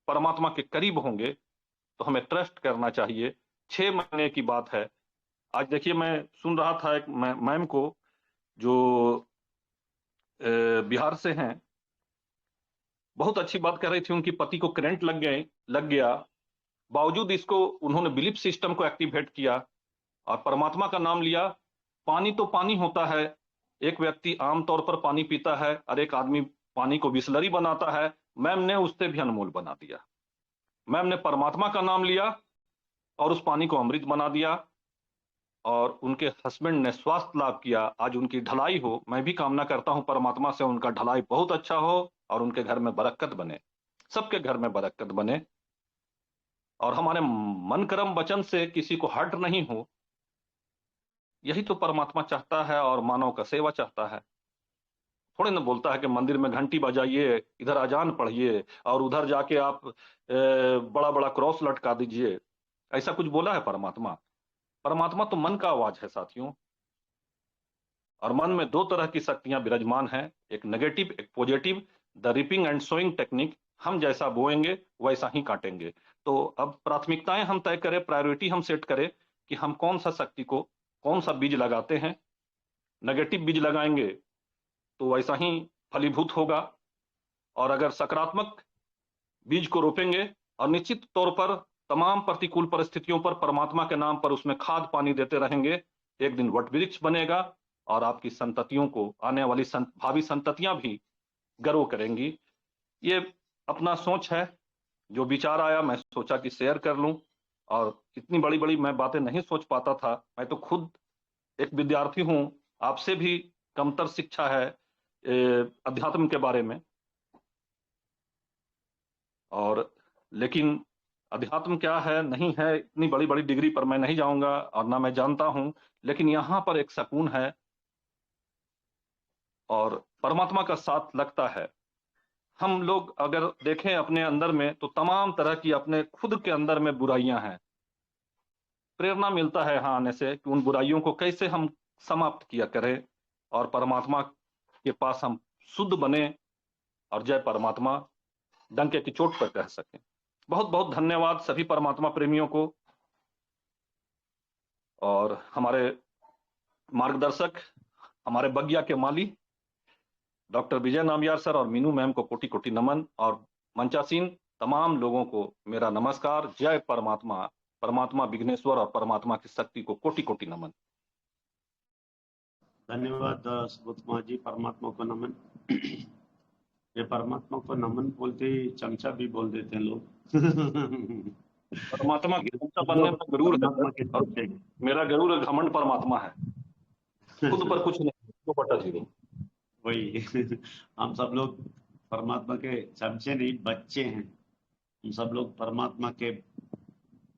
परमात्मा के करीब होंगे, तो हमें ट्रस्ट करना चाहिए। 6 महीने की बात है। आज देखिए, मैं सुन रहा था एक मैम को जो बिहार से हैं, बहुत अच्छी बात कर रही थी। उनकी पति को करंट लग गया, बावजूद इसको उन्होंने बिलीफ सिस्टम को एक्टिवेट किया और परमात्मा का नाम लिया। पानी तो पानी होता है, एक व्यक्ति आमतौर पर पानी पीता है और एक आदमी पानी को बिस्लरी बनाता है। मैम ने उससे भी अनमोल बना दिया। मैम ने परमात्मा का नाम लिया और उस पानी को अमृत बना दिया, और उनके हस्बैंड ने स्वास्थ्य लाभ किया। आज उनकी ढलाई हो, मैं भी कामना करता हूं परमात्मा से उनका ढलाई बहुत अच्छा हो और उनके घर में बरकत बने, सबके घर में बरकत बने, और हमारे मन कर्म वचन से किसी को हर्ट नहीं हो। यही तो परमात्मा चाहता है और मानव का सेवा चाहता है। थोड़े ना बोलता है कि मंदिर में घंटी बजाइए, इधर अजान पढ़िए और उधर जाके आप बड़ा बड़ा क्रॉस लटका दीजिए। ऐसा कुछ बोला है परमात्मा? परमात्मा तो मन का आवाज है साथियों, और मन में 2 तरह की शक्तियां विराजमान हैं, एक नेगेटिव, एक positive. The reaping and sowing technique, हम जैसा बोएंगे वैसा ही काटेंगे। तो अब प्राथमिकताएं हम तय करें, प्रायोरिटी हम सेट करें कि हम कौन सा शक्ति को, कौन सा बीज लगाते हैं। नेगेटिव बीज लगाएंगे तो वैसा ही फलीभूत होगा, और अगर सकारात्मक बीज को रोपेंगे और निश्चित तौर पर तमाम प्रतिकूल परिस्थितियों पर परमात्मा के नाम पर उसमें खाद पानी देते रहेंगे, एक दिन वट वृक्ष बनेगा और आपकी संततियों को, आने वाली भावी संततियां भी गर्व करेंगी। ये अपना सोच है, जो विचार आया मैं सोचा कि शेयर कर लूं। और इतनी बड़ी बड़ी मैं बातें नहीं सोच पाता था, मैं तो खुद एक विद्यार्थी हूं, आपसे भी कमतर शिक्षा है अध्यात्म के बारे में। और लेकिन अध्यात्म क्या है नहीं है, इतनी बड़ी बड़ी डिग्री पर मैं नहीं जाऊंगा और ना मैं जानता हूं, लेकिन यहां पर एक सुकून है और परमात्मा का साथ लगता है। हम लोग अगर देखें अपने अंदर में तो तमाम तरह की अपने खुद के अंदर में बुराइयां हैं। प्रेरणा मिलता है यहाँ आने से कि उन बुराइयों को कैसे हम समाप्त किया करें और परमात्मा के पास हम शुद्ध बने और जय परमात्मा डंके की चोट पर कह सकें। बहुत बहुत धन्यवाद सभी परमात्मा प्रेमियों को, और हमारे मार्गदर्शक, हमारे बगिया के माली डॉक्टर विजय नामयार सर और मीनू मैम को कोटि कोटि नमन, और मंचासीन तमाम लोगों को मेरा नमस्कार। जय परमात्मा, परमात्मा विघ्नेश्वर और परमात्मा की शक्ति को कोटि कोटि नमन। धन्यवाद सुबोध कुमार जी, परमात्मा को नमन। ये परमात्मा को नमन बोलते ही चमचा भी बोल देते हैं लोग। परमात्मा के चमचा बनने में गरूर है, और मेरा गरूर घमंड परमात्मा है, खुद पर कुछ नहीं, तो बटा जीरो। वही हम सब लोग परमात्मा के चमचे नहीं, बच्चे हैं। हम सब लोग परमात्मा के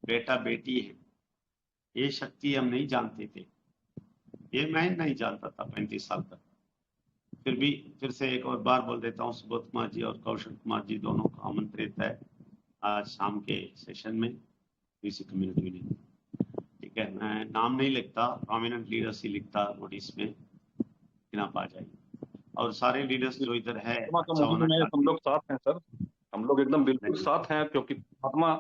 बेटा बेटी हैं। ये शक्ति हम नहीं जानते थे, ये मैं नहीं जानता था 35 साल तक। फिर से एक और बार बोल देता हूँ, सुबोध कुमार जी और कौशल कुमार जी दोनों को आमंत्रित है। आज शाम के सेशन में बीसी कम्युनिटी यूनियन। ठीक है, मैं नाम नहीं लिखता, प्रोमिनेंट लीडर्स ही लिखता नोटिस में, लेकिन आप आ जाइए। और सारे लीडर्स जो इधर है अच्छा होना में हम चाहिए। लोग साथ हैं सर, हम लोग एकदम बिल्कुल साथ हैं, क्योंकि परमात्मा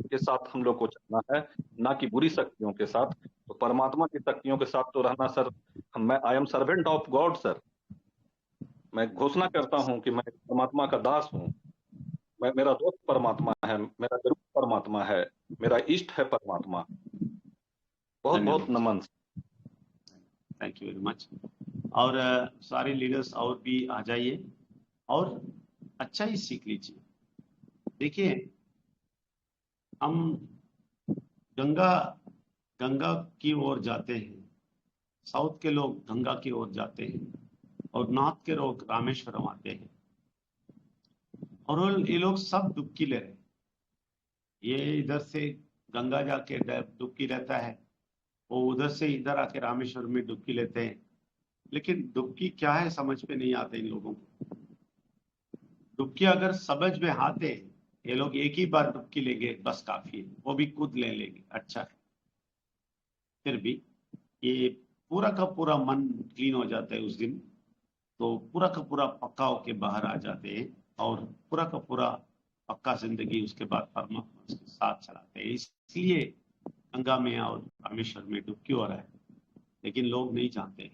के साथ हम लोग को चलना है, ना कि बुरी शक्तियों के साथ। तो परमात्मा की शक्तियों के साथ तो रहना सर। मैं I am servant of God sir. मैं घोषणा करता हूं कि मैं परमात्मा का दास हूं। मैं, मेरा दोस्त परमात्मा है, मेरा गुरु परमात्मा है, मेरा इष्ट है परमात्मा। बहुत बहुत नमन। Thank you very much. और सारे लीडर्स और भी आ जाइए और अच्छा ही सीख लीजिए। देखिए, हम गंगा गंगा की ओर जाते हैं, साउथ के लोग गंगा की ओर जाते हैं और नॉर्थ के लोग रामेश्वरम आते हैं, और ये लोग सब डुबकी ले रहे हैं। ये इधर से गंगा जाके डुबकी लेता है, वो उधर से इधर आके रामेश्वर में डुबकी लेते हैं, लेकिन डुबकी क्या है समझ में नहीं आता इन लोगों को। डुबकी अगर समझ में आते, ये लोग एक ही बार डुबकी लेंगे बस काफी है, वो भी कूद ले लेंगे, अच्छा है। फिर भी ये पूरा का पूरा मन क्लीन हो जाता है उस दिन, तो पूरा का पूरा पक्का होके बाहर आ जाते हैं और पूरा का पूरा पक्का जिंदगी उसके बाद परमात्मा के साथ चलाते हैं। इसलिए गंगा में और रामेश्वर में डुबकी हो रहा है, लेकिन लोग नहीं जानते।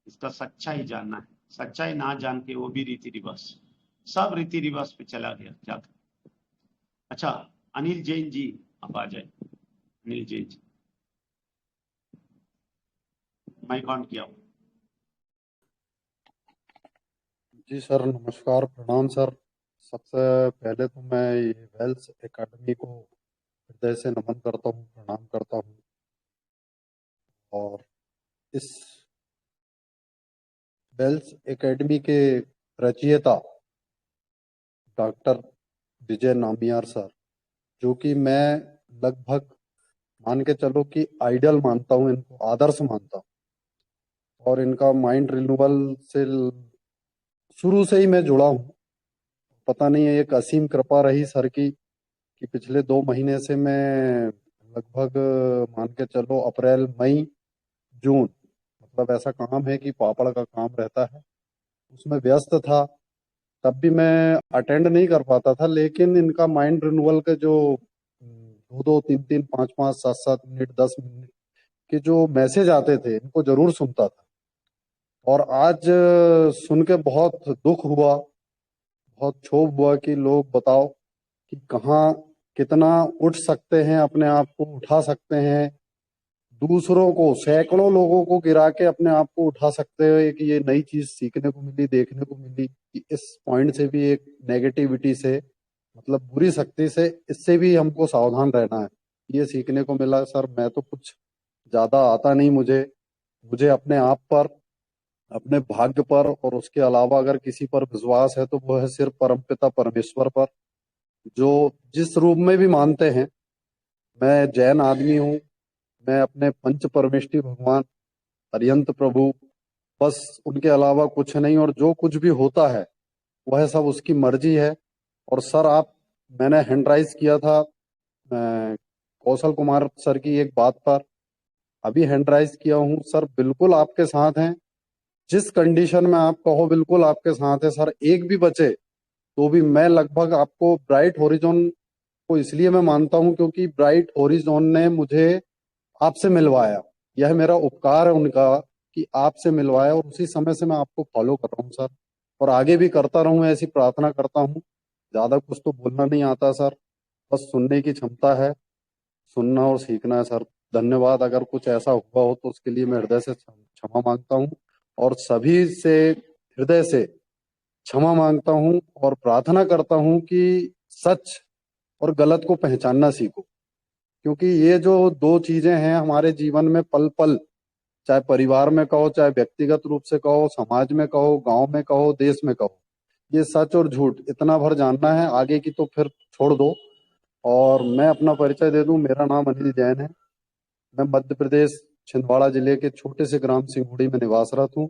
इसका सच्चाई जानना है, सच्चाई ना जान के वो भी रीति रिवाज, सब रीति रिवाज पे चला गया, क्या कर। अच्छा, अनिल जैन जी आप आ जाए। अनिल जैन जी, माइक ऑन किया। जी सर, नमस्कार, प्रणाम सर। सबसे पहले तो मैं ये वेल्स एकेडमी को हृदय से नमन करता हूँ, प्रणाम करता हूँ। और इस वेल्स एकेडमी के रचयिता डॉक्टर विजय नामियार सर, जो कि मैं लगभग मान के चलो कि आइडियल मानता हूँ, इनको आदर्श मानता हूँ। और इनका माइंड रिन्यूअल से शुरू से ही मैं जुड़ा हूँ। पता नहीं है, एक असीम कृपा रही सर की कि पिछले 2 महीने से मैं लगभग मान के चलो अप्रैल मई जून, मतलब ऐसा काम है कि पापड़ का काम रहता है, उसमें व्यस्त था। तब भी मैं अटेंड नहीं कर पाता था, लेकिन इनका माइंड रिन्यूअल के जो 2-2, 3-3, 5-5, 7-7 मिनट, 10 मिनट के जो मैसेज आते थे, इनको जरूर सुनता था। और आज सुन के बहुत दुख हुआ, बहुत क्षोभ हुआ कि लोग बताओ कि कहाँ कितना उठ सकते हैं, अपने आप को उठा सकते हैं, दूसरों को, सैकड़ों लोगों को गिरा के अपने आप को उठा सकते हैं। कि ये नई चीज सीखने को मिली, देखने को मिली कि इस पॉइंट से भी, एक नेगेटिविटी से, मतलब बुरी शक्ति से, इससे भी हमको सावधान रहना है, ये सीखने को मिला। सर, मैं तो कुछ ज्यादा आता नहीं मुझे मुझे अपने आप पर, अपने भाग्य पर, और उसके अलावा अगर किसी पर विश्वास है तो वो है सिर्फ परमपिता परमेश्वर पर, जो जिस रूप में भी मानते हैं। मैं जैन आदमी हूँ, मैं अपने पंच परमेष्टि भगवान अरिहंत प्रभु, बस उनके अलावा कुछ नहीं। और जो कुछ भी होता है वह सब उसकी मर्जी है। और सर, मैंने हैंड राइज किया था कौशल कुमार सर की एक बात पर, अभी हैंड राइज किया हूँ सर, बिल्कुल आपके साथ हैं। जिस कंडीशन में आप कहो बिल्कुल आपके साथ है सर। एक भी बचे तो भी मैं लगभग आपको ब्राइट हॉरिजॉन को इसलिए मैं मानता हूं क्योंकि ब्राइट हॉरिजॉन ने मुझे आपसे मिलवाया। यह मेरा उपकार है उनका कि आपसे मिलवाया, और उसी समय से मैं आपको फॉलो कर रहा हूँ सर, और आगे भी करता रहूं, ऐसी प्रार्थना करता हूँ। ज्यादा कुछ तो बोलना नहीं आता सर, बस सुनने की क्षमता है, सुनना और सीखना है सर। धन्यवाद। अगर कुछ ऐसा हुआ हो तो उसके लिए मैं हृदय से क्षमा मांगता हूँ, और सभी से हृदय से क्षमा मांगता हूँ, और प्रार्थना करता हूँ कि सच और गलत को पहचानना सीखो। क्योंकि ये जो 2 चीजें हैं हमारे जीवन में पल पल, चाहे परिवार में कहो, चाहे व्यक्तिगत रूप से कहो, समाज में कहो, गांव में कहो, देश में कहो, ये सच और झूठ इतना भर जानना है। आगे की तो फिर छोड़ दो। और मैं अपना परिचय दे दूं, मेरा नाम अनिल जैन है। मैं मध्य प्रदेश छिंदवाड़ा जिले के छोटे से ग्राम सिंगुड़ी में निवासरत हूँ,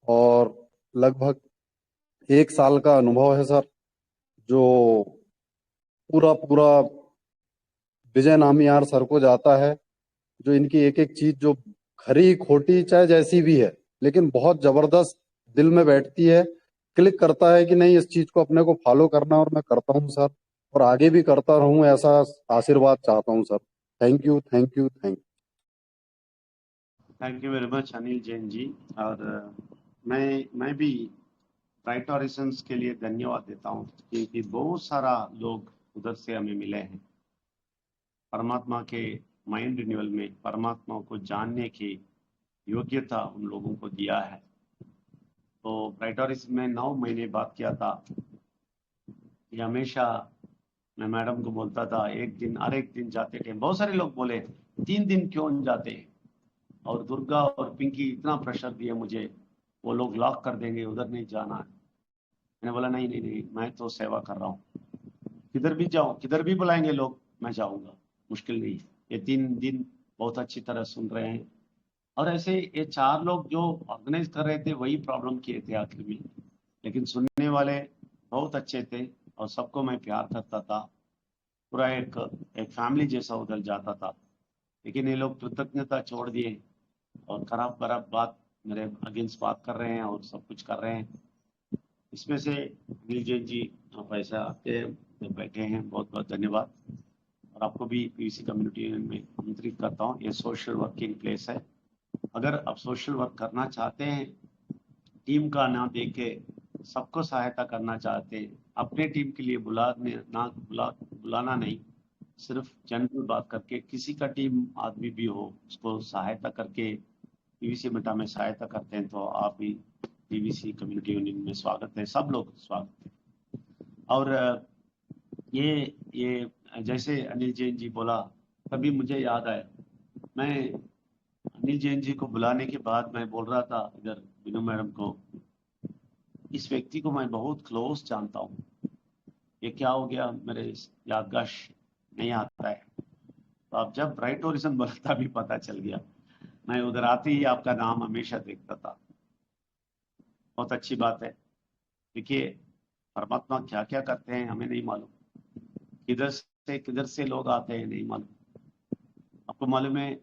और लगभग 1 साल का अनुभव है सर, जो पूरा पूरा विजय नामियार सर को जाता है। जो इनकी एक एक चीज जो खरी खोटी चाहे जैसी भी है, लेकिन बहुत जबरदस्त दिल में बैठती है, क्लिक करता है कि नहीं इस चीज को अपने को फॉलो करना, और मैं करता हूँ सर, और आगे भी करता रहूं, ऐसा आशीर्वाद चाहता हूँ sir. Thank you, thank you, thank thank you very much Anil Jain ji. और मैं भी राइट ऑरिजन्स के लिए धन्यवाद देता हूँ, क्योंकि बहुत सारा लोग उधर से हमें मिले हैं। परमात्मा के माइंड रिन्यूअल में परमात्मा को जानने की योग्यता उन लोगों को दिया है। तो राइट ऑरिजन में 9 महीने बात किया था। ये हमेशा मैं मैडम को बोलता था, एक दिन हर एक दिन जाते थे। बहुत सारे लोग बोले 3 दिन क्यों जाते हैं, और दुर्गा और पिंकी इतना प्रेशर दिए मुझे, वो लोग लॉक कर देंगे, उधर नहीं जाना है। मैंने बोला नहीं नहीं नहीं, मैं तो सेवा कर रहा हूँ, किधर भी जाऊँ, किधर भी बुलाएंगे लोग, मैं जाऊँगा, मुश्किल नहीं है। ये 3 दिन बहुत अच्छी तरह सुन रहे हैं। और ऐसे ये 4 लोग जो ऑर्गेनाइज कर रहे थे वही प्रॉब्लम किए थे आखिर में, लेकिन सुनने वाले बहुत अच्छे थे और सबको मैं प्यार करता था। पूरा एक फैमिली जैसा उधर जाता था। लेकिन ये लोग कृतज्ञता छोड़ दिए और खराब खराब बात मेरे अगेंस्ट बात कर रहे हैं और सब कुछ कर रहे हैं। इसमें से अनिल जैन जी आप ऐसा आते हैं तो बैठे हैं, बहुत बहुत धन्यवाद। और आपको भी पीवीसी कम्युनिटी में आमंत्रित करता हूँ। ये सोशल वर्किंग प्लेस है। अगर आप सोशल वर्क करना चाहते हैं, टीम का ना देखे सबको सहायता करना चाहते हैं, अपने टीम के लिए बुलाना नहीं, सिर्फ जनरल बात करके किसी का टीम आदमी भी हो उसको सहायता करके पीवीसी मेटा में सहायता करते हैं, तो आप भी पीवीसी कम्युनिटी यूनियन में स्वागत है, सब लोग स्वागत है। और ये जैसे अनिल जैन जी बोला, तभी मुझे याद आया, मैं अनिल जैन जी को बुलाने के बाद मैं बोल रहा था इधर बिनू मैडम को, इस व्यक्ति को मैं बहुत क्लोज जानता हूँ, ये क्या हो गया मेरे याददाश्त नहीं आता है। तो अब जब राइट ओरिजिन बोलता भी पता चल गया। मैं उधर आते ही आपका नाम हमेशा देखता था। बहुत अच्छी बात है। देखिए परमात्मा क्या क्या करते हैं हमें नहीं मालूम, किधर से लोग आते हैं नहीं मालूम। आपको मालूम है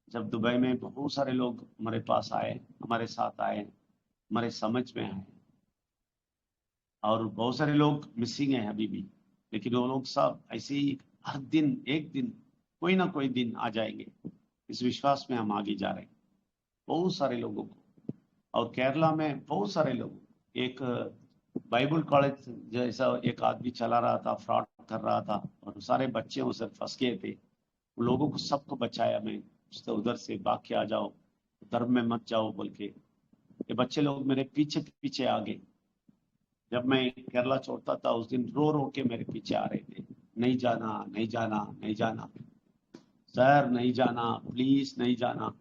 जब दुबई में बहुत सारे लोग हमारे पास आए, हमारे साथ आए, हमारे समझ में आए, और बहुत सारे लोग मिसिंग हैं अभी भी, लेकिन वो लोग सब ऐसे ही हर दिन एक दिन कोई ना कोई दिन आ जाएंगे, इस विश्वास में हम आगे जा रहे हैं। बहुत सारे लोगों को, और केरला में बहुत सारे लोग, एक बाइबल कॉलेज जैसा एक आदमी चला रहा था, फ्रॉड कर रहा था और सारे बच्चे उसे फंस गए थे। उन लोगों को सबको बचाया मैं, उससे उधर से भाग के आ जाओ, धर्म में मत जाओ बोल के। ये बच्चे लोग मेरे पीछे पीछे आ गए। जब मैं केरला छोड़ता था उस दिन रो रो के मेरे पीछे आ रहे थे, नहीं जाना नहीं जाना नहीं जाना सर, नहीं जाना प्लीज, नहीं जाना।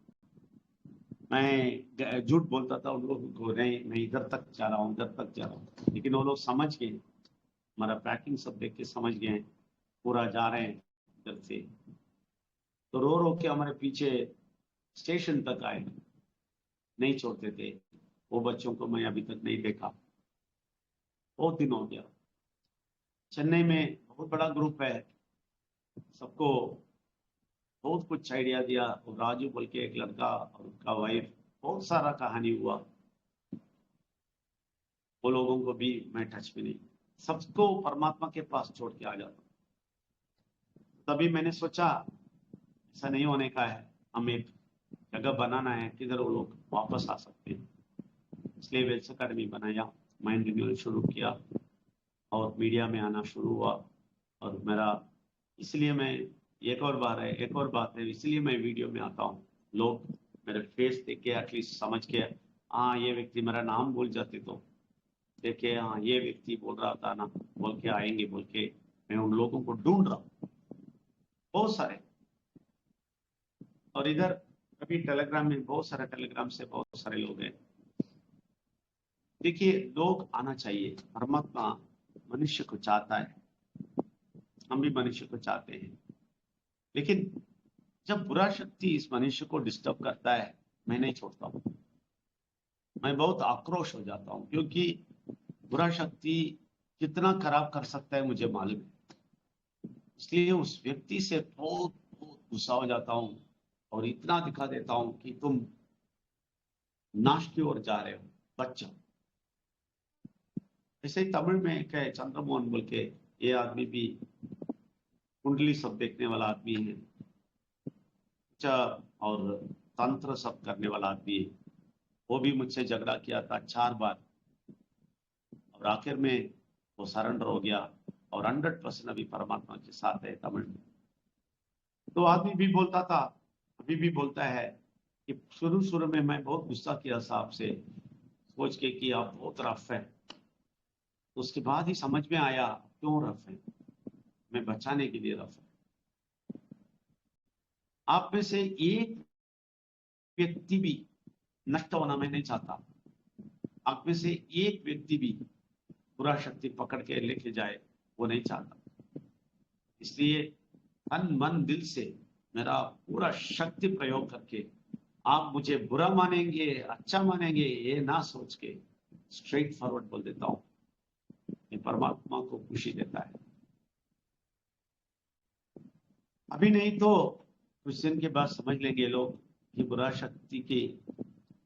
मैं झूठ बोलता था उन लोगों को, नहीं मैं इधर तक जा रहा हूँ, इधर तक जा रहा हूँ, लेकिन वो लोग समझ गए, हमारा पैकिंग सब देख के समझ गए पूरा जा रहे हैं इधर से। तो रो रो के हमारे पीछे स्टेशन तक आए, नहीं छोड़ते थे। वो बच्चों को मैं अभी तक नहीं देखा, बहुत दिन हो गया। चेन्नई में बहुत बड़ा ग्रुप है, सबको बहुत कुछ आइडिया दिया। और राजू बोल के एक लड़का और उसका वाइफ, बहुत सारा कहानी हुआ। वो लोगों को भी मैं टच में नहीं, सबको परमात्मा के पास छोड़ के आ जाता। तभी मैंने सोचा ऐसा नहीं होने का है, हम एक जगह बनाना है किधर वो लोग वापस आ सकते हैं। इसलिए वेल्स अकेडमी बनाया, माइंड रिन्यूअल शुरू किया और मीडिया में आना शुरू हुआ। और मेरा इसलिए मैं एक और बात है, इसलिए मैं वीडियो में आता हूँ। लोग मेरे फेस देख के एटलीस्ट समझ के, हाँ ये व्यक्ति, मेरा नाम भूल जाते तो देखे, हाँ ये व्यक्ति बोल रहा था ना, बोल के आएंगे बोल के मैं उन लोगों को ढूंढ रहा हूँ, बहुत सारे। और इधर अभी टेलीग्राम में बहुत सारे, टेलीग्राम से बहुत सारे लोग हैं। देखिए लोग आना चाहिए, परमात्मा मनुष्य को चाहता है, हम भी मनुष्य को चाहते हैं। लेकिन जब बुरा शक्ति इस मनुष्य को डिस्टर्ब करता है, मैं नहीं छोड़ता हूँ, मैं बहुत आक्रोश हो जाता हूँ, क्योंकि बुरा शक्ति कितना खराब कर सकता है मुझे मालूम है। इसलिए उस व्यक्ति से बहुत बहुत गुस्सा हो जाता हूं और इतना दिखा देता हूं कि तुम नाश की ओर जा रहे हो, बच जाओ। ऐसे ही तमिल में एक है चंद्रमोहन बोल के, ये आदमी भी कुंडली सब देखने वाला आदमी है, अच्छा, और तंत्र सब करने वाला आदमी है। वो भी मुझसे झगड़ा किया था 4 बार और आखिर में वो सरेंडर हो गया और 100% अभी परमात्मा के साथ है तमिल में। तो आदमी भी बोलता था, अभी भी बोलता है कि शुरू में मैं बहुत गुस्सा किया साहब से, सोच के कि आप बहुत रफ है। तो उसके बाद ही समझ में आया क्यों रफ है, मैं बचाने के लिए रफ है। आप में से एक व्यक्ति भी नष्ट होना मैं नहीं चाहता। आप में से एक व्यक्ति भी बुरा शक्ति पकड़ के लेके जाए, वो नहीं चाहता। इसलिए तन मन दिल से मेरा पूरा शक्ति प्रयोग करके आप मुझे बुरा मानेंगे अच्छा मानेंगे ये ना सोच के स्ट्रेट फॉरवर्ड बोल देता हूं, ये परमात्मा को खुशी देता है। अभी नहीं तो कुछ दिन के बाद समझ लेंगे लोग कि बुरा शक्ति की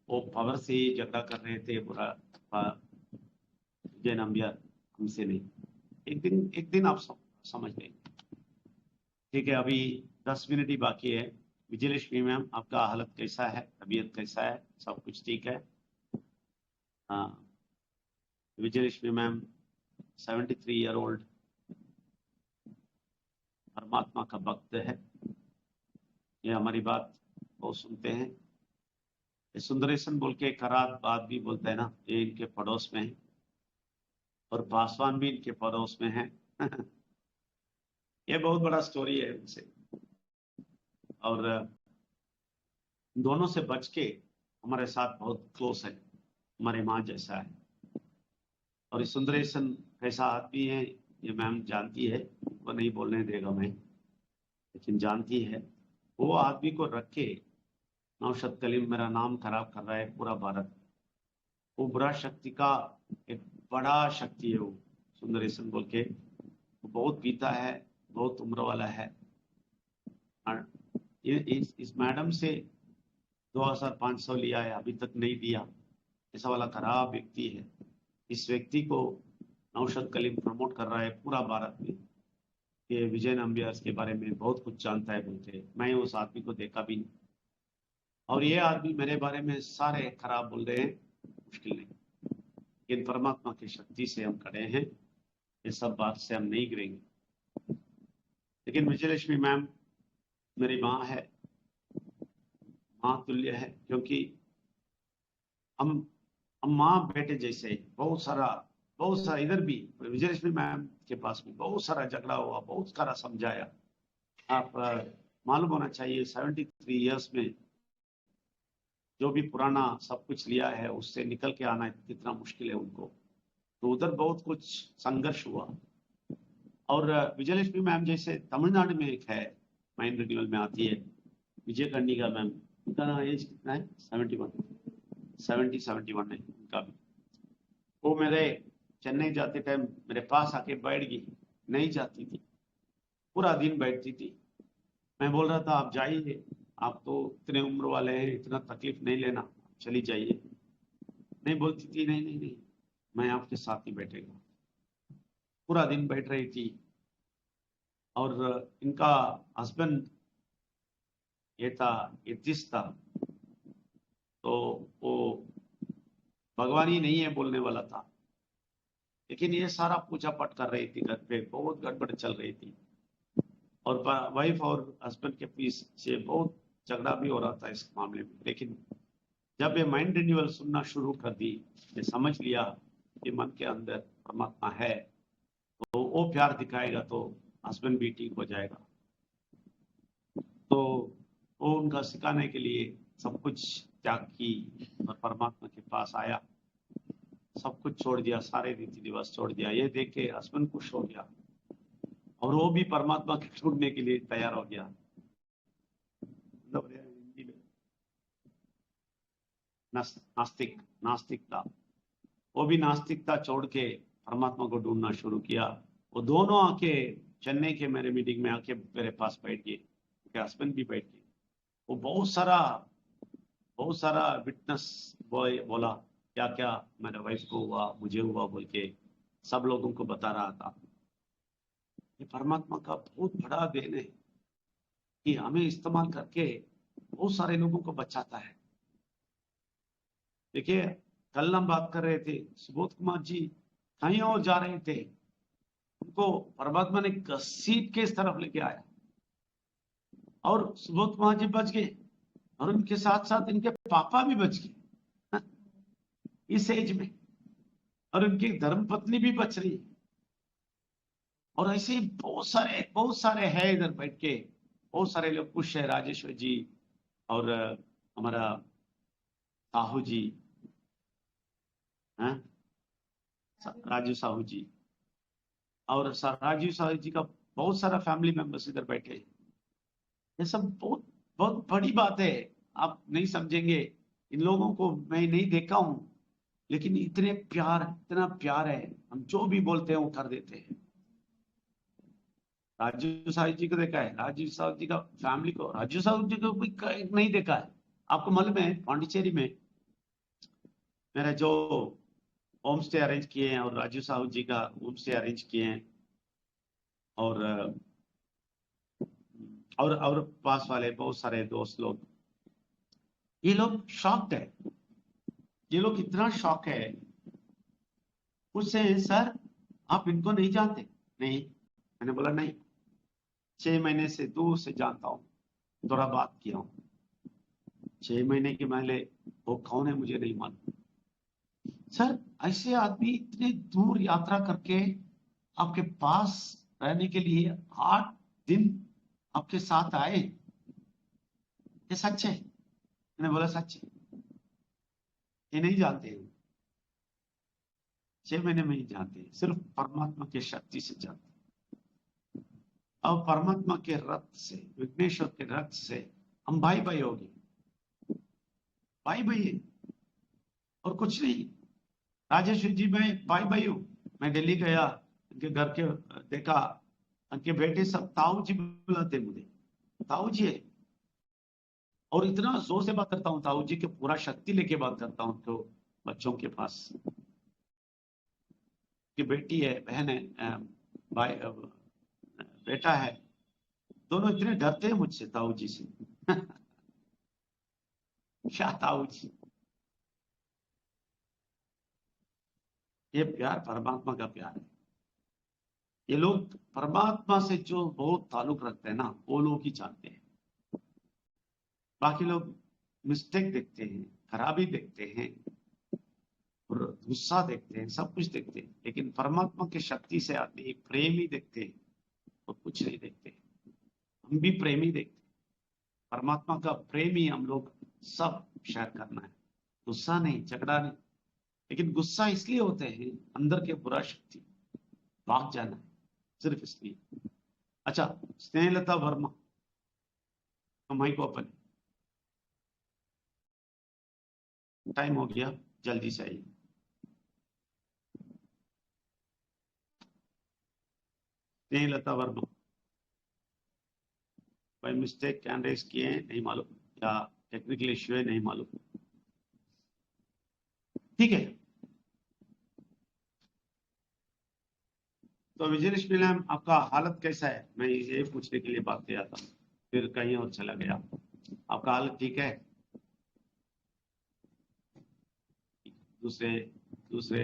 वो पावर से ही झगड़ा कर रहे थे, बुरा विजय नंबियार हमसे नहीं। एक दिन आप समझ लेंगे। ठीक है, अभी 10 मिनट ही बाकी है। विजयलक्ष्मी मैम, आपका हालत कैसा है, तबीयत कैसा है, सब कुछ ठीक है? हाँ, विजयलक्ष्मी मैम 73 ईयर ओल्ड, परमात्मा का भक्त है। ये हमारी बात बहुत सुनते हैं। ये सुंदरेशन बोल के करात बात भी बोलते हैं ना, ये इनके पड़ोस में है और पासवान भी इनके पड़ोस में है। ये बहुत बड़ा स्टोरी है उनसे, और दोनों से बच के हमारे साथ बहुत क्लोज है, हमारे माँ जैसा है। और इस सुंदरेशन कैसा आदमी है ये मैम जानती है, उनको नहीं बोलने देगा मैं, लेकिन जानती है। वो आदमी को रख के नौशद कलीम मेरा नाम खराब कर रहा है पूरा भारत। वो बुरा शक्ति का एक बड़ा शक्ति है वो सुंदरेशन बोल के, वो बहुत पीता है, बहुत उम्र वाला है। इस मैडम से 2500 लिया है, अभी तक नहीं दिया। ऐसा वाला खराब व्यक्ति है। इस व्यक्ति को नौशद कलीम प्रमोट कर रहा है पूरा भारत में, ये विजय नंबियार के बारे में बहुत कुछ जानता है बोलते। मैं उस आदमी को देखा भी नहीं, और ये आदमी मेरे बारे में सारे खराब बोल रहे हैं, मुश्किल नहीं। लेकिन परमात्मा की शक्ति से हम खड़े हैं, ये सब बात से हम नहीं गिरेंगे। लेकिन विजयलक्ष्मी मैम मेरी माँ है, माँ तुल्य है, क्योंकि हम माँ बेटे जैसे। बहुत सारा इधर भी विजयलक्ष्मी मैम के पास भी बहुत सारा झगड़ा हुआ, बहुत सारा समझाया। आप मालूम होना चाहिए 73 इयर्स में जो भी पुराना सब कुछ लिया है उससे निकल के आना कितना मुश्किल है उनको। तो उधर बहुत कुछ संघर्ष हुआ। और विजयलक्ष्मी मैम जैसे तमिलनाडु में एक है, माइंड रिन्यूअल में आती है, विजय कर्णिका मैम, उनका एज कितना है? 71 है उनका भी। वो मेरे चेन्नई जाते टाइम मेरे पास आके बैठ गई, नहीं जाती थी, पूरा दिन बैठती थी। मैं बोल रहा था आप जाइए, आप तो इतने उम्र वाले हैं, इतना तकलीफ नहीं लेना, चली जाइए। नहीं बोलती थी, नहीं मैं आपके साथ ही बैठेगा। पूरा दिन बैठ रही थी। और इनका हस्बैंड ये था, एथिस्ट था, तो वो भगवान ही नहीं है बोलने वाला था। लेकिन ये सारा पूजा पाठ कर रही थी, घर पे बहुत गड़बड़ चल रही थी, और वाइफ और हस्बैंड के बीच से बहुत झगड़ा भी हो रहा था इस मामले में। लेकिन जब ये माइंड रिन्यूअल सुनना शुरू कर दी, ये समझ लिया कि मन के अंदर परमात्मा है, तो वो प्यार दिखाएगा तो हस्बैंड भी ठीक हो जाएगा। तो वो उनका सिखाने के लिए सब कुछ त्याग की और परमात्मा के पास आया, सब कुछ छोड़ दिया, सारे रीति रिवाज छोड़ दिया। ये देख के हस्बैंड खुश हो गया और वो भी परमात्मा के छोड़ने के लिए तैयार हो गया। नास्तिकता, वो भी नास्तिकता छोड़ के परमात्मा को ढूंढना शुरू किया। वो दोनों आके चेन्नई के मेरे मीटिंग में आके मेरे पास बैठ गए, उनके हस्बैंड भी बैठ गए। वो बहुत सारा विटनेस बोला क्या क्या मेरे वाइफ को हुआ, मुझे हुआ बोल के सब लोगों को बता रहा था। ये परमात्मा का बहुत बड़ा देन है कि हमें इस्तेमाल करके बहुत सारे लोगों को बचाता है। देखिए, कल हम बात कर रहे थे, सुबोध कुमार जी कहीं और जा रहे थे, उनको परमात्मा ने घसीट के इस तरफ लेके आया और सुबोध कुमार जी बच गए और उनके साथ साथ इनके पापा भी बच गए इस एज में, और उनकी धर्मपत्नी भी बच रही है। और ऐसे ही बहुत सारे हैं इधर बैठ के, बहुत सारे लोग खुश है। राजेश्वर जी और हमारा साहू जी, हैं, राजू साहू जी, और राजू साहू जी का बहुत सारा फैमिली मेंबर्स इधर बैठे। ये सब बहुत बहुत बड़ी बात है, आप नहीं समझेंगे। इन लोगों को मैं नहीं देखा हूं, लेकिन इतने इतना प्यार है, हम जो भी बोलते हैं वो कर देते हैं। राजू साहू जी को देखा है, राजू साहू जी का फैमिली को, राजू साहू जी को भी नहीं देखा है। आपको मालूम है, पांडिचेरी में मेरा जो होम स्टे अरेंज किए हैं और राजू साहू जी का होम स्टे अरेंज किए हैं, और पास वाले बहुत सारे दोस्त लोग, ये लोग शॉक्ड है। ये लोग इतना शॉक है, उससे सर आप इनको नहीं जानते? नहीं। मैंने बोला नहीं, 6 महीने से दूर से जानता हूँ, थोड़ा बात किया हूँ। 6 महीने के पहले वो कौन है मुझे नहीं मालूम। सर ऐसे आदमी इतने दूर यात्रा करके आपके पास रहने के लिए 8 दिन आपके साथ आए, ये सच है? मैंने बोला सच है। ये नहीं जानते हैं, 6 महीने में ही जानते हैं, सिर्फ परमात्मा की शक्ति से जानते हैं। और परमात्मा के रक्त से, विघ्नेश्वर के रक्त से हम भाई भाई हो गए, भाई भाई है और कुछ नहीं। राजेश्वर जी मैं भाई भाई हूँ। मैं दिल्ली गया, उनके घर के देखा, उनके बेटे सब ताऊ जी बुलाते मुझे, ताऊ जी है। और इतना जोर से बात करता हूँ ताऊ जी के, पूरा शक्ति लेके बात करता हूँ तो बच्चों के पास, कि बेटी है, बहन है, भाई, बेटा है, दोनों इतने डरते हैं मुझसे, ताऊ जी से क्या ताऊ जी? ये प्यार परमात्मा का प्यार है। ये लोग परमात्मा से जो बहुत ताल्लुक रखते हैं ना, वो लोग ही जानते हैं। बाकी लोग मिस्टेक देखते हैं, खराबी देखते हैं, और गुस्सा देखते हैं, सब कुछ देखते हैं, लेकिन परमात्मा की शक्ति से आदमी प्रेम ही देखते हैं और कुछ नहीं देखते। हम भी प्रेम ही देखते हैं, परमात्मा का प्रेम ही हम लोग सब शेयर करना है, गुस्सा नहीं, झगड़ा नहीं। लेकिन गुस्सा इसलिए होते हैं, अंदर के बुरा शक्ति भाग जाना है, सिर्फ इसलिए। अच्छा, Snehlata Verma, mike open. Time हो गया, जल्दी से आइए। स्नेहलता वर्मा, भाई मिस्टेक कैन रेस किए हैं, नहीं मालूम, या टेक्निकल इश्यू है, नहीं मालूम। ठीक है, तो विजयलक्ष्मी मैम आपका हालत कैसा है? मैं ये पूछने के लिए बात किया था, फिर कहीं और चला गया। आपका हालत ठीक है? दूसरे दूसरे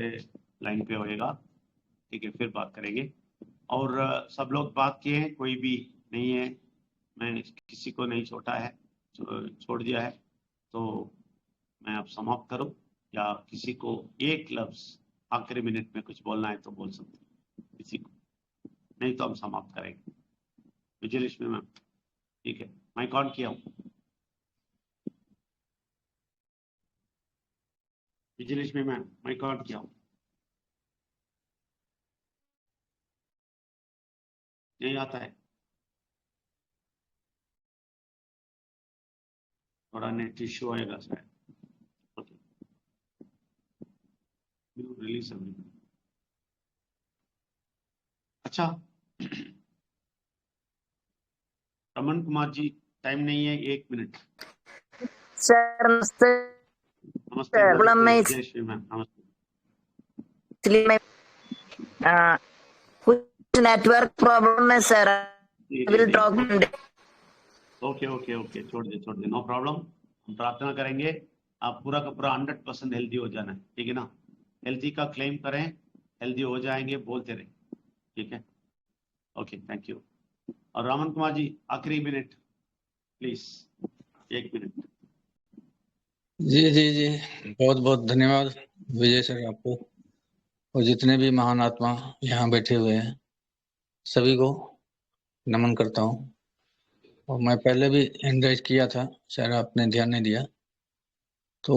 लाइन पे होएगा, ठीक है, फिर बात करेंगे। और सब लोग बात किए हैं, कोई भी नहीं है, मैं किसी को नहीं छोड़ा है, छोड़ दिया है, तो मैं अब समाप्त करूं, या किसी को एक लफ्ज आखिरी मिनट में कुछ बोलना है तो बोल सकते हैं, किसी को नहीं तो हम समाप्त करेंगे। विजयलक्ष्मी मैम, ठीक है, माइक ऑन किया हूं। विजयलक्ष्मी मैम, माइक ऑन किया हूं। नहीं आता है, थोड़ा नेट इश्यू आएगा शायद। Okay, release. अच्छा, रमन कुमार जी, टाइम नहीं है, 1 मिनट। सर नमस्ते। नमस्ते प्रॉब्लम में नमस्ते, जय श्री राम, नमस्ते। इसलिए मैं कुछ नेटवर्क प्रॉब्लम है sir. Will talk Monday. Okay okay okay, छोड़ दे, नो प्रॉब्लम। हम प्रार्थना करेंगे आप पूरा का पूरा 100% हेल्दी हो जाना है, ठीक है ना। हेल्दी का क्लेम करें, हेल्दी हो जाएंगे, बोलते रहे, ठीक है। Okay, thank you. और रामन कुमार जी, आखिरी मिनट प्लीज, 1 मिनट। जी जी जी, बहुत बहुत धन्यवाद विजय सर आपको, और जितने भी महान आत्मा यहाँ बैठे हुए हैं सभी को नमन करता हूँ। और मैं पहले भी एंकरेज किया था, शायद आपने ध्यान नहीं दिया, तो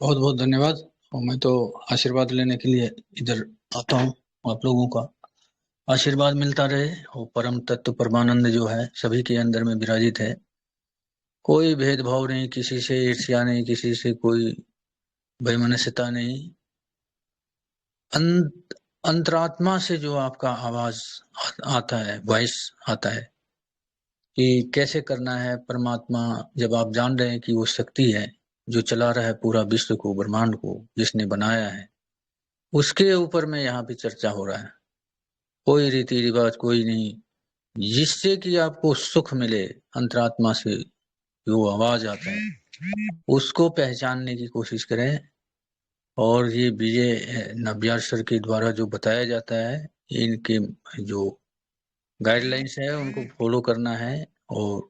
बहुत बहुत धन्यवाद। और मैं तो आशीर्वाद लेने के लिए इधर आता हूँ, आप लोगों का आशीर्वाद मिलता रहे, और परम तत्व परमानंद जो है सभी के अंदर में विराजित है। कोई भेदभाव नहीं, किसी से ईर्ष्या नहीं, किसी से कोई वैमनस्यता नहीं। अंतरात्मा से जो आपका आवाज आता है, वॉइस आता है कि कैसे करना है। परमात्मा जब आप जान रहे हैं कि वो शक्ति है जो चला रहा है पूरा विश्व को, ब्रह्मांड को, जिसने बनाया है, उसके ऊपर में यहाँ पे चर्चा हो रहा है। कोई रीति रिवाज कोई नहीं, जिससे कि आपको सुख मिले। अंतरात्मा से जो आवाज आता है उसको पहचानने की कोशिश करें। और ये विजय नव्यार सर के द्वारा जो बताया जाता है, इनके जो गाइडलाइंस है उनको फॉलो करना है, और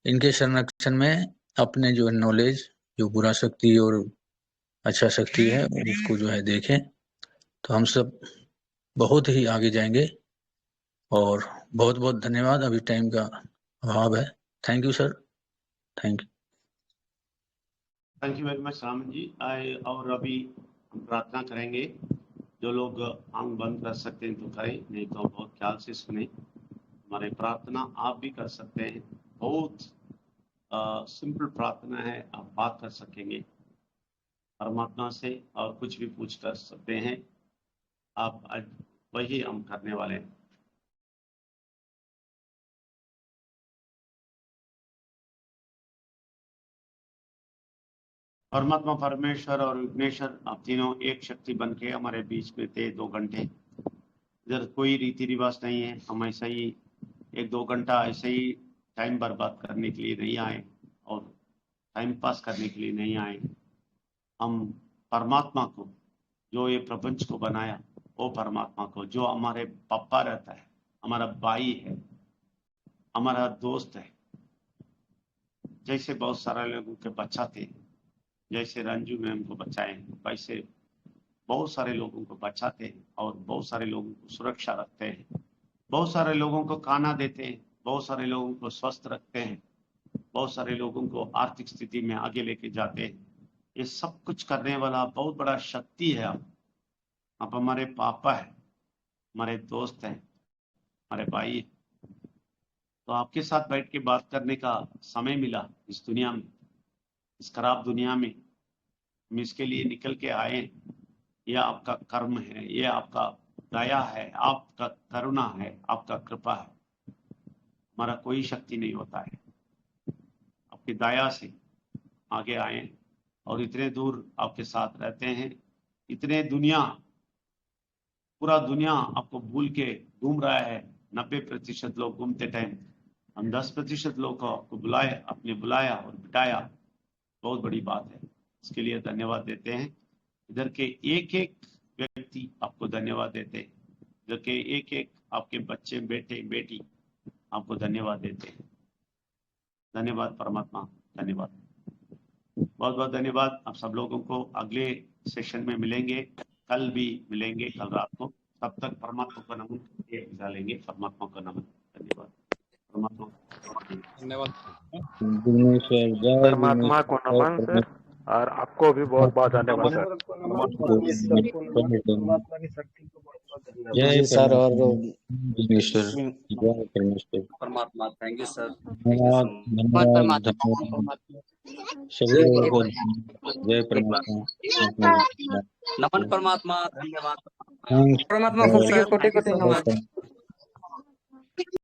इनके संरक्षण में अपने जो नॉलेज, जो बुरा शक्ति और अच्छा शक्ति है, उसको जो है देखें, तो हम सब बहुत ही आगे जाएंगे। और बहुत बहुत धन्यवाद। अभी टाइम का अभाव है। Thank you sir, thank you. Thank you very much Raman ji. और अभी हम प्रार्थना करेंगे, जो लोग आंख बंद कर सकते हैं तो करें, नहीं तो बहुत ख्याल से सुने। हमारी प्रार्थना आप भी कर सकते हैं, बहुत सिंपल प्रार्थना है, आप बात कर सकेंगे परमात्मा से और कुछ भी पूछ कर सकते हैं आप। आज वही हम करने वाले हैं। परमात्मा परमेश्वर और विघ्नेश्वर, आप तीनों एक शक्ति बन के हमारे बीच में थे 2 घंटे। इधर कोई रीति रिवाज नहीं है, हम ऐसा ही 1-2 घंटा ऐसे ही टाइम बर्बाद करने के लिए नहीं आए और टाइम पास करने के लिए नहीं आए। हम परमात्मा को, जो ये प्रपंच को बनाया, वो परमात्मा को, जो हमारे पापा रहता है, हमारा भाई है, हमारा दोस्त है, जैसे बहुत सारे लोगों के बचाते हैं, जैसे रंजू मैम को बचाए, वैसे बहुत सारे लोगों को बचाते हैं और बहुत सारे लोगों को सुरक्षा रखते हैं, बहुत सारे लोगों को खाना देते हैं, बहुत सारे लोगों को स्वस्थ रखते हैं, बहुत सारे लोगों को आर्थिक स्थिति में आगे लेके जाते हैं। ये सब कुछ करने वाला बहुत बड़ा शक्ति है। आप हमारे पापा है, हमारे दोस्त हैं, हमारे भाई है। तो आपके साथ बैठ के बात करने का समय मिला इस दुनिया में, इस खराब दुनिया में। हम इसके लिए निकल के आए। यह आपका कर्म है, यह आपका दया है, आपका करुणा है, आपका कृपा है। हमारा कोई शक्ति नहीं होता है, आपकी दया से आगे आए और इतने दूर आपके साथ रहते हैं। इतने दुनिया, पूरा दुनिया आपको भूल के घूम रहा है। 90% लोग घूमते टाइम हम 10% लोग को आपको बुलाए, आपने बुलाया और बिठाया, बहुत बड़ी बात है। इसके लिए धन्यवाद देते हैं। इधर के एक एक व्यक्ति आपको धन्यवाद देते हैं। इधर के एक एक आपके बच्चे, बेटे, बेटी आपको धन्यवाद देते हैं। धन्यवाद परमात्मा, धन्यवाद, बहुत बहुत धन्यवाद। आप सब लोगों को अगले सेशन में मिलेंगे, कल भी मिलेंगे, कल रात को। तब तक परमात्मा को नमन करके लेंगे। परमात्मा को नमन, धन्यवाद। परमात्मा धन्यवाद। परमात्मा को नमन सर, और आपको भी बहुत बहुत धन्यवाद सर। परमेश्वर को नमन, परमेश्वर को नमन, परमात्मा की शक्ति को बहुत बहुत धन्यवाद। जय सर और परमात्मा, थैंक यू सर। धन्यवाद सभी लोगों को। जय परमात्मा, नमन परमात्मा, धन्यवाद थैंक्स। परमात्मा को कोटि कोटि नमन।